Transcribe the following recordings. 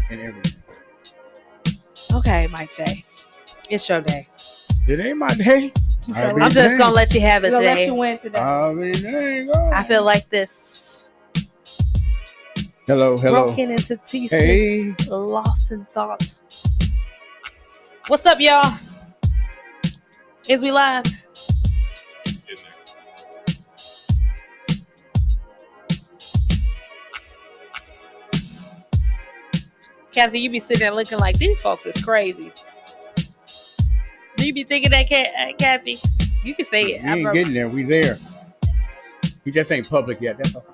and everything. Okay, Mike J. It's your day. It ain't my day. I'm just gonna let you have it today. Let you win today. There you go. I feel like this. Hello. Broken into pieces. Hey. Lost in thought. What's up, y'all? Is we live? Kathy, you be sitting there looking like these folks is crazy. Do you be thinking that, Kathy? You can say it. We ain't getting there. We there. We just ain't public yet. That's all.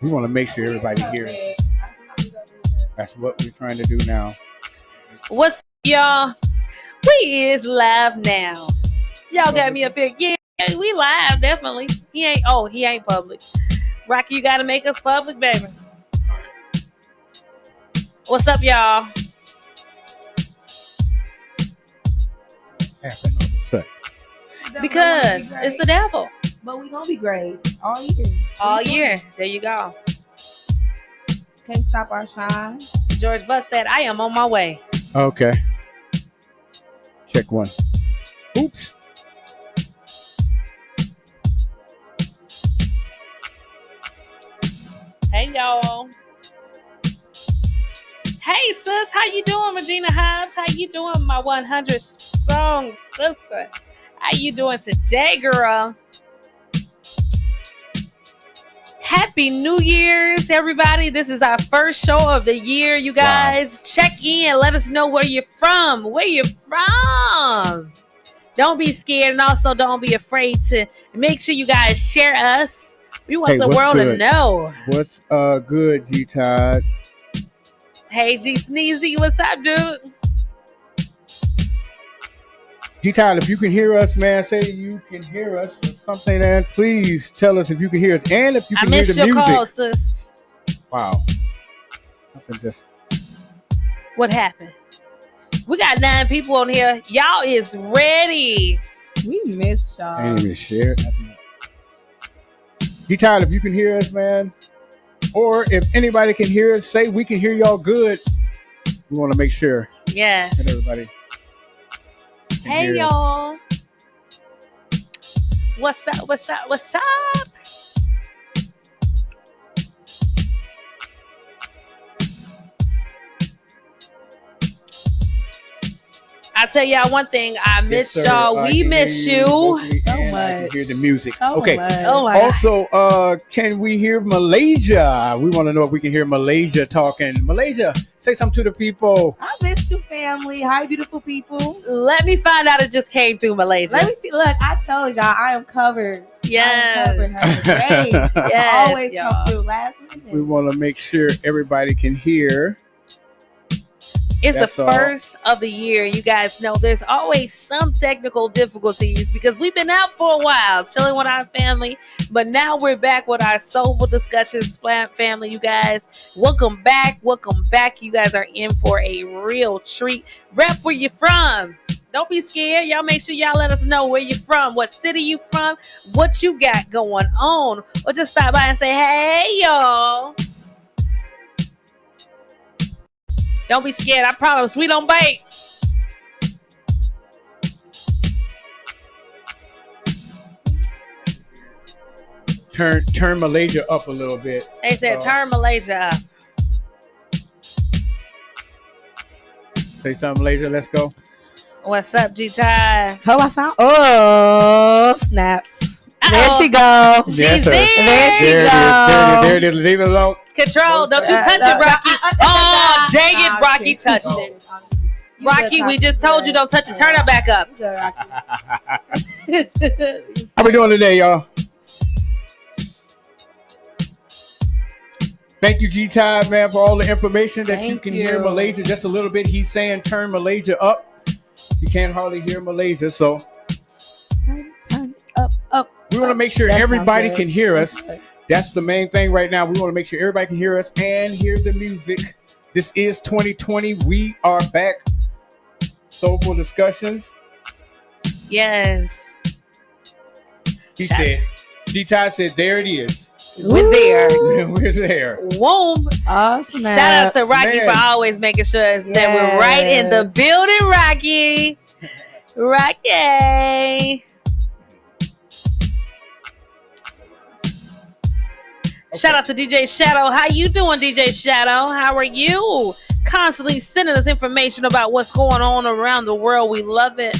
We want to make sure everybody hears it. That's what we're trying to do now. What's up, y'all? We is live now. Y'all got me up here. Yeah, we live, definitely. He ain't public. Rocky, you got to make us public, baby. What's up, y'all? Happened all of a sudden. Because it's the devil. But we gonna be great all year. All year. There you go. Can't stop our shine. George Butt said, I am on my way. Okay. Check one. Oops. Hey, y'all. Hey, sis. How you doing, Regina Hobbs? How you doing, my 100 strong sister? How you doing today, girl? Happy New Year's, everybody. This is our first show of the year, you guys. Wow. Check in. Let us know where you're from. Where you're from. Don't be scared, and also don't be afraid to make sure you guys share us. We want the world to know. What's good, G-Todd? Hey, G Sneezy, what's up, dude? G-Todd, if you can hear us, man, say you can hear us or something, and please tell us if you can hear us and if you can hear the music. I missed your call, sis. Wow. Nothing just... What happened? We got 9 people on here. Y'all is ready. We missed y'all. I ain't even share nothing. G-Todd, if you can hear us, man, or if anybody can hear us, say we can hear y'all good. We want to make sure. Yes. That everybody. Hey, y'all. What's up? What's up? What's up? I'll tell y'all one thing. I miss y'all. We miss you so much. I can hear the music. So okay. much. Oh my also, can we hear Malaysia? We want to know if we can hear Malaysia talking. Malaysia, say something to the people. I miss you, family. Hi, beautiful people. Let me find out it just came through Malaysia. Let me see. Look, I told y'all I am covered. Yes. I am covered. Yes, always y'all. come through last minute. We want to make sure everybody can hear. It's That's the first of the year. You guys know there's always some technical difficulties because we've been out for a while, chilling with our family. But now we're back with our Soulful Discussions family, you guys. Welcome back. Welcome back. You guys are in for a real treat. Rep where you're from. Don't be scared. Y'all make sure y'all let us know where you're from, what city you from, what you got going on. Or just stop by and say, hey, y'all. Don't be scared. I promise we don't bite. Turn Malaysia up a little bit. They said turn Malaysia up. Say something, Malaysia. Let's go. What's up, G-Ty? How I sound? Oh, snaps. There she go. She's there. There she go. There it is. Leave it alone. Control. Don't you touch it, Rocky. Oh, dang it. Rocky touched it. Rocky, we just told you don't touch it. Turn it back up. How we doing today, y'all? Thank you, G-Tide, man, for all the information that you can hear Malaysia just a little bit. He's saying turn Malaysia up. You can't hardly hear Malaysia, so turn up. We want to make sure everybody can hear us. That's the main thing right now. We want to make sure everybody can hear us and hear the music. This is 2020. We are back. Soulful Discussions. Yes. He said, G-Ty said, there it is. We're there. We're there. Womb. Oh, Shout out to Rocky for always making sure that we're right in the building, Rocky. Rocky. Shout out to DJ Shadow. How you doing, DJ Shadow? How are you? Constantly sending us information about what's going on around the world. We love it.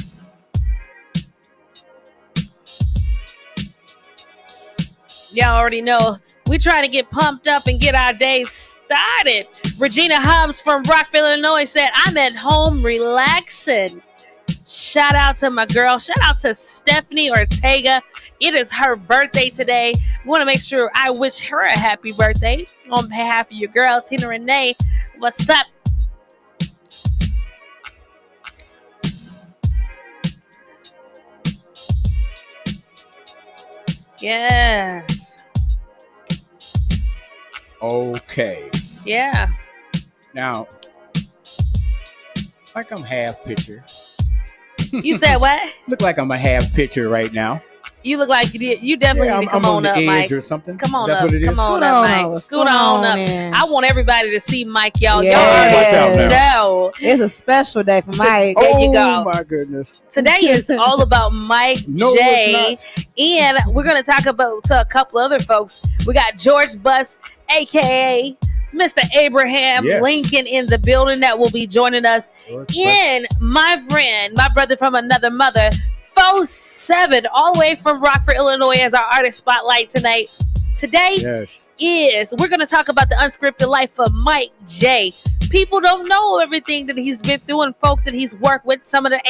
Y'all already know we're trying to get pumped up and get our day started. Regina Hubbs from Rockville, Illinois said, I'm at home relaxing. Shout out to my girl. Shout out to Stephanie Ortega. It is her birthday today. We want to make sure I wish her a happy birthday on behalf of your girl, Tina Renee. What's up? Yes. Okay. Yeah. Now, like I'm half picture. You said what? Look like I'm a half picture right now. You look like you definitely need to come I'm on up, the Mike. edge or something. Come on That's up. What it is? Come on up, Mike. Scoot on up. I want everybody to see Mike, y'all. Yes. Y'all know. It's a special day for Mike. There you go. Oh my goodness. Today is all about Mike J. And we're going to talk about to a couple other folks. We got George Buss, a.k.a. Mr. Abraham Lincoln in the building that will be joining us. And my friend, my brother from another mother, 4-7, all the way from Rockford, Illinois, as our artist spotlight tonight. Today we're going to talk about the unscripted life of Mike J. People don't know everything that he's been through and folks that he's worked with, some of the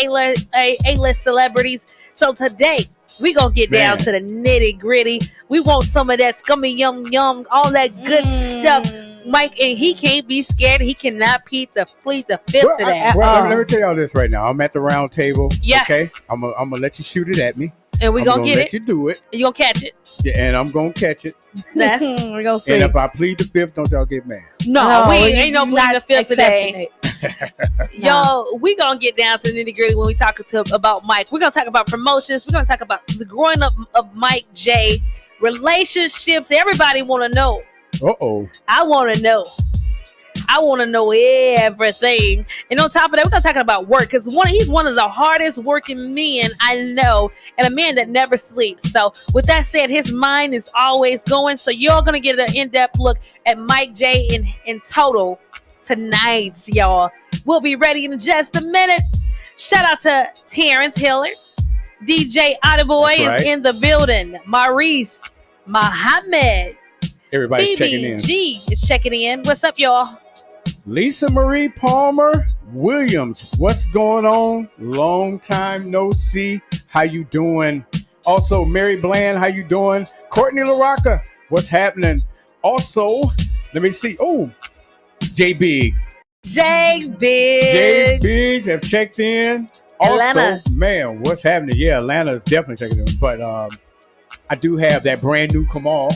A-list celebrities. So today, we going to get down to the nitty gritty. We want some of that scummy yum yum, all that good stuff. Mike, and he can't be scared. He cannot plead the fifth to that. Let me tell y'all this right now. I'm at the round table. Yes. Okay. I'm gonna let you shoot it at me. And we're going to get it. Let you do it. You going to catch it. Yeah, and I'm going to catch it. We're going to see. And if I plead the fifth, don't y'all get mad. No, we ain't no plead the fifth today. Yo, we going to get down to the nitty gritty when we talk about Mike. We're going to talk about promotions. We're going to talk about the growing up of Mike J. Relationships. Everybody want to know. Uh-oh. I want to know. I want to know everything. And on top of that, we're going to talk about work because he's one of the hardest working men I know and a man that never sleeps. So with that said, his mind is always going. So you're going to get an in-depth look at Mike J in total tonight, y'all. We'll be ready in just a minute. Shout out to Terrence Hillard. DJ Attaboy is in the building. Maurice Muhammad. Everybody's checking in. BBG is checking in. What's up, y'all? Lisa Marie Palmer Williams. What's going on? Long time no see. How you doing? Also, Mary Bland, how you doing? Courtney LaRocca, what's happening? Also, let me see. Oh, J Biggs. J Biggs have checked in. Also, Atlanta. Man, what's happening? Yeah, Atlanta is definitely checking in. But I do have that brand new Kamal.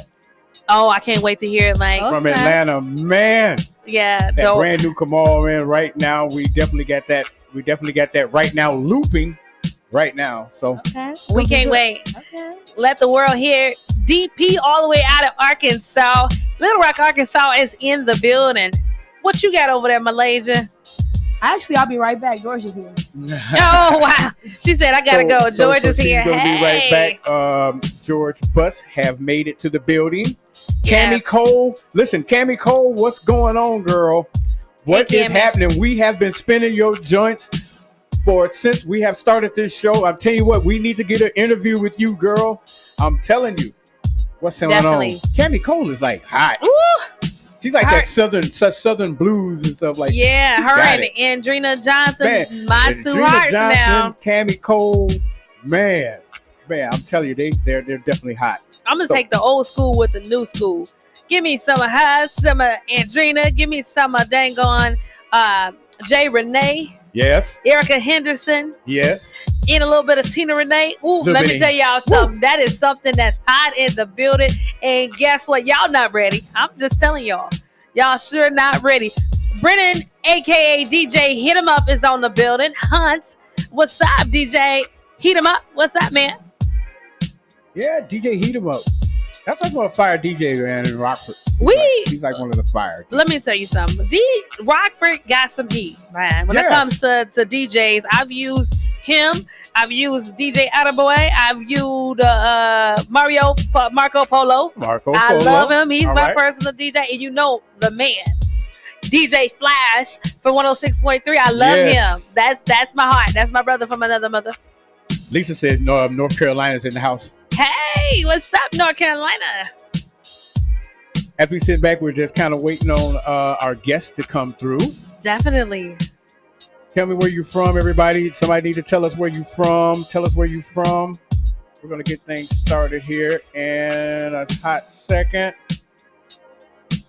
Oh, I can't wait to hear it, Mike. From Atlanta, man. Yeah, that brand new Kamal, man. Right now, we definitely got that. We definitely got that right now looping right now. So we can't wait. Okay. Let the world hear. DP all the way out of Arkansas. Little Rock, Arkansas is in the building. What you got over there, Malaysia? Actually, I'll be right back. George is here. Oh, wow. She said, I got to go. George is here. She's going to be right back. George Buss have made it to the building. Yes. Cammy Cole. Listen, Cammy Cole, what's going on, girl? What is happening? We have been spinning your joints since we have started this show. I'm telling you what, we need to get an interview with you, girl. I'm telling you. What's going on? Cammy Cole is like hot. Ooh. She's like that southern blues and stuff like that. Yeah, her and Andrina Johnson, my two hearts now. Cammy Cole, man, I'm telling you, they're definitely hot. I'm gonna take the old school with the new school. Give me some of her, some of Andrina. Give me some of dang on Jay Renee. Yes. Erica Henderson. Yes. And a little bit of Tina Renee. Ooh, let me tell y'all something. Woo. That is something that's hot in the building. And guess what? Y'all not ready. I'm just telling y'all. Y'all sure not ready. Brennan, a.k.a. DJ Hit 'em Up, is on the building. Hunt, what's up, DJ? Heat 'em Up. What's up, man? Yeah, DJ Heat 'em Up. That's like one of the fire DJ man in Rockford. He's like one of the fire. Let me tell you something. Rockford got some heat, man. When it comes to DJs, I've used him. I've used DJ Attaboy. I've used Marco Polo. I love him. He's my personal DJ. And you know the man. DJ Flash from 106.3. I love him. That's my heart. That's my brother from another mother. Lisa said North Carolina's in the house. Hey, what's up, North Carolina? As we sit back, we're just kind of waiting on our guests to come through. Definitely. Tell me where you're from, everybody. Somebody need to tell us where you're from. Tell us where you're from. We're going to get things started here in a hot second.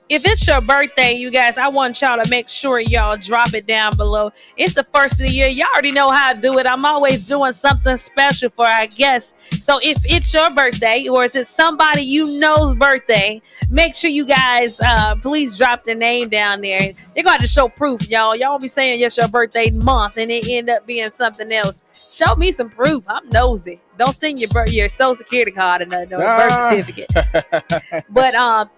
If it's your birthday, you guys, I want y'all to make sure y'all drop it down below. It's the first of the year. Y'all already know how to do it. I'm always doing something special for our guests. So if it's your birthday or is it somebody you know's birthday, make sure you guys please drop the name down there. They're going to have to show proof, y'all. Y'all be saying it's your birthday month and it end up being something else. Show me some proof. I'm nosy. Don't send your social security card and no birth certificate. But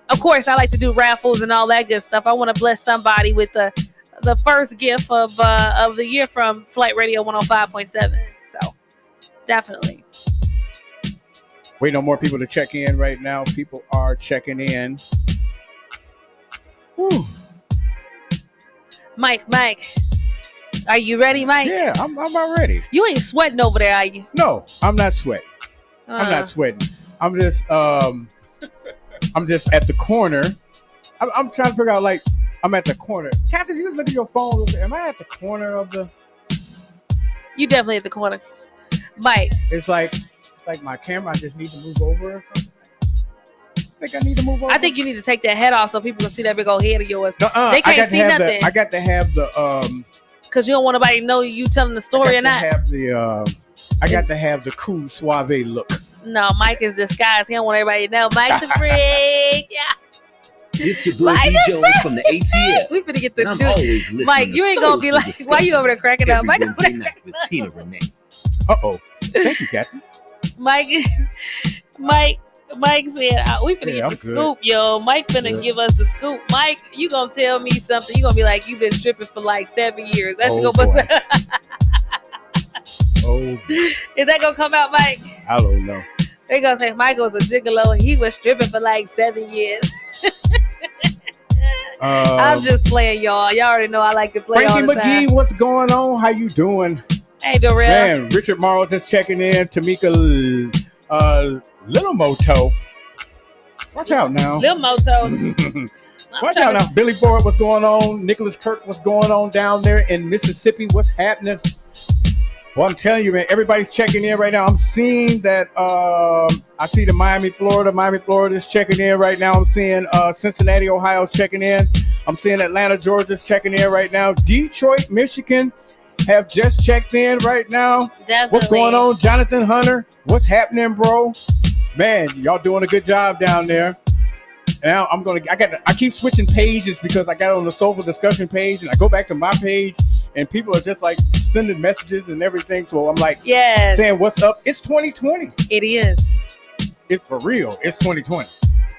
of course, I like to do raffles and all that good stuff. I want to bless somebody with the first gift of the year from Flight Radio 105.7. So definitely. Waiting on more people to check in right now. People are checking in. Whew. Mike. Are you ready, Mike? Yeah, I'm about ready. You ain't sweating over there, are you? No, I'm not sweating. I'm not sweating. I'm just at the corner. I'm trying to figure out, like, I'm at the corner. Catherine, you look at your phone. Am I at the corner of the... You definitely at the corner. Mike. It's like my camera, I just need to move over or something. I think I need to move over. I think you need to take that head off so people can see that big old head of yours. They can't see nothing. I got to have the... Because you don't want nobody to know you telling the story or not. I got to have the cool suave look. No, Mike is disguised. He don't want everybody to know. Mike's a freak. Yeah. This your boy DJ from the ATL. We finna get this. I'm always listening. Mike, you ain't gonna be like, why you over there cracking up? Mike over there with Tina Renee. Uh-oh. Thank you, Captain. Mike said, we finna get the scoop, yo. Mike finna give us the scoop. Mike, you gonna tell me something. You gonna be like, you've been stripping for like 7 years. That's Is that gonna come out, Mike? I don't know. They gonna say Mike was a gigolo. He was stripping for like 7 years. I'm just playing, y'all. Y'all already know I like to play Frankie all the time. McGee, what's going on? How you doing? Hey, Darrell. Man, Richard Morrow just checking in. Tamika Little Moto. Watch out now. Little Moto. Watch out now. Billy Boyd, what's going on? Nicholas Kirk, what's going on down there in Mississippi? What's happening? Well, I'm telling you, man, everybody's checking in right now. I'm seeing that I see the Miami, Florida is checking in right now. I'm seeing Cincinnati, Ohio's checking in. I'm seeing Atlanta, Georgia's checking in right now. Detroit, Michigan have just checked in right now. Definitely. What's going on, Jonathan Hunter? What's happening, bro? Man, y'all doing a good job down there. Now I keep switching pages because I got on the Soulful Discussion page and I go back to my page and people are just like sending messages and everything. So I'm like, saying what's up? It's 2020. It is. It's for real. It's 2020.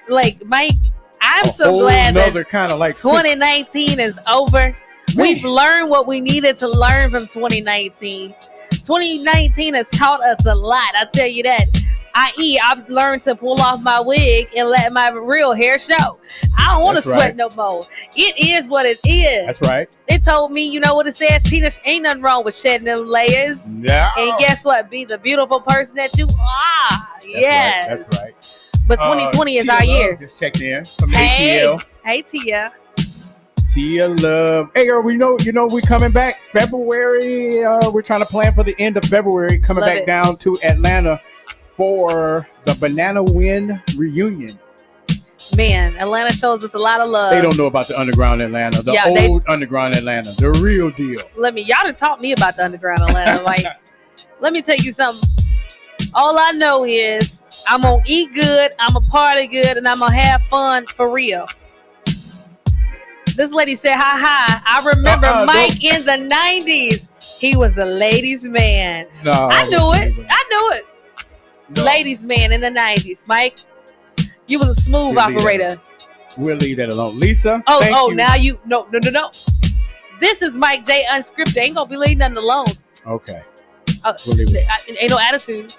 Like, Mike, I'm so glad that kind of like 2019 is over. We've learned what we needed to learn from 2019. 2019 has taught us a lot. I tell you that. I.e., I've learned to pull off my wig and let my real hair show. I don't want to sweat no more. It is what it is. That's right. It told me, you know what it says? Tina, ain't nothing wrong with shedding them layers. No. And guess what? Be the beautiful person that you are. Yes. That's right. But 2020 is our year. Just checked in from ATL. Hey, Tia. Tia Love. Hey, girl, we know we coming back February. We're trying to plan for the end of February, coming back down to Atlanta for the Banana Wind reunion. Man, Atlanta shows us a lot of love. They don't know about the underground Atlanta, old underground Atlanta, the real deal. Y'all done taught me about the underground Atlanta. Like, let me tell you something. All I know is I'm gonna eat good, I'm gonna party good, and I'm gonna have fun for real. This lady said, hi. I remember Mike in the 90s. He was a ladies' man. I knew it. No. Ladies' man in the 90s. Mike, You was a smooth operator. We'll leave that alone. Lisa, Oh, thank you. now you no. This is Mike J Unscripted. Ain't gonna be leaving nothing alone. Okay. We'll leave it. Ain't no attitudes.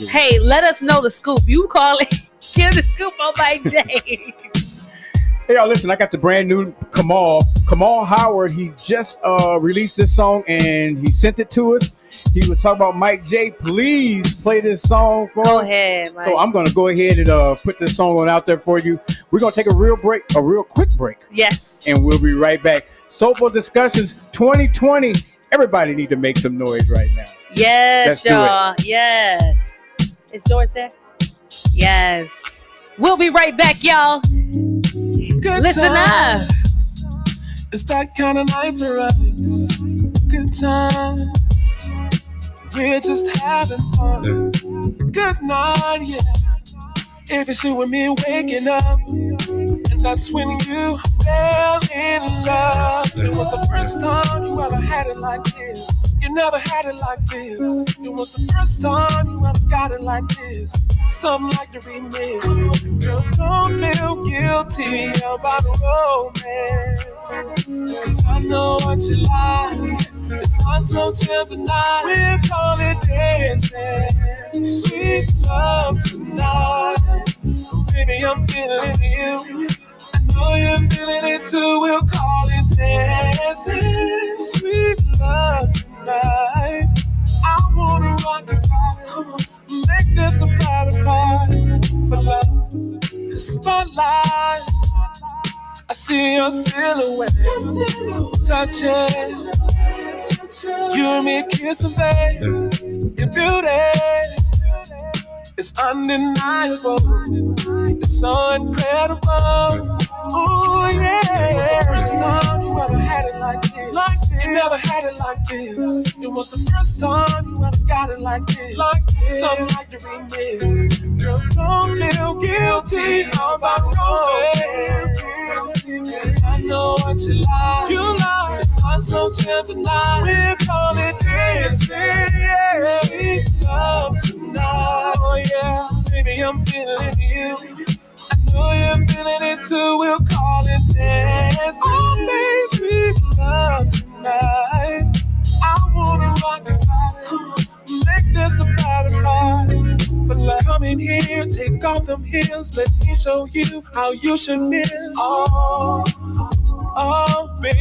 Hey, let us know the scoop. You call it. Give the scoop on Mike J. Hey, y'all, listen, I got the brand new Kamal Howard. He just released this song and he sent it to us. He was talking about Mike J. Please play this song for Go us. ahead, Mike. So I'm going to go ahead and put this song on out there for you. We're going to take a real quick break. Yes. And we'll be right back. Soulful Discussions 2020. Everybody need to make some noise right now. Yes, y'all. Yes. Is George there? Yes. We'll be right back, y'all. Good Listen times. up. It's that kind of night for us. Good times. We're just having fun. Good night, yeah. If it's you and me waking up, and that's when you fell in love. It was the first time you ever had it like this. You never had it like this. It was the first time you ever got it like this. Something like the remix. Girl, don't feel guilty about romance. 'Cause I know what you like. It's our slow jam tonight. We're calling dancing. Sweet love tonight. Baby, I'm feeling you. I know you're feeling it too. We'll call it dancing. Sweet love tonight. I wanna rock your body. Make this a private party for love. Spotlight. I see your silhouette. Touching. You and me kissing, babe. Your beauty. It's undeniable. It's so incredible. Ooh, yeah. First time you ever had it like this. You never had it like this. It was the first time you ever got it like this. Something like the remix. Girl, don't feel guilty about romance. 'Cause I know what you like. You like. It's our slow jam tonight. We're calling dancing. Yeah. Sweet love tonight. Oh yeah. Baby, I'm feeling you. I know you're feeling it too. We'll call it dancing. Oh, baby, sweet love tonight. I wanna rock your body. Make this a private party. But like, come in here, take off them heels. Let me show you how you should live. Oh, baby.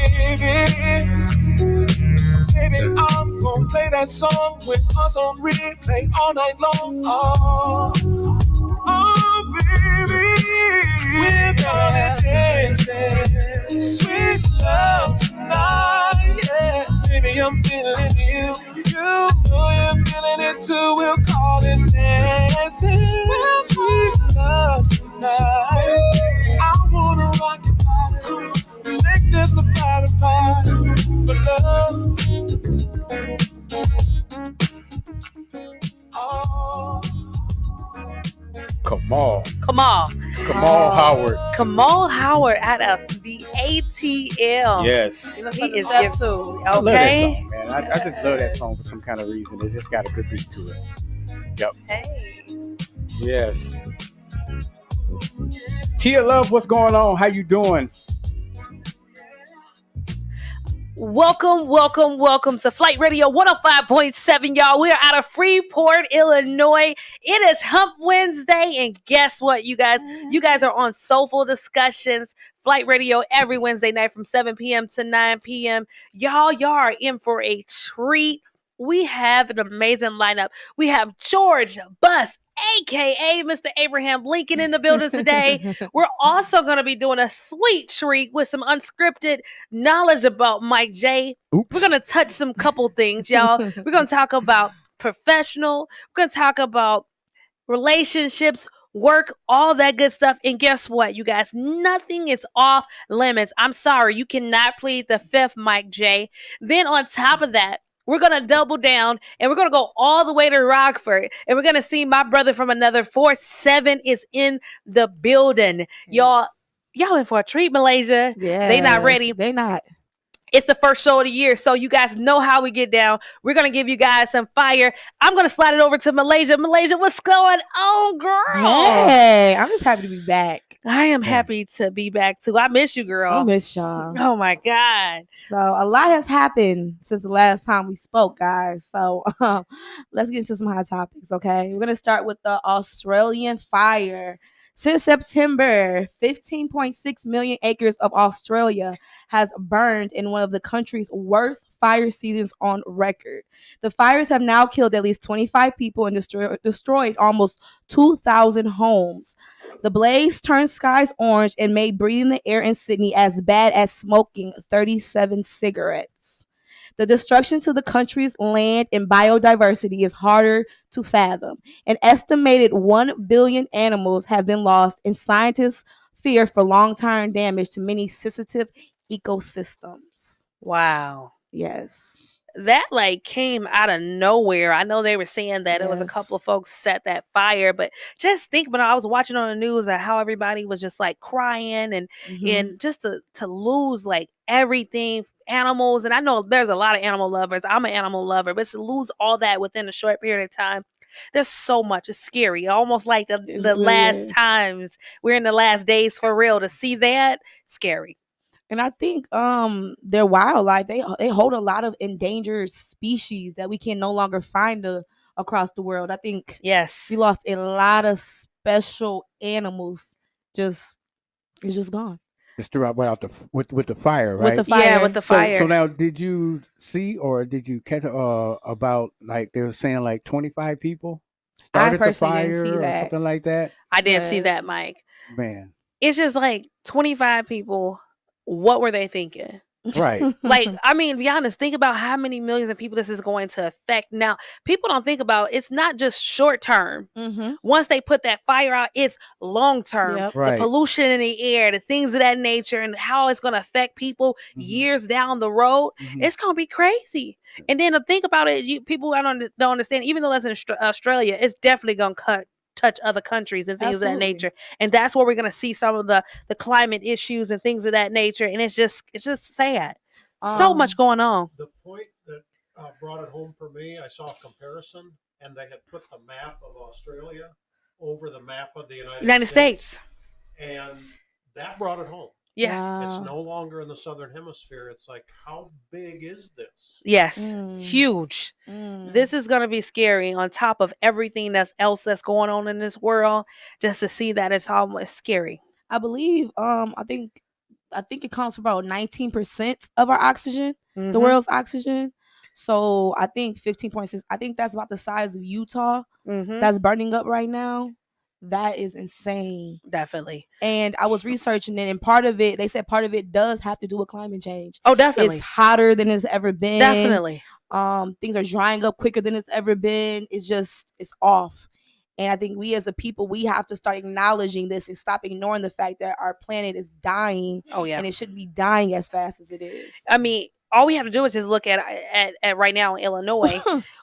Baby, I'm gonna play that song with us on replay all night long. Oh, baby, we're gonna dancing. Sweet love tonight, yeah. Baby, I'm feeling you. You know you're feeling it too. We'll call it dancing. Sweet love tonight. I wanna rock your body. Make this a private party for love. Oh. Kamal Howard. Kamal Howard out of the ATL. Yes. Give us He something is to step gift- to. I love that Okay. song, man. I just love that song for some kind of reason. It just got a good beat to it. Yep. Hey. Yes. Tia Love, what's going on? How you doing? Welcome to Flight Radio 105.7, y'all. We are out of Freeport, Illinois. It is Hump Wednesday, and guess what, you guys? You guys are on Soulful Discussions, Flight Radio every Wednesday night from 7 p.m. to 9 p.m. Y'all are in for a treat. We have an amazing lineup. We have George Buss, aka Mr. Abraham Lincoln, in the building today. We're also going to be doing a sweet treat with some unscripted knowledge about Mike J. Oops. We're going to touch some couple things, y'all. We're going to talk about professional. We're going to talk about relationships, work, all that good stuff. And guess what, you guys? Nothing is off limits. I'm sorry. You cannot plead the fifth, Mike J. Then on top of that, we're going to double down and we're going to go all the way to Rockford. And we're going to see my brother from another 4-7 is in the building. Y'all in for a treat, Malaysia. Yeah. They not ready. They not. It's the first show of the year, so you guys know how we get down. We're going to give you guys some fire. I'm going to slide it over to Malaysia. Malaysia, what's going on, girl? Hey, I'm just happy to be back. I am happy to be back, too. I miss you, girl. I miss y'all. Oh, my God. So a lot has happened since the last time we spoke, guys. So let's get into some hot topics, okay? We're going to start with the Australian fire. Since September, 15.6 million acres of Australia has burned in one of the country's worst fire seasons on record. The fires have now killed at least 25 people and destroyed almost 2,000 homes. The blaze turned skies orange and made breathing the air in Sydney as bad as smoking 37 cigarettes. The destruction to the country's land and biodiversity is harder to fathom. An estimated 1 billion animals have been lost, and scientists fear for long-term damage to many sensitive ecosystems. Wow. Yes. That like came out of nowhere. I know they were saying that it was a couple of folks set that fire, but just think about it. I was watching on the news that how everybody was just like crying and just to lose like everything, animals. And I know there's a lot of animal lovers. I'm an animal lover, but to lose all that within a short period of time, there's so much. It's scary. Almost like the really last times we're in the last days for real. To see that, scary. And I think their wildlife, they hold a lot of endangered species that we can no longer find across the world. I think we lost a lot of special animals. It's just gone. Just threw out with the fire, right? With the fire. Yeah, with the fire. So now, did you see or did you catch about like they were saying like 25 people started the fire or something like that? I didn't see that, Mike. Man, it's just like 25 people. What were they thinking? Right. Like, I mean, be honest, think about how many millions of people this is going to affect. Now, people don't think about it's not just short term. Mm-hmm. Once they put that fire out, it's long term. Yep. Right. The pollution in the air, the things of that nature, and how it's going to affect people years down the road. It's going to be crazy. And then to think about it, people don't understand, even though that's in Australia, it's definitely going to touch other countries and things of that nature, and that's where we're going to see some of the climate issues and things of that nature, and it's just sad. So much going on. The point that brought it home for me, I saw a comparison, and they had put the map of Australia over the map of the United States, and that brought it home. Yeah. It's no longer in the southern hemisphere. It's like, how big is this? Yes. Huge. This is going to be scary on top of everything else that's going on in this world. Just to see that, it's almost scary. I believe I think it counts for about 19% of our oxygen, the world's oxygen. So I think 15.6, I think that's about the size of Utah that's burning up right now. That is insane. Definitely. And I was researching it, and they said part of it does have to do with climate change. Oh, definitely. It's hotter than it's ever been. Definitely. Things are drying up quicker than it's ever been. It's off. And I think we as a people, we have to start acknowledging this and stop ignoring the fact that our planet is dying. Oh, yeah. And it shouldn't be dying as fast as it is. I mean, all we have to do is just look at right now in Illinois.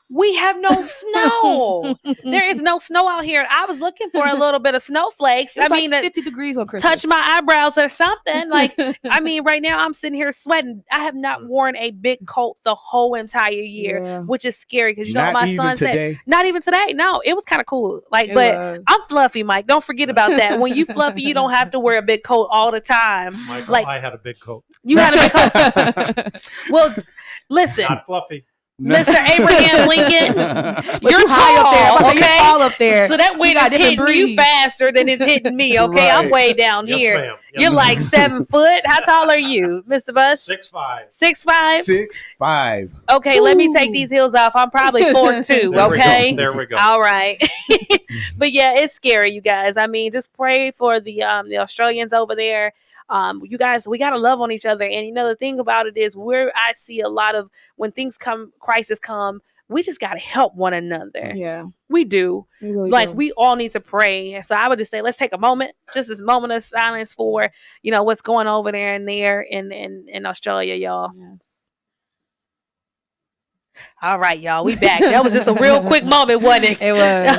We have no snow. There is no snow out here. I was looking for a little bit of snowflakes. It's like 50 degrees on Christmas. Touch my eyebrows or something. Like, I mean, right now I'm sitting here sweating. I have not worn a big coat the whole entire year, which is scary because you know what my son said. Not even today. No, it was kind of cool. Like, I'm fluffy, Mike. Don't forget about that. When you fluffy, you don't have to wear a big coat all the time. Michael, like, I had a big coat. You had a big coat. Well, listen. Not fluffy. Mr. Abraham Lincoln, you're high tall, up there. okay? You're tall up there. So that wind is hitting you faster than it's hitting me, okay? I'm way down here. Ma'am. Yes, you're like 7 foot. How tall are you, Mr. Bus? 6'5". 6'5"? 6'5". Okay, let me take these heels off. I'm probably 4'2", okay? There we go. All right. But yeah, it's scary, you guys. I mean, just pray for the Australians over there. You guys, we got to love on each other. And you know, the thing about it is I see a lot of when things come, crisis come, we just got to help one another. Yeah, we do. We really like do. We all need to pray. So I would just say, let's take a moment, just this moment of silence for, you know, what's going over there in Australia, y'all. Yes. All right, y'all, we back. That was just a real quick moment, wasn't it? It was.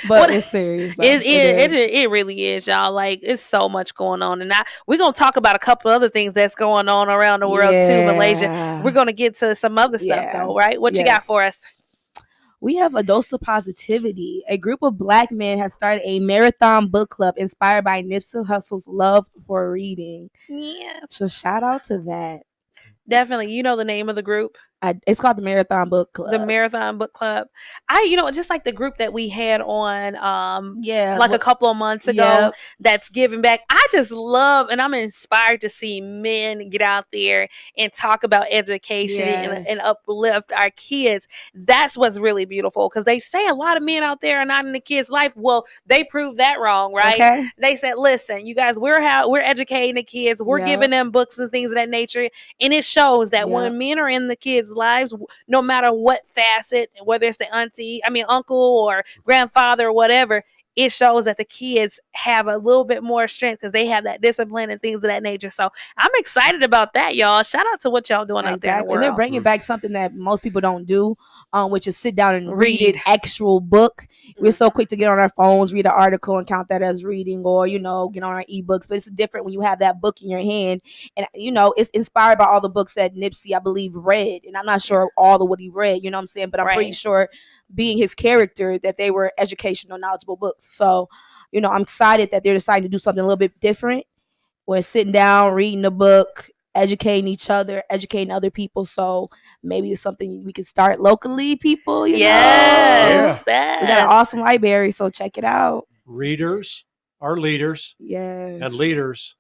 But it's serious. Though. It really is, y'all. Like, it's so much going on, and we're gonna talk about a couple other things that's going on around the world too, Malaysia. We're gonna get to some other stuff though, right? What you got for us? We have a dose of positivity. A group of Black men has started a marathon book club inspired by Nipsey Hussle's love for reading. Yeah. So shout out to that. Definitely. You know the name of the group? It's called the Marathon Book Club. The Marathon Book Club. Just like the group that we had on a couple of months ago that's giving back. I just love and I'm inspired to see men get out there and talk about education and uplift our kids. That's what's really beautiful, because they say a lot of men out there are not in the kids' life. Well, they proved that wrong, right? Okay. They said, listen, you guys, we're educating the kids. We're giving them books and things of that nature. And it shows that when men are in the kids' lives, no matter what facet, whether it's the uncle or grandfather or whatever, it shows that the kids have a little bit more strength because they have that discipline and things of that nature. So I'm excited about that, y'all. Shout out to what y'all doing out there in the world. And they're bringing back something that most people don't do, which is sit down and read an actual book. We're so quick to get on our phones, read an article, and count that as reading, or get on our ebooks. But it's different when you have that book in your hand, and it's inspired by all the books that Nipsey, I believe, read. And I'm not sure all of what he read. You know what I'm saying? But I'm pretty sure, being his character, that they were educational, knowledgeable books. So, I'm excited that they're deciding to do something a little bit different. We're sitting down, reading a book, educating each other, educating other people. So maybe it's something we can start locally, people. You know? Yes. We got an awesome library, so check it out. Readers are leaders. Yes. And leaders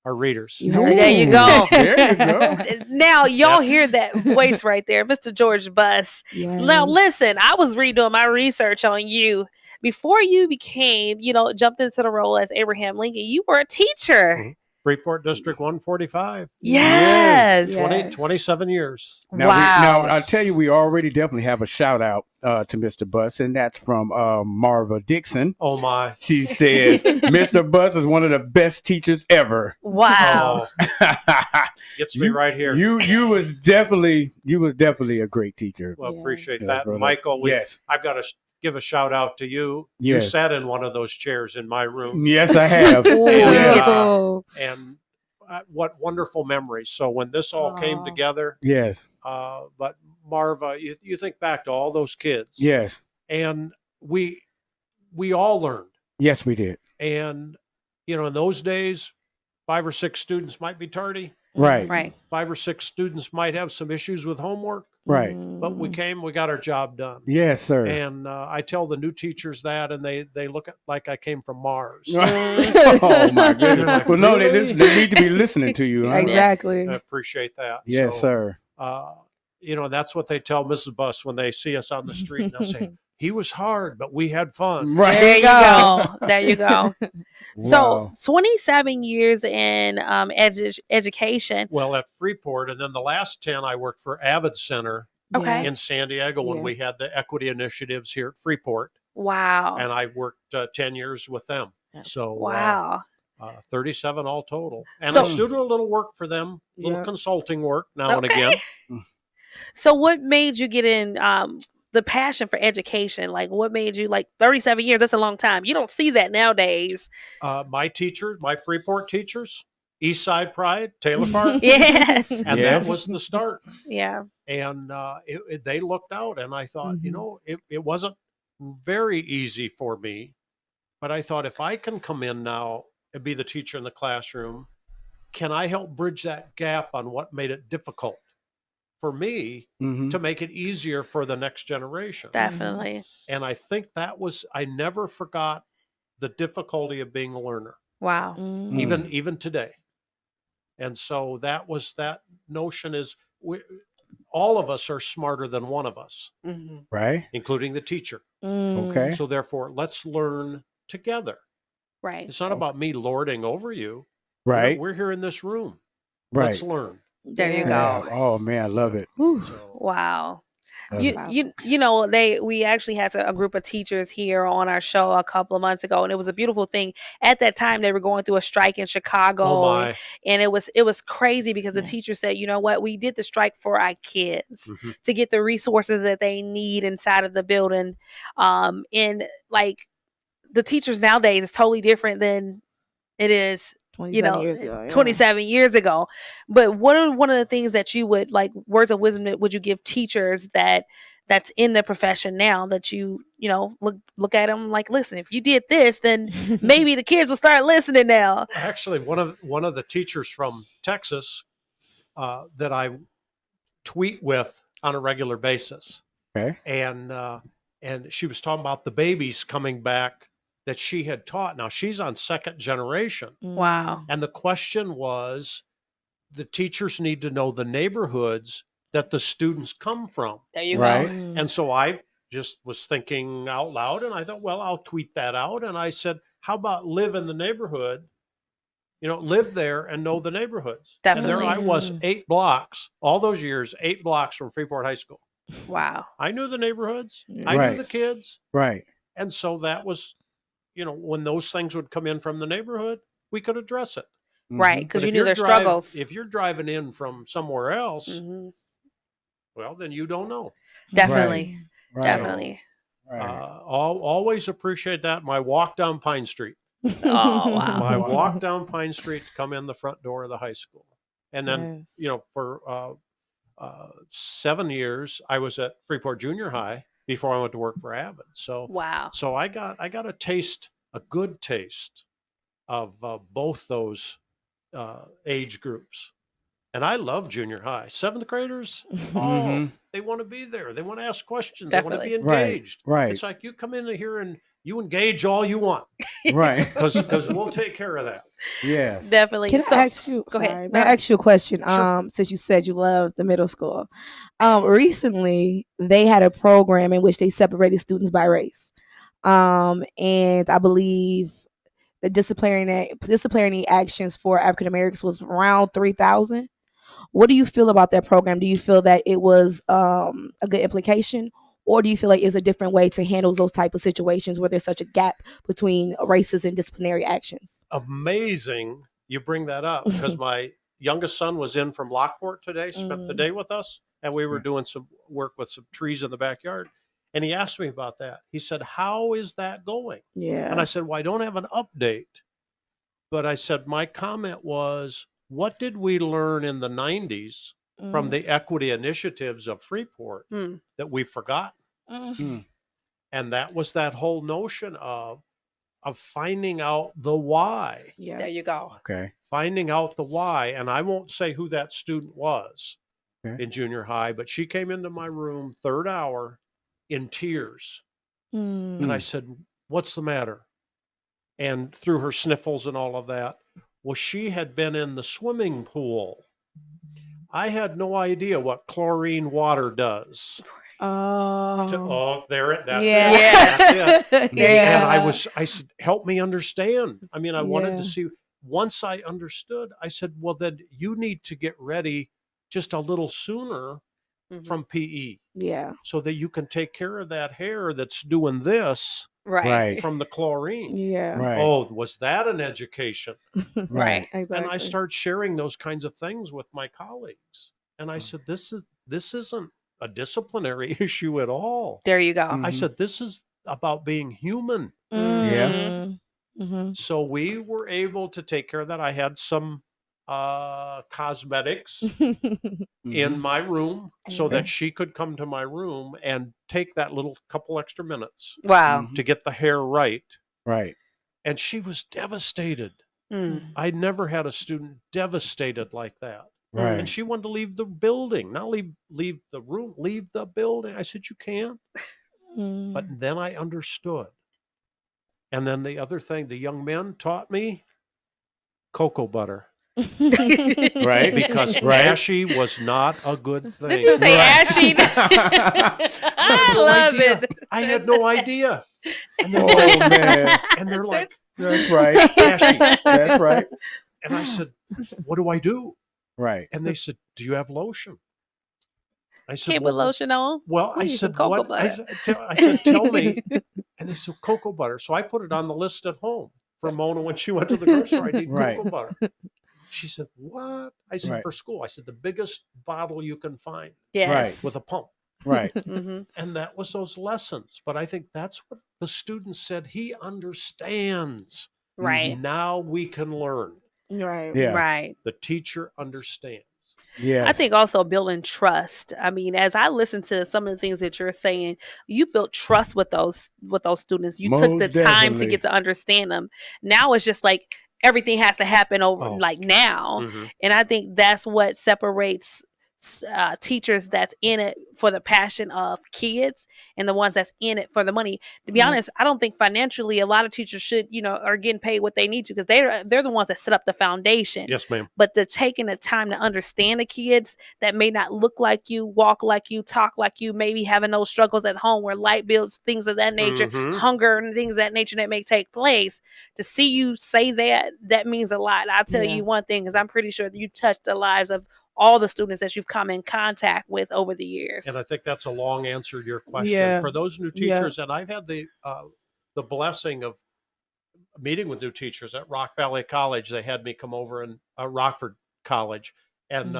are readers. There you go. There you go. Now, y'all hear that voice right there, Mr. George Buss. Yes. Now, listen, I was redoing my research on you. Before you became, jumped into the role as Abraham Lincoln, you were a teacher. Mm-hmm. Freeport District 145. Yes. 27 years. Now, wow. I'll tell you, we already definitely have a shout out to Mr. Buss, and that's from Marva Dixon. Oh, my. She says, Mr. Buss is one of the best teachers ever. Wow. Gets me right here. You was definitely a great teacher. Well, appreciate that. Brother. Michael, yes. I've got to give a shout out to you. Yes. You sat in one of those chairs in my room. Yes, I have. And what wonderful memories. So when this all came together. Yes. But Marva, you think back to all those kids. Yes. And we all learned. Yes, we did. And, in those days, 5 or 6 students might be tardy. Right. 5 or 6 students might have some issues with homework. Right. But we got our job done. Yes, sir. And I tell the new teachers that, and they look like I came from Mars. Oh, my goodness. Like, well, no, really? they need to be listening to you. Huh? Exactly. I appreciate that. Yes, sir. That's what they tell Mrs. Buss when they see us on the street. And they'll say, he was hard, but we had fun. Right. There you go. There you go. Wow. So 27 years in education. Well, at Freeport, and then the last 10, I worked for Avid Center in San Diego when we had the equity initiatives here at Freeport. Wow. And I worked 10 years with them. So wow. 37 all total. And I still do a little work for them, little consulting work now and again. So what made you get in the passion for education? Like, what made you, 37 years? That's a long time. You don't see that nowadays. My Freeport teachers, East Side Pride, Taylor Park. Yes. And that was the start. Yeah. And they looked out, and I thought, it wasn't very easy for me, but I thought, if I can come in now and be the teacher in the classroom, can I help bridge that gap on what made it difficult for me to make it easier for the next generation? Definitely. And I think I never forgot the difficulty of being a learner. Wow. Even today. And so that notion is, all of us are smarter than one of us, right? Including the teacher. Okay. So therefore, let's learn together. Right. It's not about me lording over you. Right. We're here in this room. Right. Let's learn. There you go. Yeah. Oh man, I love it. Wow. We actually had a group of teachers here on our show a couple of months ago, and it was a beautiful thing. At that time, they were going through a strike in Chicago. Oh my. And it was crazy because the teacher said, you know what, we did the strike for our kids to get the resources that they need inside of the building. the teachers nowadays is totally different than it is 27 years ago. Yeah. 27 years ago. But what are one of the things that you would like words of wisdom that would you give teachers that's in the profession now that you look at them like, listen, if you did this, then maybe the kids will start listening now. Actually, one of the teachers from Texas that I tweet with on a regular basis. Okay. And she was talking about the babies coming back that she had taught. Now she's on second generation. Wow. And the question was, the teachers need to know the neighborhoods that the students come from. There you Right. go. And so I just was thinking out loud, and I thought, well, I'll tweet that out. And I said, how about live in the neighborhood, live there and know the neighborhoods. Definitely. And there I was 8 blocks, all those years, 8 blocks from Freeport High School. Wow. I knew the neighborhoods. I Right. knew the kids. Right. And so that was, when those things would come in from the neighborhood, we could address it. Right. Mhm. Because But you if knew you're their struggles. If you're driving in from somewhere else, Mhm. well, then you don't know. Definitely. Right. Definitely. Right. Always appreciate that. My walk down Pine Street. Oh, wow. My walk down Pine Street to come in the front door of the high school. And then, Yes. for 7 years, I was at Freeport Junior High before I went to work for Avid. So, Wow. so I got a good taste of both those age groups. And I love junior high. 7th graders, Mhm. they want to be there. They want to ask questions. Definitely. They want to be Right. engaged. Right. It's like you come in here and you engage all you want Right. because we'll take care of that. Yeah. Definitely. Can I ask you? Go ahead. Sorry, may I ask you a question? Sure. Since you said you love the middle school, recently they had a program in which they separated students by race, and I believe the disciplinary actions for African Americans was around 3,000. What do you feel about that program? Do you feel that it was a good implication, or do you feel like it's a different way to handle those type of situations where there's such a gap between races and disciplinary actions? Amazing you bring that up because my youngest son was in from Lockport today, spent the day with us, and we were doing some work with some trees in the backyard. And he asked me about that. He said, how is that going? Yeah. And I said, well, I don't have an update. But I said, my comment was, what did we learn in the 90s from the equity initiatives of Freeport that we've forgotten? And that was that whole notion of finding out the why. Yeah. There you go. Okay. Finding out the why. And I won't say who that student was in junior high, but she came into my room 3rd hour in tears. And I said, what's the matter? And through her sniffles and all of that, well, she had been in the swimming pool. I had no idea what chlorine water does. There it. That's Yeah. it. That's it. Yeah. And I said, help me understand. I mean, I wanted to see. Once I understood, I said, well, then you need to get ready just a little sooner from PE. Yeah. So that you can take care of that hair that's doing this Right. from the chlorine. Yeah. Right. Oh, was that an education? Right. Exactly. And I started sharing those kinds of things with my colleagues. And I said, this isn't a disciplinary issue at all. There you go. I said, this is about being human. Yeah. So we were able to take care of that. I had some cosmetics in my room so that she could come to my room and take that little couple extra minutes Wow. to get the hair right. Right. And she was devastated. I never had a student devastated like that. Right. And she wanted to leave the building, not leave the room, leave the building. I said, you can't. But then I understood. And then the other thing the young men taught me, cocoa butter. Right. Because ashy was not a good thing. Did you say ashy? I love it. I had no idea. And they're Oh man. and they're like, That's right. ashy. That's right. And I said, what do I do? Right. And they said, do you have lotion? I said, Can't put lotion on. Well, We I need some said, cocoa what? I butter. said, tell me. And they said, cocoa butter. So I put it on the list at home for Mona when she went to the grocery store. I need Right. cocoa butter. She said, what? I said, Right. for school. I said, the biggest bottle you can find Yes. Right. with a pump. Right. Mm-hmm. And that was those lessons. But I think that's what the student said. He understands. Right. Now we can learn. Right. Yeah. Right. The teacher understands. Yes. I think also building trust. I mean, as I listen to some of the things that you're saying, you built trust with those students. You took the Most time to definitely. get to understand them. Now it's just like everything has to happen over Oh. like now, Mhm. and I think that's what separates teachers that's in it for the passion of kids and the ones that's in it for the money. To be honest, I don't think financially a lot of teachers should, are getting paid what they need to, because they're the ones that set up the foundation. Yes, ma'am. But the taking the time to understand the kids that may not look like you, walk like you, talk like you, maybe having those struggles at home where light bills, things of that nature, Mhm. hunger and things of that nature that may take place. To see you say that means a lot. I'll tell you one thing, because I'm pretty sure that you touched the lives of all the students that you've come in contact with over the years. And I think that's a long answer to your question. Yeah. For those new teachers, and I've had the blessing of meeting with new teachers at Rock Valley College. They had me come over in Rockford College and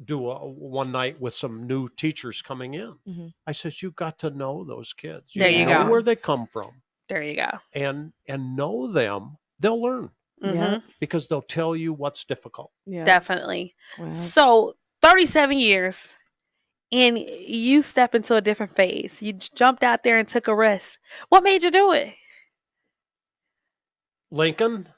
do one night with some new teachers coming in. I said, you got to know those kids. There you know go. where they come from. There you go. And know them. They'll learn. Mm-hmm. Because they'll tell you what's difficult. Yeah. Definitely. Wow. So 37 years and you step into a different phase. You jumped out there and took a risk. What made you do it? Lincoln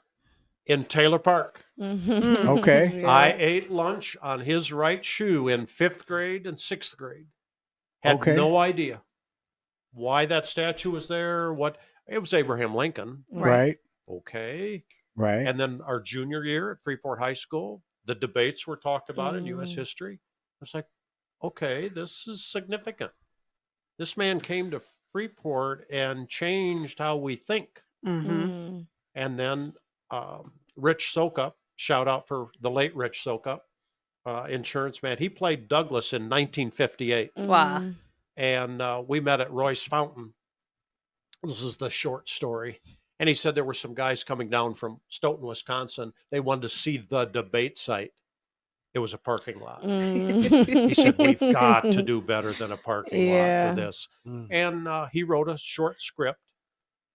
in Taylor Park. Okay. I ate lunch on his right shoe in 5th grade and 6th grade. Had no idea why that statue was there. It was Abraham Lincoln. Right. Okay. Right. And then our junior year at Freeport High School, the debates were talked about in U.S. history. I was like, okay, this is significant. This man came to Freeport and changed how we think. Mm-hmm. And then Rich Sokup, shout out for the late Rich Sokup, insurance man. He played Douglas in 1958. Wow. And we met at Royce Fountain. This is the short story. And he said there were some guys coming down from Stoughton, Wisconsin. They wanted to see the debate site. It was a parking lot. He said, we've got to do better than a parking lot for this. And he wrote a short script,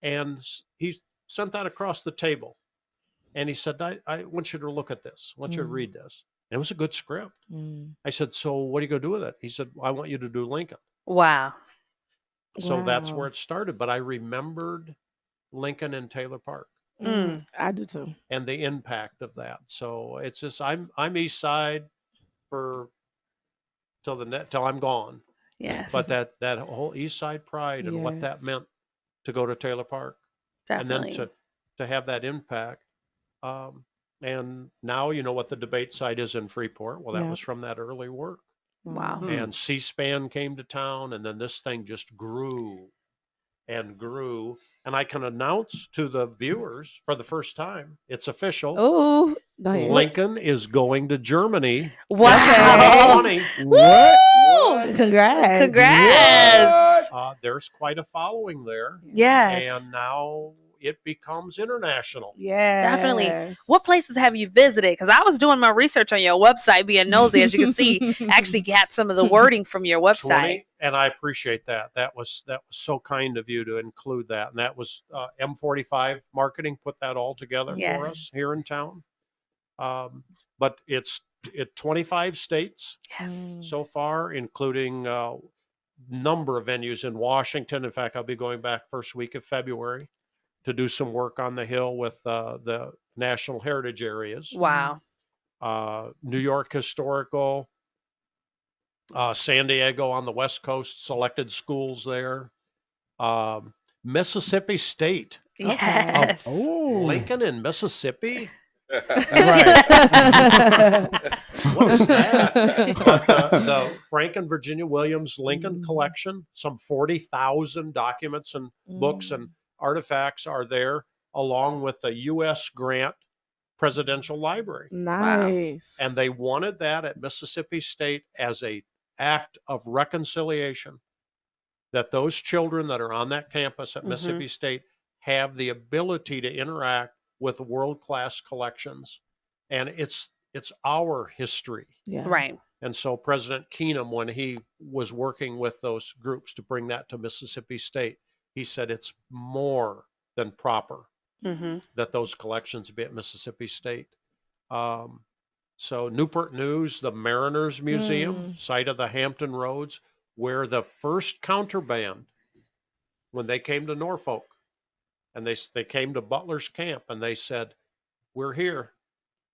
and he sent that across the table. And he said, I want you to look at this. I want you to read this. And it was a good script. I said, so what are you going to do with it? He said, I want you to do Lincoln. Wow. So that's where it started. But I remembered Lincoln in Taylor Park. I do too. And the impact of that. So it's just I'm East Side till I'm gone. Yeah. But that whole East Side pride and what that meant to go to Taylor Park. Definitely. And then to have that impact. And now you know what the debate site is in Freeport. Well, that was from that early work. Wow. And C-SPAN came to town, and then this thing just grew and grew. And I can announce to the viewers for the first time, it's official. Oh, Lincoln is going to Germany. Wow. What? Congrats. Congrats. There's quite a following there. Yes. And now it becomes international. Yeah. Definitely. What places have you visited? Because I was doing my research on your website, being nosy, as you can see. Actually got some of the wording from your website. And I appreciate that. That was so kind of you to include that. And that was M45 Marketing put that all together for us here in town. But it's 25 states so far, including number of venues in Washington. In fact, I'll be going back first week of February to do some work on the Hill with the National Heritage areas. Wow. New York Historical, San Diego on the West Coast, selected schools there. Mississippi State. Yes. Lincoln in Mississippi? Right. What is that? The Frank and Virginia Williams Lincoln collection, some 40,000 documents and books and artifacts are there, along with the U.S. Grant Presidential Library. Nice. And they wanted that at Mississippi State as a act of reconciliation, that those children that are on that campus at Mississippi State have the ability to interact with world-class collections. And it's our history. Yeah. Right. And so President Keenum, when he was working with those groups to bring that to Mississippi State, he said it's more than proper that those collections be at Mississippi State. So Newport News, the Mariners Museum, site of the Hampton Roads, where the first counterband, when they came to Norfolk, and they came to Butler's camp, and they said, "We're here,"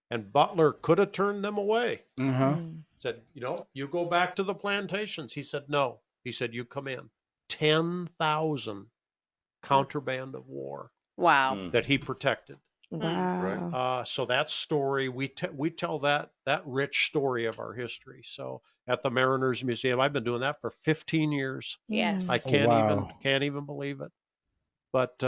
and Butler could have turned them away. Said, you go back to the plantations. He said, no. He said, you come in. 10,000 contraband of war. Wow. That he protected. Wow. So that story, we tell that rich story of our history. So at the Mariners Museum, I've been doing that for 15 years. Yes. I can't even believe it. But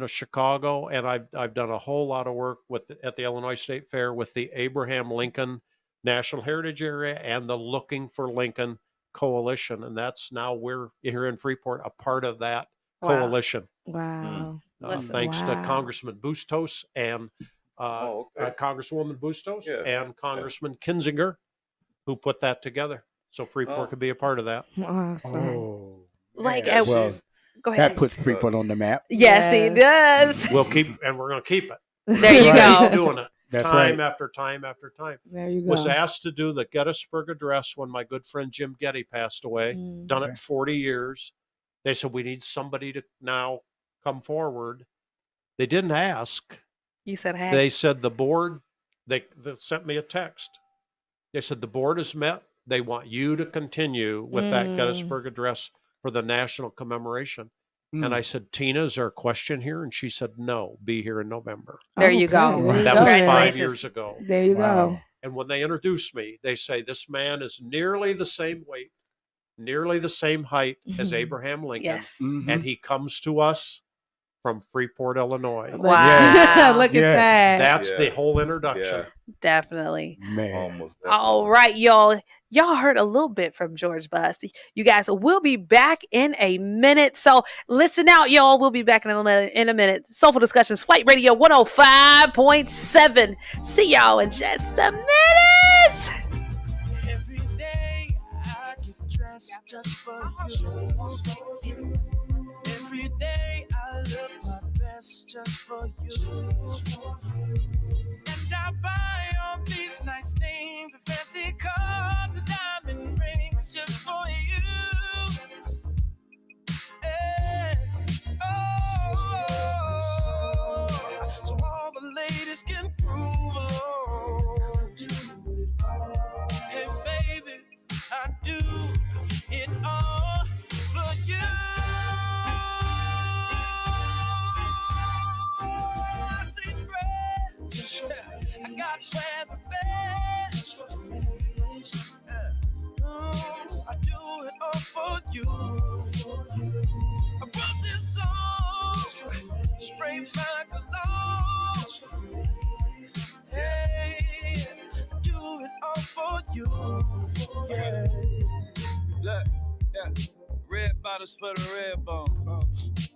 Chicago, and I've done a whole lot of work at the Illinois State Fair with the Abraham Lincoln National Heritage Area and the Looking for Lincoln Coalition, and that's now we're here in Freeport a part of that coalition. Wow. Thanks to Congressman Bustos and Congresswoman Bustos and Congressman Kinzinger, who put that together, so Freeport could be a part of that. Awesome. Go ahead. That puts Freeport on the map. Yes, he does. We're going to keep it. There you go. Keep doing it. That's time right. after time after time. There you go. Was asked to do the Gettysburg Address when my good friend Jim Getty passed away. Done it 40 years. They said, we need somebody to now come forward. They didn't ask. You said, hey. They said the board, they sent me a text. They said the board has met. They want you to continue with that Gettysburg Address for the national commemoration. And I said, Tina, is there a question here? And she said, no, be here in November. There you go. That was 5 years ago. There you go. And when they introduced me, they say, this man is nearly the same weight, nearly the same height as Abraham Lincoln. Yes. And he comes to us from Freeport, Illinois. Wow. Look at that. That's the whole introduction. Definitely. Man. Almost definitely. All right, y'all. Y'all heard a little bit from George Buss. You guys, we'll be back in a minute. So listen out, y'all. We'll be back in a minute. Soulful Discussions, Flight Radio 105.7. See y'all in just a minute. Every day I get dressed just for you. Every day I look my best just for you. And I buy all these nice things, fancy cars, and diamond rings just for you. Hey. Oh, so all the ladies can prove alone. Hey baby, I do it all for you. I got to have the best. I do it all for you. I wrote this song, spray my cologne. Hey, I do it all for you. Yeah. Look, red bottles for the red bone.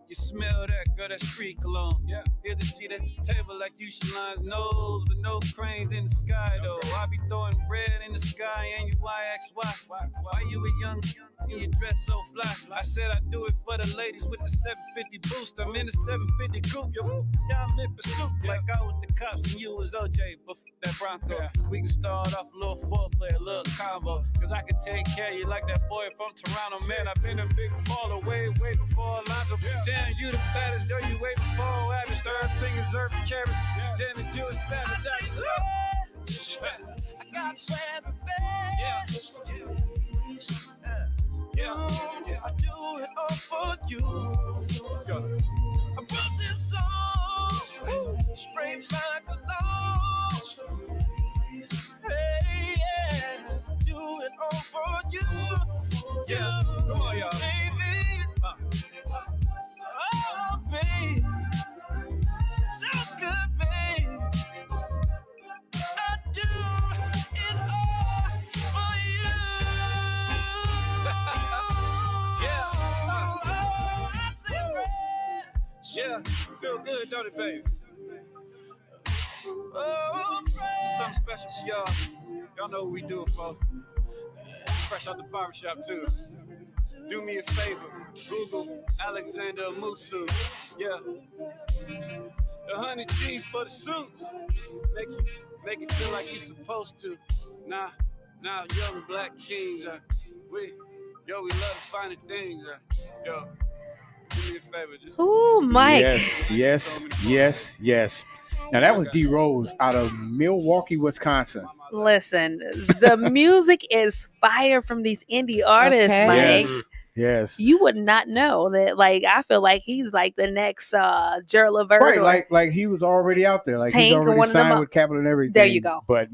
You smell that, girl, that's free cologne. Yeah, here to see that table like you should line nose, but no cranes in the sky though. I be throwing bread in the sky and you YXY. Why you a young and you dress so fly? I said I do it for the ladies with the 750 boost. I'm in the 750 coupe, yo. Yeah, I'm in pursuit like I was the cops and you was OJ, but that Bronco. Yeah. We can start off a little foreplay, a little combo, cause I can take care of you like that boy from Toronto. Man, I've been a big baller way before Alonzo. Damn, you the baddest, girl, you way before average. Third fingers, earth carrot. Damn it, you a savage. I got to have the best. I do it all for you. I wrote this song, spray my cologne. Hey, yeah, do it all for you. Yeah, come on, y'all. Baby. Oh, babe, so good, babe. I do it all for you. I stay red. Yeah, feel good, don't it, baby? Oh, Something special to y'all. Y'all know what we do it for. fresh out the barbershop too. Do me a favor, Google Alexander Musu. Yeah. 100 G's for the suits. Make it feel like you supposed to. Now, young black kings. We love the finer things. Yo, do me a favor. Just Ooh, Mike. Yes. Now that was D Rose out of Milwaukee, Wisconsin. Listen, the music is fire from these indie artists, Okay. Mike. Yes. You would not know that. Like, I feel like he's like the next Gerald Levert, Right, like he was already out there. Like Tank he's or already one of them signed up. with Capitol and everything. There you go. But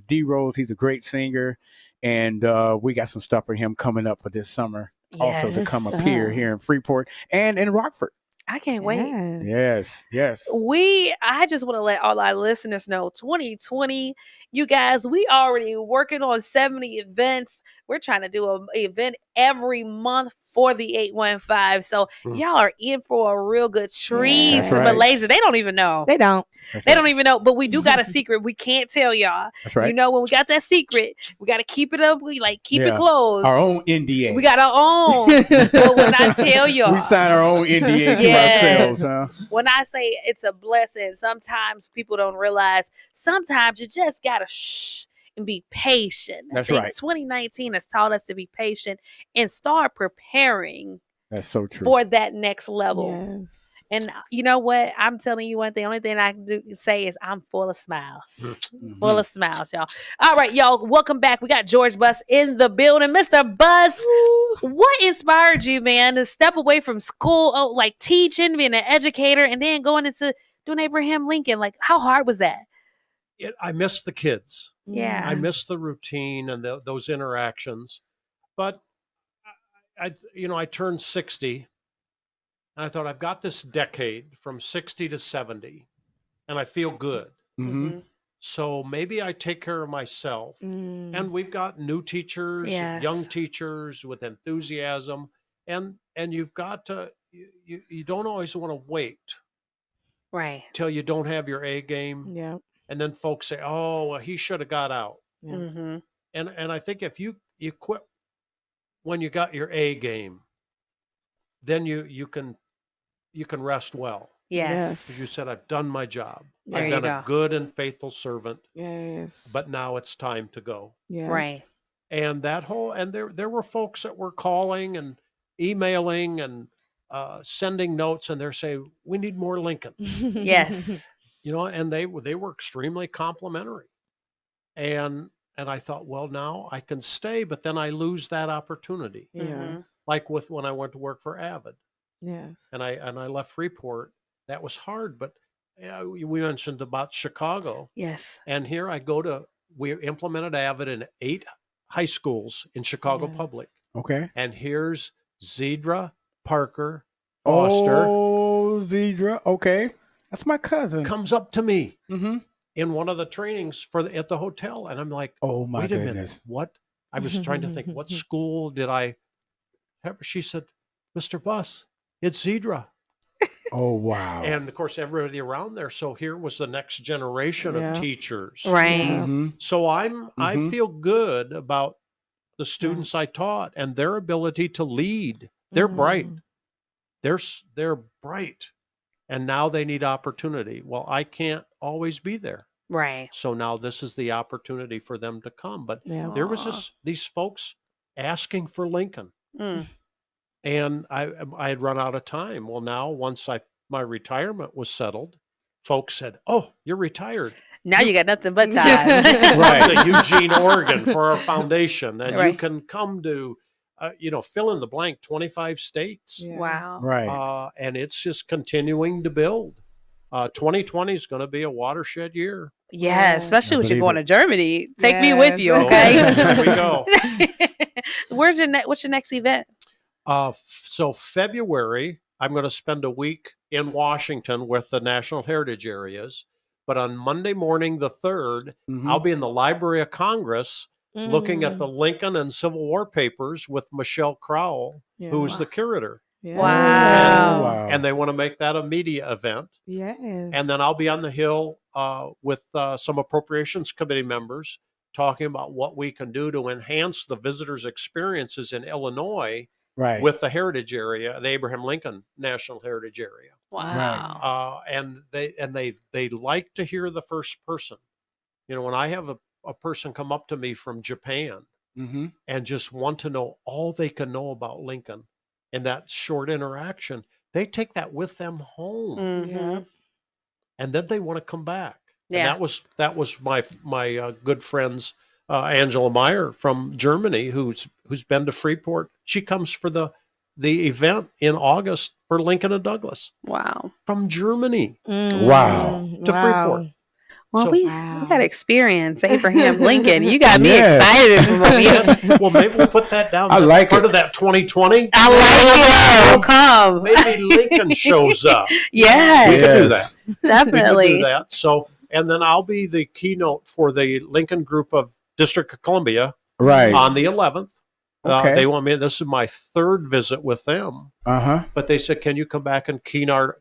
D Rose, he's a great singer. And we got some stuff for him coming up for this summer. Also to come up here in Freeport and in Rockford. I can't wait. Yes. I just want to let all our listeners know 2020, you guys, we already working on 70 events. We're trying to do an event every month for the 815. So y'all are in for a real good treat. That's right. Malaysia, they don't even know. They don't. They don't even know. But we do got a secret. We can't tell y'all. That's right. You know, when we got that secret, we got to keep it up. We keep it closed. Our own NDA. We got our own. But when I tell y'all, we sign our own NDA to ourselves. Huh? When I say it's a blessing, sometimes people don't realize. Sometimes you just gotta shh and be patient. That's I think right. 2019 has taught us to be patient and start preparing. That's so true. For that next level. Yes. And you know what? I'm telling you one thing. The only thing I can say is I'm full of smiles. Full of smiles, y'all. All right, y'all. Welcome back. We got George Bus in the building. Mr. Bus, what inspired you, man, to step away from school, like teaching, being an educator, and then going into doing Abraham Lincoln? Like, how hard was that? I miss the kids. Yeah. I miss the routine and those interactions. But I turned 60. And I thought, I've got this decade from 60 to 70, and I feel good. Mm-hmm. So maybe I take care of myself. And we've got new teachers, young teachers with enthusiasm. And you've got to, you don't always want to wait. Right. Till you don't have your A game. Yeah. And then folks say, oh, well, he should have got out. Yeah. Mm-hmm. And I think if you quit when you got your A game, then you can rest well. Yes. As you said, I've done my job. There I've you been go. a good and faithful servant. Yes. But now it's time to go. Yeah. Right. And there were folks that were calling and emailing and sending notes, and they're saying, we need more Lincoln. Yes. And they were extremely complimentary. And I thought, well, now I can stay, but then I lose that opportunity. Yes. Like when I went to work for Avid. Yes. And I left Freeport. That was hard, but we mentioned about Chicago. Yes. And here we implemented Avid in 8 high schools in Chicago Public. Okay. And here's Zedra Parker Foster. Oh, Zedra. Okay. That's my cousin. Comes up to me Mm-hmm. in one of the trainings at the hotel. And I'm like, oh my wait a goodness. minute. What? I was trying to think, what school did I have? She said, Mr. Bus, it's Zedra. Oh, wow. And of course, everybody around there. So here was the next generation of teachers. Right. Mm-hmm. So I feel good about the students I taught and their ability to lead. They're bright. They're bright. And now they need opportunity. Well, I can't always be there. Right. So now this is the opportunity for them to come. But there was these folks asking for Lincoln. Mm. And I had run out of time. Well, now once my retirement was settled, folks said, "Oh, you're retired. Now you got nothing but time." Right, to Eugene, Oregon, for our foundation, and you can come to, fill in the blank, 25 states. Yeah. Wow. Right. And it's just continuing to build. 2020 is going to be a watershed year. Yeah, especially when you're going to Germany. Take me Yes. with you, okay? There we go. What's your next event? So February, I'm going to spend a week in Washington with the National Heritage Areas. But on Monday morning, the 3rd, I'll be in the Library of Congress looking at the Lincoln and Civil War papers with Michelle Crowell, who is the curator. Yeah. Wow. And they want to make that a media event. Yes. And then I'll be on the Hill with some Appropriations Committee members talking about what we can do to enhance the visitors' experiences in Illinois Right. with the heritage area, the Abraham Lincoln National Heritage Area. Wow. And they like to hear the first person. You know, when I have a person come up to me from Japan Mm-hmm. and just want to know all they can know about Lincoln in that short interaction, they take that with them home. Mhm. And then they want to come back. Yeah. And that was my good friend's Angela Meyer from Germany, who's been to Freeport. She comes for the event in August for Lincoln and Douglas Wow. from Germany Wow. to Freeport. Well, So- we got to experience Abraham Lincoln. You got me Yes. excited for Well, maybe we'll put that down. I like part it. of that 2020. I like it. We'll come. Maybe Lincoln shows up. We Yes, can do that. We can definitely. do that. So, and then I'll be the keynote for the Lincoln group of District of Columbia Right. on the 11th. Okay. They want me. This is my third visit with them, Uh-huh. but they said, "Can you come back and keynote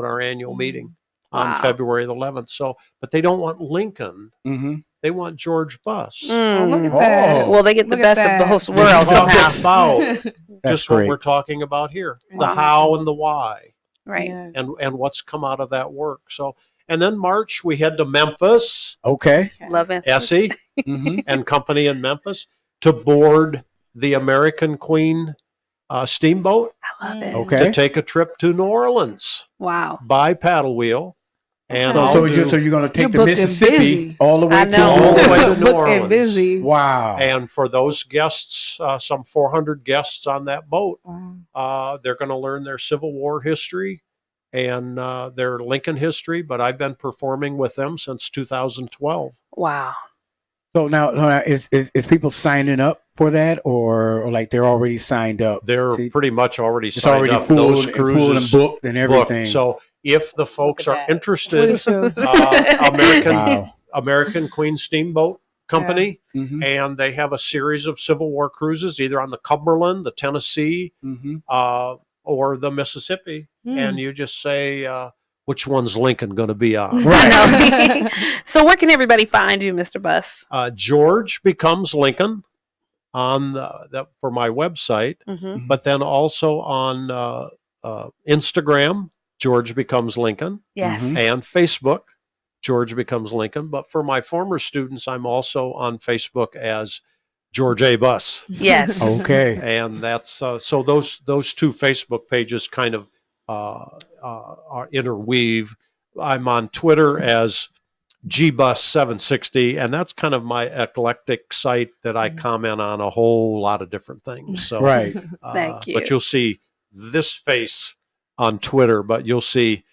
our annual meeting on Wow. February the 11th?" So, but they don't want Lincoln. Mm-hmm. They want George Buss. Oh, look at Oh. that. Well, they get the Look at best of that. both We're worlds talking somehow. about That's just what great. we're talking about here: the Wow. how and the why, Right. Yes. and what's come out of that work. So, and then March we head to Memphis, Okay. Love it. Essie Mm-hmm. and company in Memphis, to board the American Queen steamboat I love it. Okay. to take a trip to New Orleans Wow. by paddle wheel. And So, I'll so, do- you're going to take You're the booked and Mississippi busy. all the way I to know. all the way to Booked New and Orleans. busy. Wow. And for those guests, some 400 guests on that boat, Wow. they're going to learn their Civil War history and their Lincoln history. But I've been performing with them since 2012. Wow. So now is people signing up for that, or like they're already signed up? They're See, pretty much already it's signed already up. full, Those and full cruises and booked and everything. booked. So if the folks Look are at that. interested, Please show. American Wow. American Queen Steamboat Company, Mm-hmm. and they have a series of Civil War cruises, either on the Cumberland, the Tennessee, Mm-hmm. or the Mississippi. Mm. And you just say, which one's Lincoln going to be on? I know. So where can everybody find you, Mr. Buss? George Becomes Lincoln on for my website, Mm-hmm. but then also on Instagram, George Becomes Lincoln, Yes. Mhm. and Facebook, George Becomes Lincoln. But for my former students, I'm also on Facebook as George A. Buss. Yes. Okay. And that's so those two Facebook pages kind of are interweave. I'm on Twitter as GBus760, and that's kind of my eclectic site that I comment on a whole lot of different things. So, Right. Thank you. But you'll see this face on Twitter, but you'll see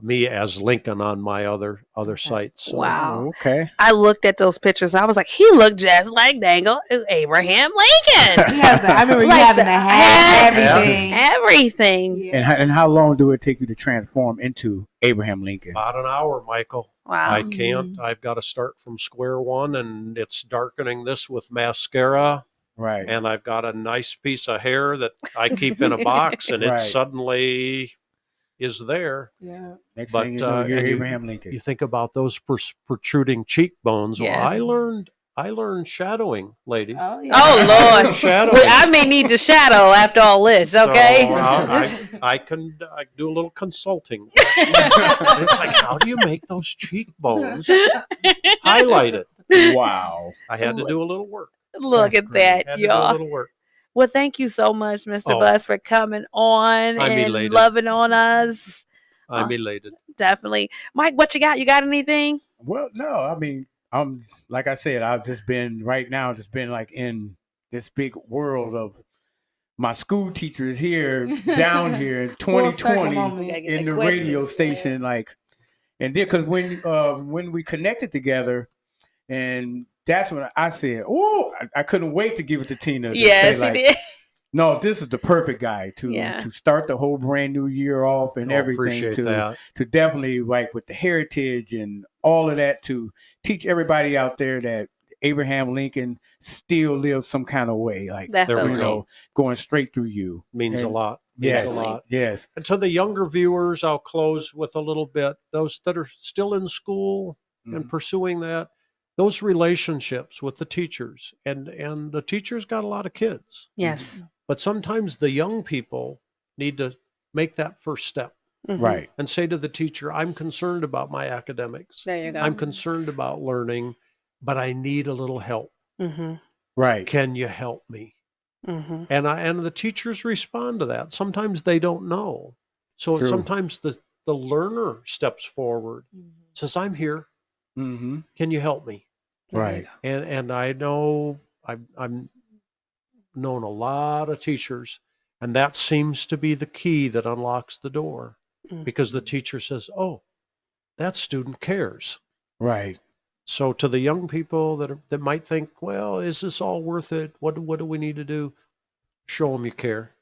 me as Lincoln on my other sites. So, Wow. Okay. I looked at those pictures. I was like, he looked just like Dangle Abraham Lincoln. He has the, I remember you Like having the the hat, hat. everything. Everything. Yeah. And how long do it take you to transform into Abraham Lincoln? About an hour, Michael. Wow. I can't. I've got to start from square one, and it's darkening this with mascara. Right. And I've got a nice piece of hair that I keep in a box, and it Right. suddenly is there. Yeah. Next but, thing you know, you're and you- Abraham Lincoln. You think about those protruding cheekbones. Yes. Well, I learned shadowing, ladies. Oh, yeah. Oh, Lord. Shadowing. Well, I may need to shadow after all this, So, okay? I can do a little consulting. It's like, how do you make those cheekbones highlighted? Wow. I had to do a little work. Look That's at great. that, Had to do a y'all. little work. Well, thank you so much, Mr. Oh. Buss, for coming on I'm and elated. loving on us. I'm elated. Definitely. Mike, what you got? You got anything? Well, no, I mean, I'm like I said, I've just been right now, just been like in this big world of my school teacher is here, down here in Full circle 2020 moment. Gotta get in the the questions. radio station, like, and then because when we connected together, and that's when I said, oh, I couldn't wait to give it to Tina. To Yes, say, like, he did. no, this is the perfect guy Yeah. to start the whole brand new year off and Oh, everything appreciate to that. definitely like with the heritage and all of that to teach everybody out there that Abraham Lincoln still lives some kind of way, like Definitely. you know, going straight through you. Means a And- lot. Yes, Means a lot. yes, And to the younger viewers, I'll close with a little bit. Those that are still in school and pursuing that, those relationships with the teachers, and the teachers got a lot of kids. Yes. But sometimes the young people need to make that first step. Right. And say to the teacher, I'm concerned about my academics. There you go. I'm concerned about learning, but I need a little help. Right. Can you help me? And the teachers respond to that. Sometimes they don't know. So True. sometimes the learner steps forward, says, I'm here. Mm-hmm. Can you help me? Right. And I know I've known a lot of teachers, and that seems to be the key that unlocks the door, because the teacher says, oh, that student cares. Right. So to the young people that might think, well, is this all worth it? What do we need to do? Show them you care.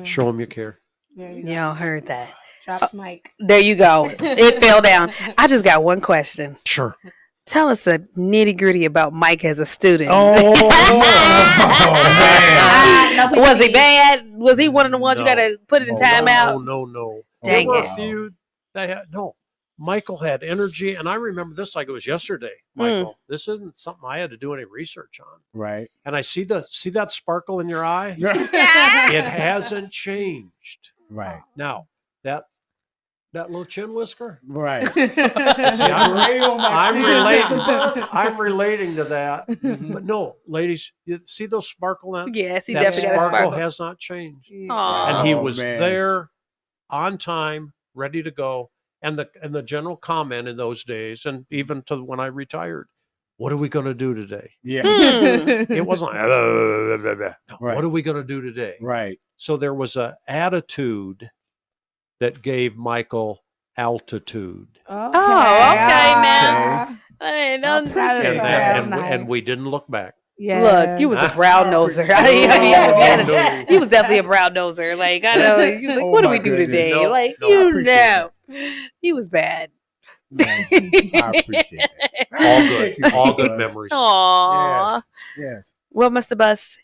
Show them you care. Y'all heard that. Drops mic. There you go. It fell down. I just got one question. Sure. Tell us a nitty gritty about Mike as a student. Oh, man. Was he bad? Was he one of the ones you got to put it in timeout? No. Dang There were it. a few that had, Michael had energy, and I remember this like it was yesterday. Michael, this isn't something I had to do any research on. Right. And I see that sparkle in your eye. It hasn't changed. Right. Now that little chin whisker. Right. See, I'm relating to that. But no, ladies, you see those sparkle in? Yes, he that definitely got a sparkle sparkle. has not changed. Aw. And he Oh, was man. there on time, ready to go. And the general comment in those days, and even to when I retired, what are we going to do today? Yeah. It wasn't like, no, Right. what are we going to do today? Right. So there was an attitude that gave Michael altitude. Okay. now. Hey, I'm don't proud of And, Yeah, that, nice. and we didn't look back. Yeah. Look, you was a brown noser. He was definitely a brown noser. Like, I know. You was like, Oh, what do my we do goodness. today? No, like, no, I you appreciate know. He was bad. Man, I appreciate that. All good memories. Aw. Yes. Well, Mr. Bus,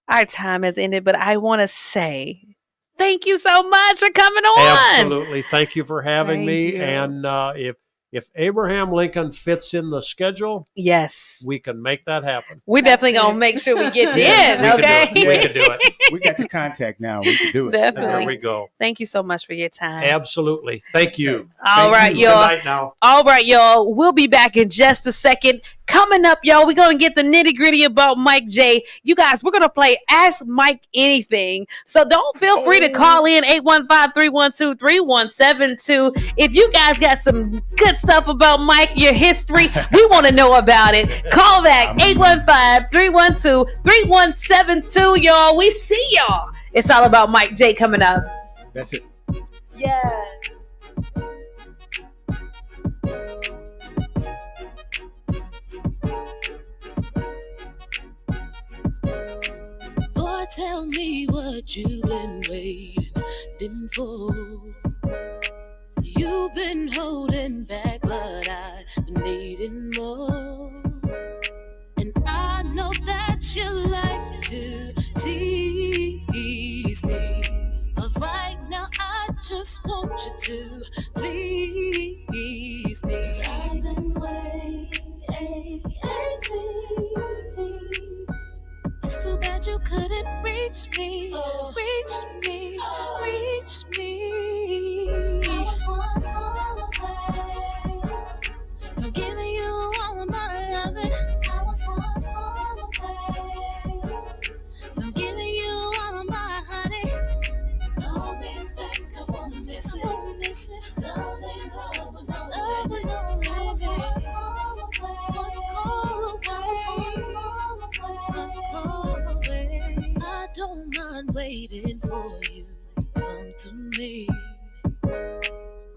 our time has ended, but I want to say thank you so much for coming on. Absolutely. Thank you for having Thank me. you. And if Abraham Lincoln fits in the schedule, Yes. we can make that happen. We definitely going to make sure we get you in, We okay? can do it. We can do it. We got your contact now. We can do it. Definitely. There we go. Thank you so much for your time. Absolutely. Thank you. All right, Good y'all. night now. All right, y'all. We'll be back in just a second. Coming up, y'all, we're going to get the nitty gritty about Mike J. You guys, we're going to play Ask Mike Anything. So don't feel free to call in 815-312-3172. If you guys got some good stuff about Mike, your history, we want to know about it. Call back 815-312-3172, y'all. We see y'all. It's all about Mike J coming up. That's it. Yeah. Boy, tell me what you've been waiting for. You've been holding back, but I've been needing more. And I know that you like to tease me, but right now I just want you to please me. I've been waiting. It's too bad you couldn't reach me, reach me, reach me. I was one call away from giving you all of my loving. I was one call away from giving you all of my honey. Call me back, I wanna miss it. Love ain't love, but no limits. I was one call away. I don't mind waiting for you to come to me.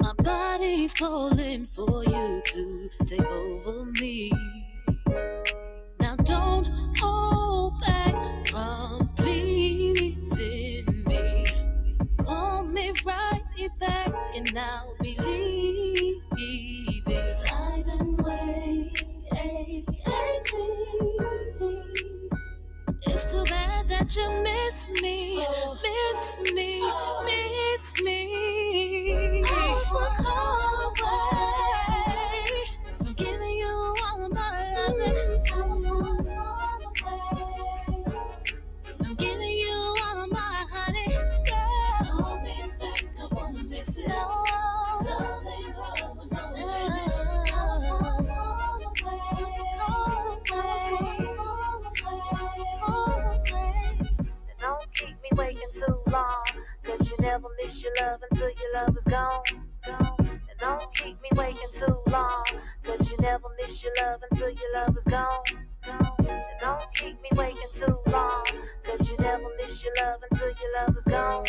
My body's calling for you to take over me. Now don't hold back from pleasing me. Call me right back and I'll believe it. I've been waiting. It's too bad that you miss me, miss me, miss me. I was one call away from giving you all of my love. never miss your love until your love is gone. And don't keep me waiting too long, cause you never miss your love until your love is gone. And don't keep me waiting too long, cause you never miss your love until your love is gone.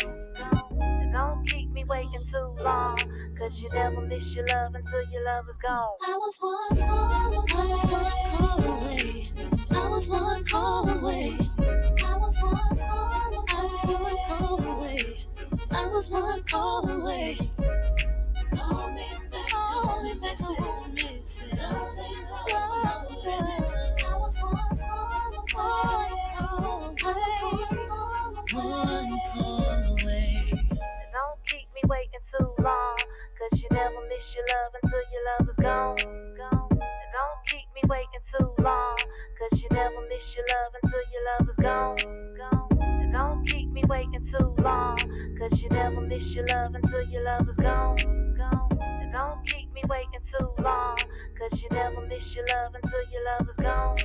And don't keep me waiting too long, cause you never miss your love until your love is gone. I was one call away. I was one call away. I was one call away. I was one call away. Call me back, missing. Loneliness. I was one call away. Don't keep me waiting too long, cause you never miss your love until your love is gone. And don't keep me waiting too long, cause you never miss your love until your love is gone. And don't keep me waiting too long, cause you never miss your love until your love is gone. And don't keep me waiting too long, cause you never miss your love until your love is gone.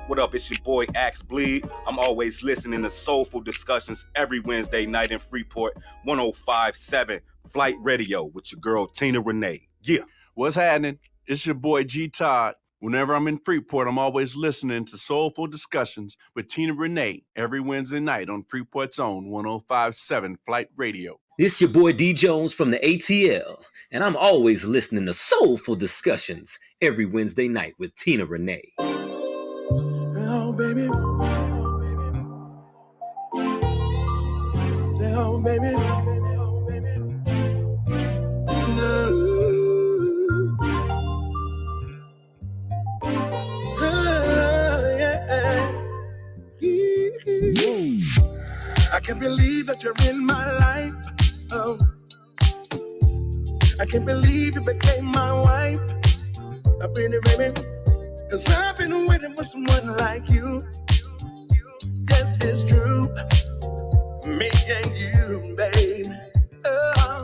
What up, it's your boy Axe Bleed. I'm always listening to Soulful Discussions every Wednesday night in Freeport, 105.7 Flight Radio with your girl Tina Renee. Yeah. What's happening? It's your boy G Todd. Whenever I'm in Freeport, I'm always listening to Soulful Discussions with Tina Renee every Wednesday night on Freeport's own 105.7 Flight Radio. This your boy D Jones from the ATL, and I'm always listening to Soulful Discussions every Wednesday night with Tina Renee. Oh, baby. Oh, baby. Oh, baby. No. Yeah. I can't believe that you're in my life. Oh. I can't believe you became my wife. I've been it, baby. Cause I've been waiting for someone like you. Yes, it's true. Me and you, babe. Oh.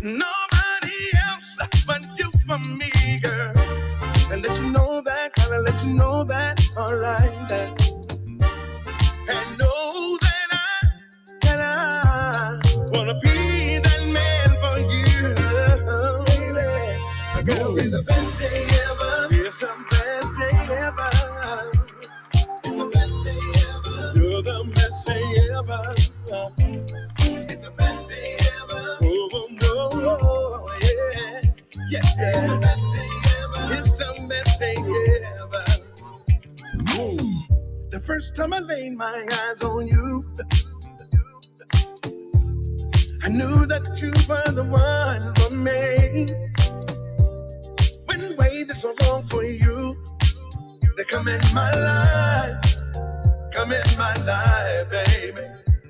Nobody else but you for me, girl. And let you know that, gotta let you know that, alright. And know that I wanna be that man for you, baby. Girl, it's the best day ever. It's the best day ever. It's the best day ever. You're the best day ever. It's the best day ever. Oh, yeah. Yes, it's the best day ever. It's the best day ever. The first time I laid my eyes on you, I knew that you were the one for me. Been waiting so long for you to come in my life, baby.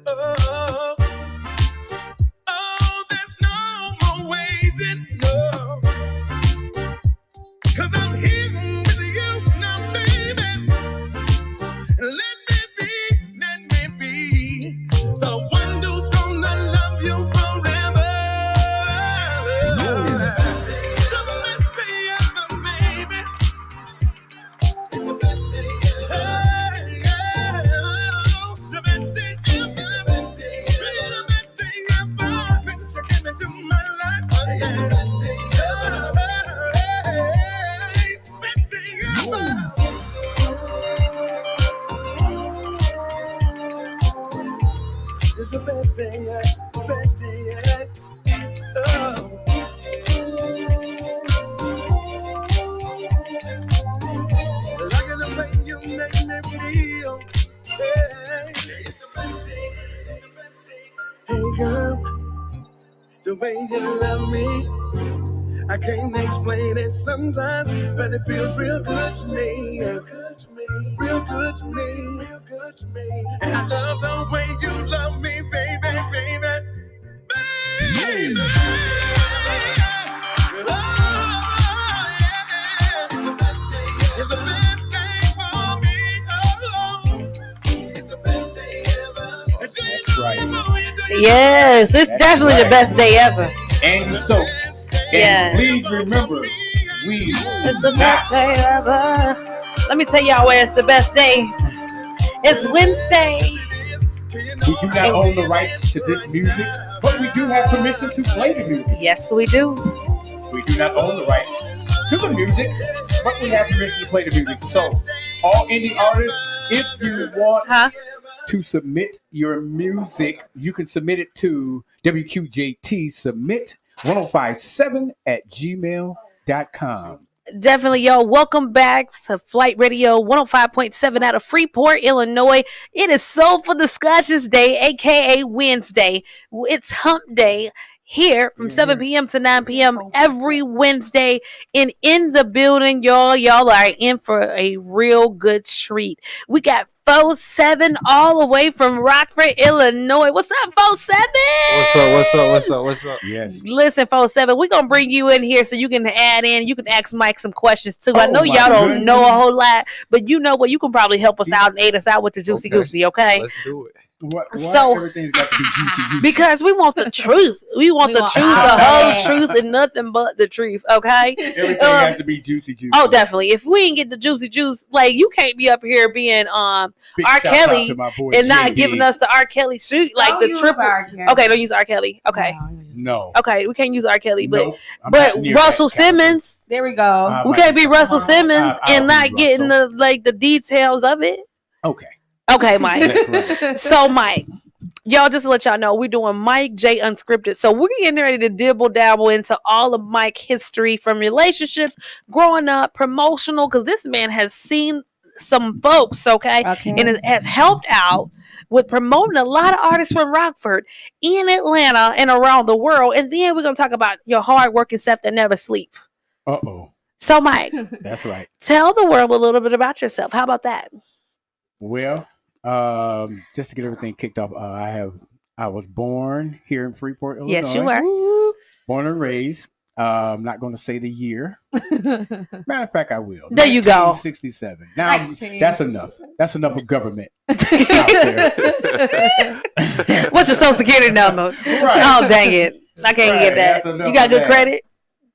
Oh, there's no more waiting, no. Cause I'm here with you now, baby. Let me be the one who's gonna love you forever. The best day ever, baby. It's the best day ever. The best day ever. The best day ever. Bitch, you came into my life. It's the best day ever. Best day ever. It's the best day yet, best day yet. Oh. Like the way you make me feel. Hey. It's the best day. Hey girl, the way you love me, I can't explain it sometimes, but it feels real good to me. Real good to me. Real good to me. Real good to me. And I love the way you love me, baby, baby. Baby. It's the best day. It's the best day for me. Oh, it's the best day ever. That's right. Yes, it's definitely the best day ever. Andy Stokes. And Yes. please remember, we It's the best day ever. Let me tell y'all where it's the best day. It's Wednesday. We do not own the rights to this music, but we do have permission to play the music. Yes, we do. We do not own the rights to the music, but we have permission to play the music. So, all indie artists, if you want to submit your music, you can submit it to WQJT Submit 1057 at gmail.com. Definitely, yo. Welcome back to Flight Radio 105.7 out of Freeport, Illinois. It is Soulful Discussions Day, aka Wednesday. It's Hump Day here from 7 p.m. to 9 p.m. every Wednesday. And in the building, y'all are in for a real good treat. We got 47 all the way from Rockford, Illinois. What's up, 47? What's up? Yes. Listen, 47, we're going to bring you in here so you can add in. You can ask Mike some questions, too. I know y'all don't know a whole lot, but you know what? You can probably help us out and aid us out with the Juicy Goosey, okay? Let's do it. Why So- everything's got to be juicy? Because we want the truth. We want the truth, the whole truth, and nothing but the truth, okay? Everything has to be juicy. Oh, definitely. If we ain't get the juicy juice, like, you can't be up here being Big R. shout out Kelly to my boy and not JD. giving us the R. Kelly shoot, like Don't the use triple. R. Kelly. Okay, don't use R. Kelly. Okay, No. okay, we can't use R. Kelly, but Nope. I'm but not near Russell that caliber. Simmons, There we go. we can't be Russell Simmons I'll and be not getting Russell. the details of it. Okay. Okay, Mike. That's right. So, Mike, y'all, just to let y'all know, we're doing Mike J Unscripted. So we're getting ready to dibble dabble into all of Mike history from relationships, growing up, promotional, because this man has seen some folks, okay, and it has helped out with promoting a lot of artists from Rockford in Atlanta and around the world. And then we're going to talk about your hardworking self that never sleep. Uh-oh. So, Mike, That's right. tell the world a little bit about yourself. How about that? Well, just to get everything kicked off, I was born here in Freeport, Illinois. Yes, you were. Born and raised. I'm not going to say the year. Matter of fact, I will. There you go. 1967. Now, that's enough. That's enough of government out there. What's your social security number? Right. Oh, dang it. I can't get That's that. enough You got of good that. credit?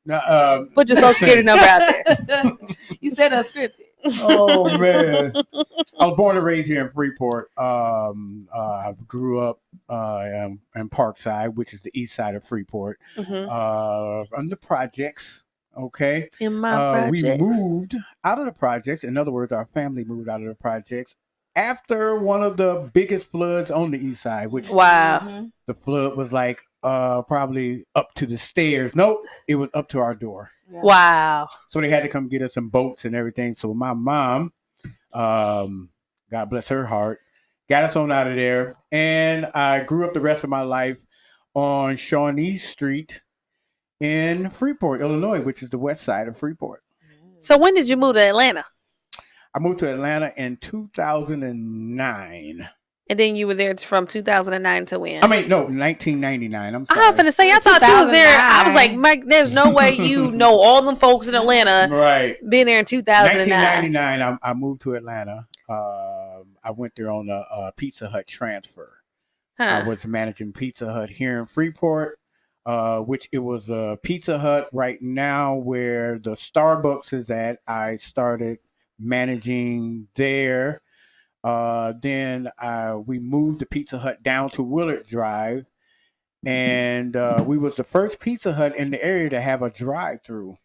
Now, Put your social security number out there. You said unscripted. Oh man, I was born and raised here in Freeport. I grew up in Parkside, which is the east side of Freeport, on the projects. Okay, In my we project. moved out of the projects. In other words, our family moved out of the projects after one of the biggest floods on the east side. Which Wow. the flood was like probably up to the stairs. Nope, it was up to our door. Wow. So they had to come get us some boats and everything. So my mom, God bless her heart, got us on out of there. And I grew up the rest of my life on Shawnee Street in Freeport, Illinois, which is the west side of Freeport. So when did you move to Atlanta? I moved to Atlanta in 2009. And then you were there from 2009 to when? I mean, no, 1999. I'm I sorry. was finna say, I thought you was there. I was like, Mike, there's no way you know all them folks in Atlanta. Right. Been there in 2009. 1999, I moved to Atlanta. I went there on a Pizza Hut transfer. I was managing Pizza Hut here in Freeport, which it was a Pizza Hut right now where the Starbucks is at. I started managing there. Then we moved the Pizza Hut down to Willard Drive, and we was the first Pizza Hut in the area to have a drive-through.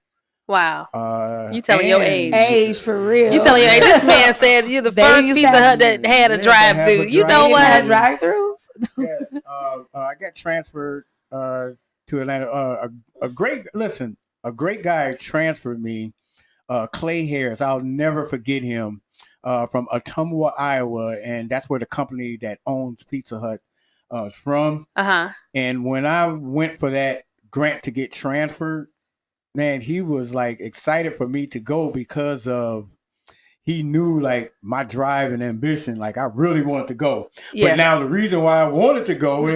Wow. You telling your age. Age for real. You telling your age. This man said you're the They first used Pizza to Hut that had a drive-through. You know what? Drive-throughs? Yes. I got transferred to Atlanta. A great guy transferred me, Clay Harris. I'll never forget him. From Ottumwa, Iowa, and that's where the company that owns Pizza Hut is from. And when I went for that grant to get transferred, man, he was like excited for me to go because of he knew like my drive and ambition. Like I really wanted to go. Yeah. But now the reason why I wanted to go,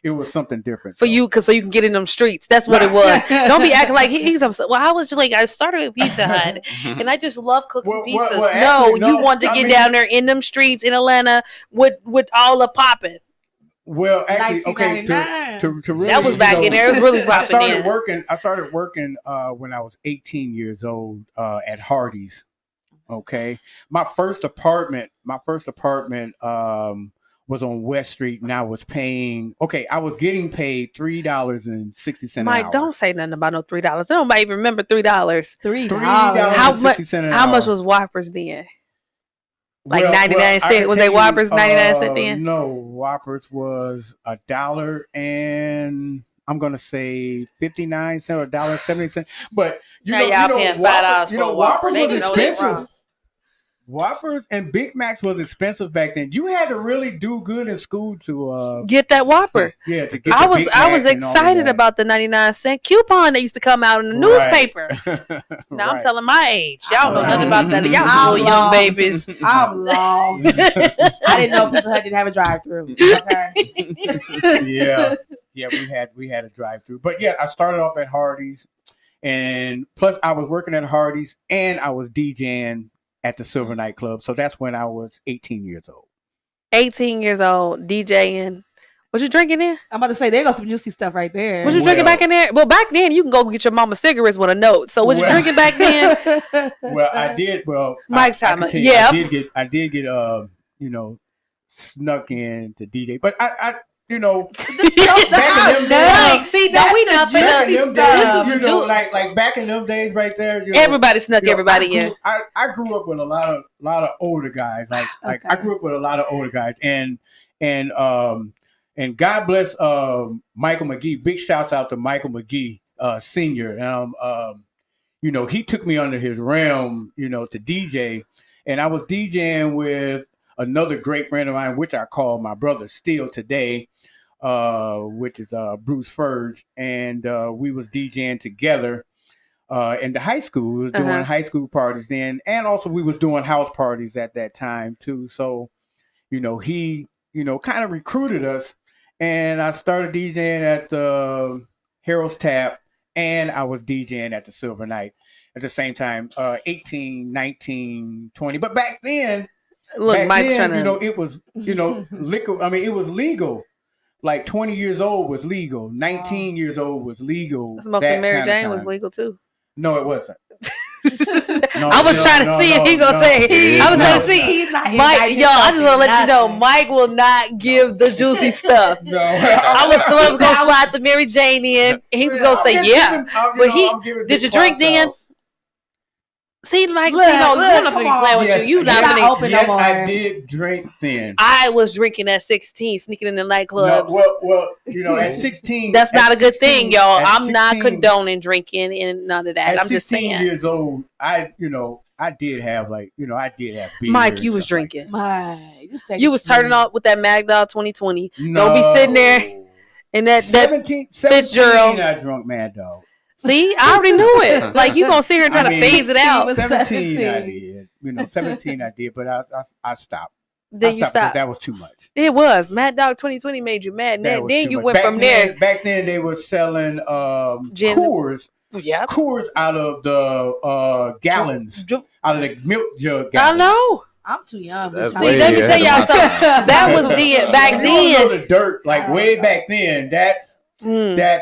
it was something different. For you, so you can get in them streets. That's what it was. Don't be acting like he's upset. Well, I was like, I started with Pizza Hut, and I just love cooking pizzas. actually, you wanted to get down there in them streets in Atlanta with all the popping. Well, actually, okay, to really, that was back in there. It was really popping. I started working when I was 18 years old at Hardee's. Okay. My first apartment was on West Street, and I was paying. Okay, I was getting paid $3.60 an Mike, hour. don't say nothing about no $3. Nobody even remember $3. $3. How much was Whoppers then? Like 99 cents. Was they Whoppers 99 cents then? No, Whoppers was $1 and I'm gonna say 59 cents or $1.70. But now y'all paying $5 for a Whopper. Whoppers was know they expensive. wrong. Whoppers and Big Macs was expensive back then. You had to really do good in school to get that Whopper. Yeah, to get I the Big was Mac and all excited that. about the 99-cent coupon that used to come out in the newspaper. Now I'm telling my age. Y'all know nothing about that. Y'all some little young babies. I'm lost. I didn't know Pizza Hut didn't have a drive-through. Okay. Yeah, we had a drive-through, but yeah, I started off at Hardee's, and plus I was working at Hardee's and I was DJing at the Silver Nightclub. So that's when I was 18 years old. 18 years old, DJing. Was you drinking then? I'm about to say, there goes some juicy stuff right there. Was you drinking back in there? Well, back then, you can go get your mama cigarettes with a note. So was you drinking back then? Well, I did. Well, Mike's time. Yeah. I did get, snuck in to DJ. But I back in them days, see, no, we not back in them days, like back in them days, right there. Everybody snuck everybody in. I grew up with a lot of older guys. Like I grew up with a lot of older guys, and God bless Michael McGee. Big shouts out to Michael McGee, Senior. He took me under his realm, to DJ, and I was DJing with another great friend of mine, which I call my brother still today, which is Bruce Furge, and we was DJing together in the high school. We was doing high school parties then, and also we was doing house parties at that time too. So, he, kind of recruited us, and I started DJing at the Harold's Tap, and I was DJing at the Silver Night at the same time, 18, 19, 20. But back then, Mike's trying to... it was, liquor. I mean, it was legal. Like 20 years old was legal. 19 years old was legal. Smoking Mary Jane was legal too. No, it wasn't. I was trying to see if he gonna say. I was trying to see. He's not Mike, y'all, I just want to let you know, Mike will not give the juicy stuff. No, I was gonna slide the Mary Jane in. He was gonna say, yeah, but did you drink then? See, like, you don't know if he playing with you. You not open no more. I did drink then. I was drinking at 16, sneaking in the nightclubs. Well, at 16, that's not a good thing, y'all. I'm not condoning drinking and none of that. I'm just saying. At 16 years old, I did have beer. Mike, you was drinking. Mike, you was turning off with that Mag Dog 2020. No. Don't be sitting there in that 17 Fitzgerald. I drunk Mad Dog. See, I already knew it. Like, you gonna sit here and try to phase it out. 17 I did. 17 I did, but I stopped. Then you stopped. That was too much. It was. Mad Dog 2020 made you mad. Then you went from there. Back then they were selling Coors. Yeah. Coors out of the gallons. Out of the milk jug gallons. I know. I'm too young. See, let me tell y'all something. That was back then. The dirt, like way back then. That's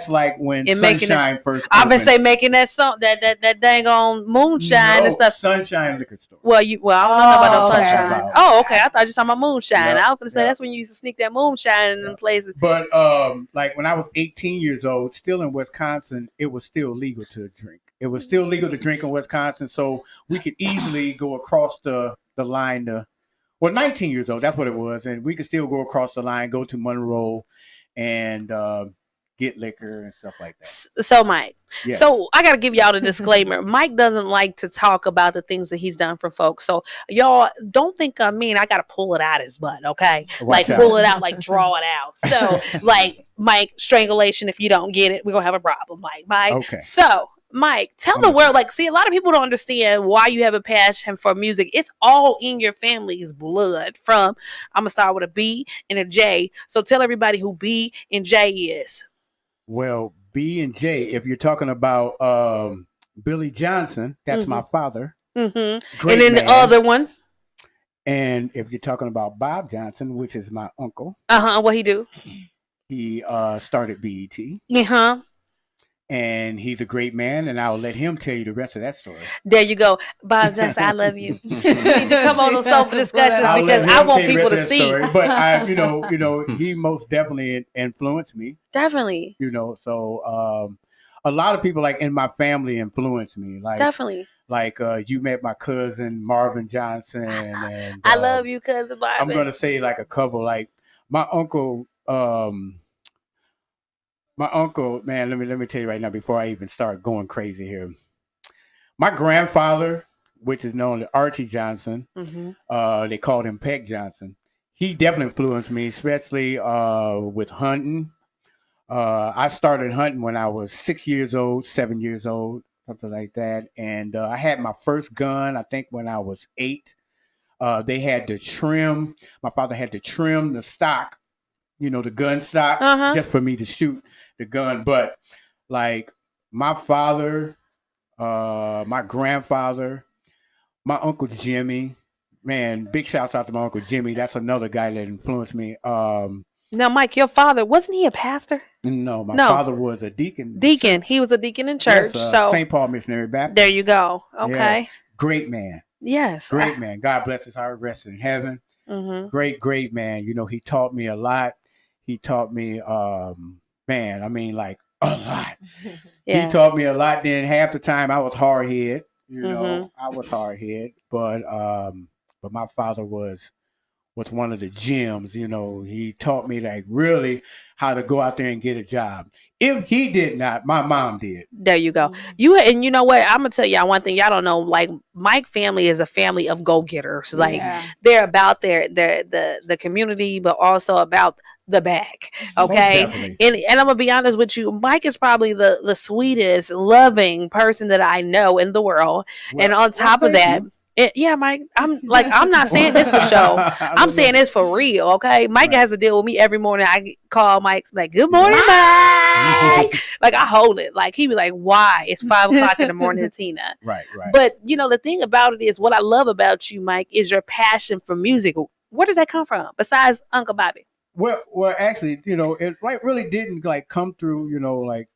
like when Sunshine first. I've been making that song, that dang on moonshine and stuff. Sunshine liquor store. Well, I don't know about no Sunshine. Oh, okay. I thought you were talking about moonshine. I was gonna say that's when you used to sneak that moonshine in places. But like when I was 18 years old, still in Wisconsin, it was still legal to drink. It was still legal to drink in Wisconsin, so we could easily go across the line to. Well, 19 years old, that's what it was, and we could still go across the line, go to Monroe, and get liquor and stuff like that. So, Mike, so I got to give y'all the disclaimer. Mike doesn't like to talk about the things that he's done for folks. So, y'all don't think I mean I got to pull it out his butt, okay? Pull it out, like draw it out. So, like, Mike, strangulation, if you don't get it, we're going to have a problem, Mike. Okay. So, Mike, tell the world, see, a lot of people don't understand why you have a passion for music. It's all in your family's blood from, I'm going to start with a B and a J. So, tell everybody who B and J is. Well, B and J, if you're talking about Billy Johnson, that's my father. Mm-hmm. And then the other one. And if you're talking about Bob Johnson, which is my uncle. What he do? He started BET. and he's a great man, and I'll let him tell you the rest of that story. There you go. Bob Johnson, I love you. You need to come on those Soulful Discussions because I want people to see. Story. But I, he most definitely influenced me. Definitely. So a lot of people like in my family influenced me. Like definitely. Like you met my cousin Marvin Johnson, and I love you, cousin Marvin. I'm gonna say like a couple, like my uncle. My uncle, man, let me tell you right now before I even start going crazy here. My grandfather, which is known as Archie Johnson, they called him Peck Johnson. He definitely influenced me, especially with hunting. I started hunting when I was 6 years old, 7 years old, something like that. And I had my first gun, I think, when I was 8. They had to trim. My father had to trim the stock, the gun stock, just for me to shoot the gun. But like my father, my grandfather, my Uncle Jimmy, man, big shouts out to my Uncle Jimmy. That's another guy that influenced me. Now, Mike, your father, wasn't he a pastor? No, my father was a deacon. Deacon. He was a deacon in church. Yes, so St. Paul Missionary Baptist. There you go. Okay. Yes. Great man. Yes. Great man. God bless his heart, rest in heaven. Great man. He taught me a lot. He taught me, man, I mean, like a lot. Yeah. He taught me a lot. Then half the time I was hard-headed. I was hard-headed. But my father was one of the gems. He taught me like really how to go out there and get a job. If he did not, my mom did. There you go. You know what? I'm gonna tell y'all one thing. Y'all don't know. Like Mike family is a family of go-getters. Like they're about the community, but also about the bag. Okay. And I'm gonna be honest with you. Mike is probably the sweetest, loving person that I know in the world. Well, and on top of that. Yeah, Mike. I'm not saying this for show. I'm saying this for real. Okay, Mike has to deal with me every morning. I call Mike like, "Good morning, Mike." Like I hold it. Like he be like, "Why? It's 5 o'clock in the morning, Tina." Right. But the thing about it is, what I love about you, Mike, is your passion for music. Where did that come from? Besides Uncle Bobby. Well, actually, it really didn't like come through. Like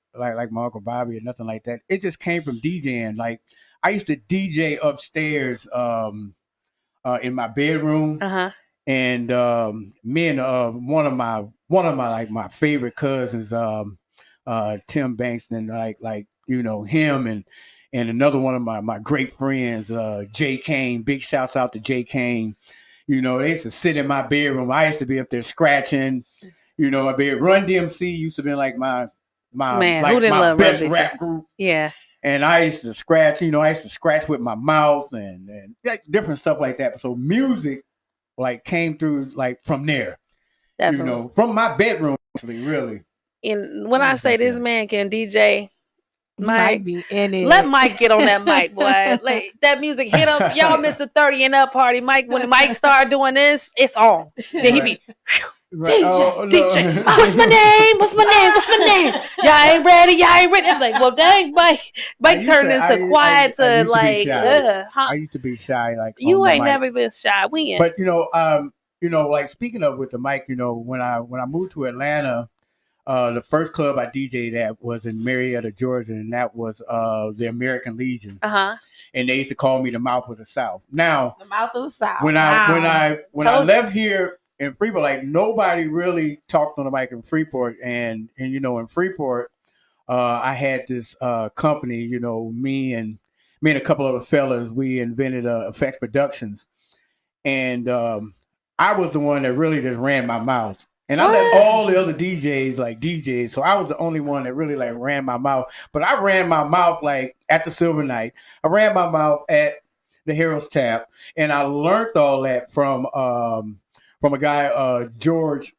my Uncle Bobby or nothing like that. It just came from DJing. Like. I used to DJ upstairs in my bedroom, and me and one of my like my favorite cousins, Tim Bankston, like him and another one of my great friends, Jay Kane. Big shouts out to Jay Kane. They used to sit in my bedroom. I used to be up there scratching. My bed. Run DMC used to be like my man, like who didn't my love best Run rap group. Yeah. And I used to scratch, I used to scratch with my mouth and different stuff like that. So music like came through like from there, definitely. From my bedroom, actually, really. And when I say this man can DJ, Mike be in it. Let Mike get on that mic, boy. Like that music hit him. Y'all missed the 30 and up party. Mike, when Mike started doing this, it's on. Then he be right. DJ. What's my name? Y'all ain't ready. I'm like, well, dang, Mike turned into quiet to like. I used to be shy, like you ain't never been shy. When? But like speaking of with the mic, when I moved to Atlanta, the first club I DJ'd at was in Marietta, Georgia, and that was the American Legion. And they used to call me the Mouth of the South. Now, the Mouth of the South. When I left here in Freeport, like nobody really talked on the mic in Freeport, and in Freeport, I had this company. Me and a couple of fellas, we invented Effects Productions, and I was the one that really just ran my mouth. And I let all the other DJs like DJs. So I was the only one that really like ran my mouth. But I ran my mouth like at the Silver Night. I ran my mouth at the Heroes Tap. And I learned all that from a guy, George,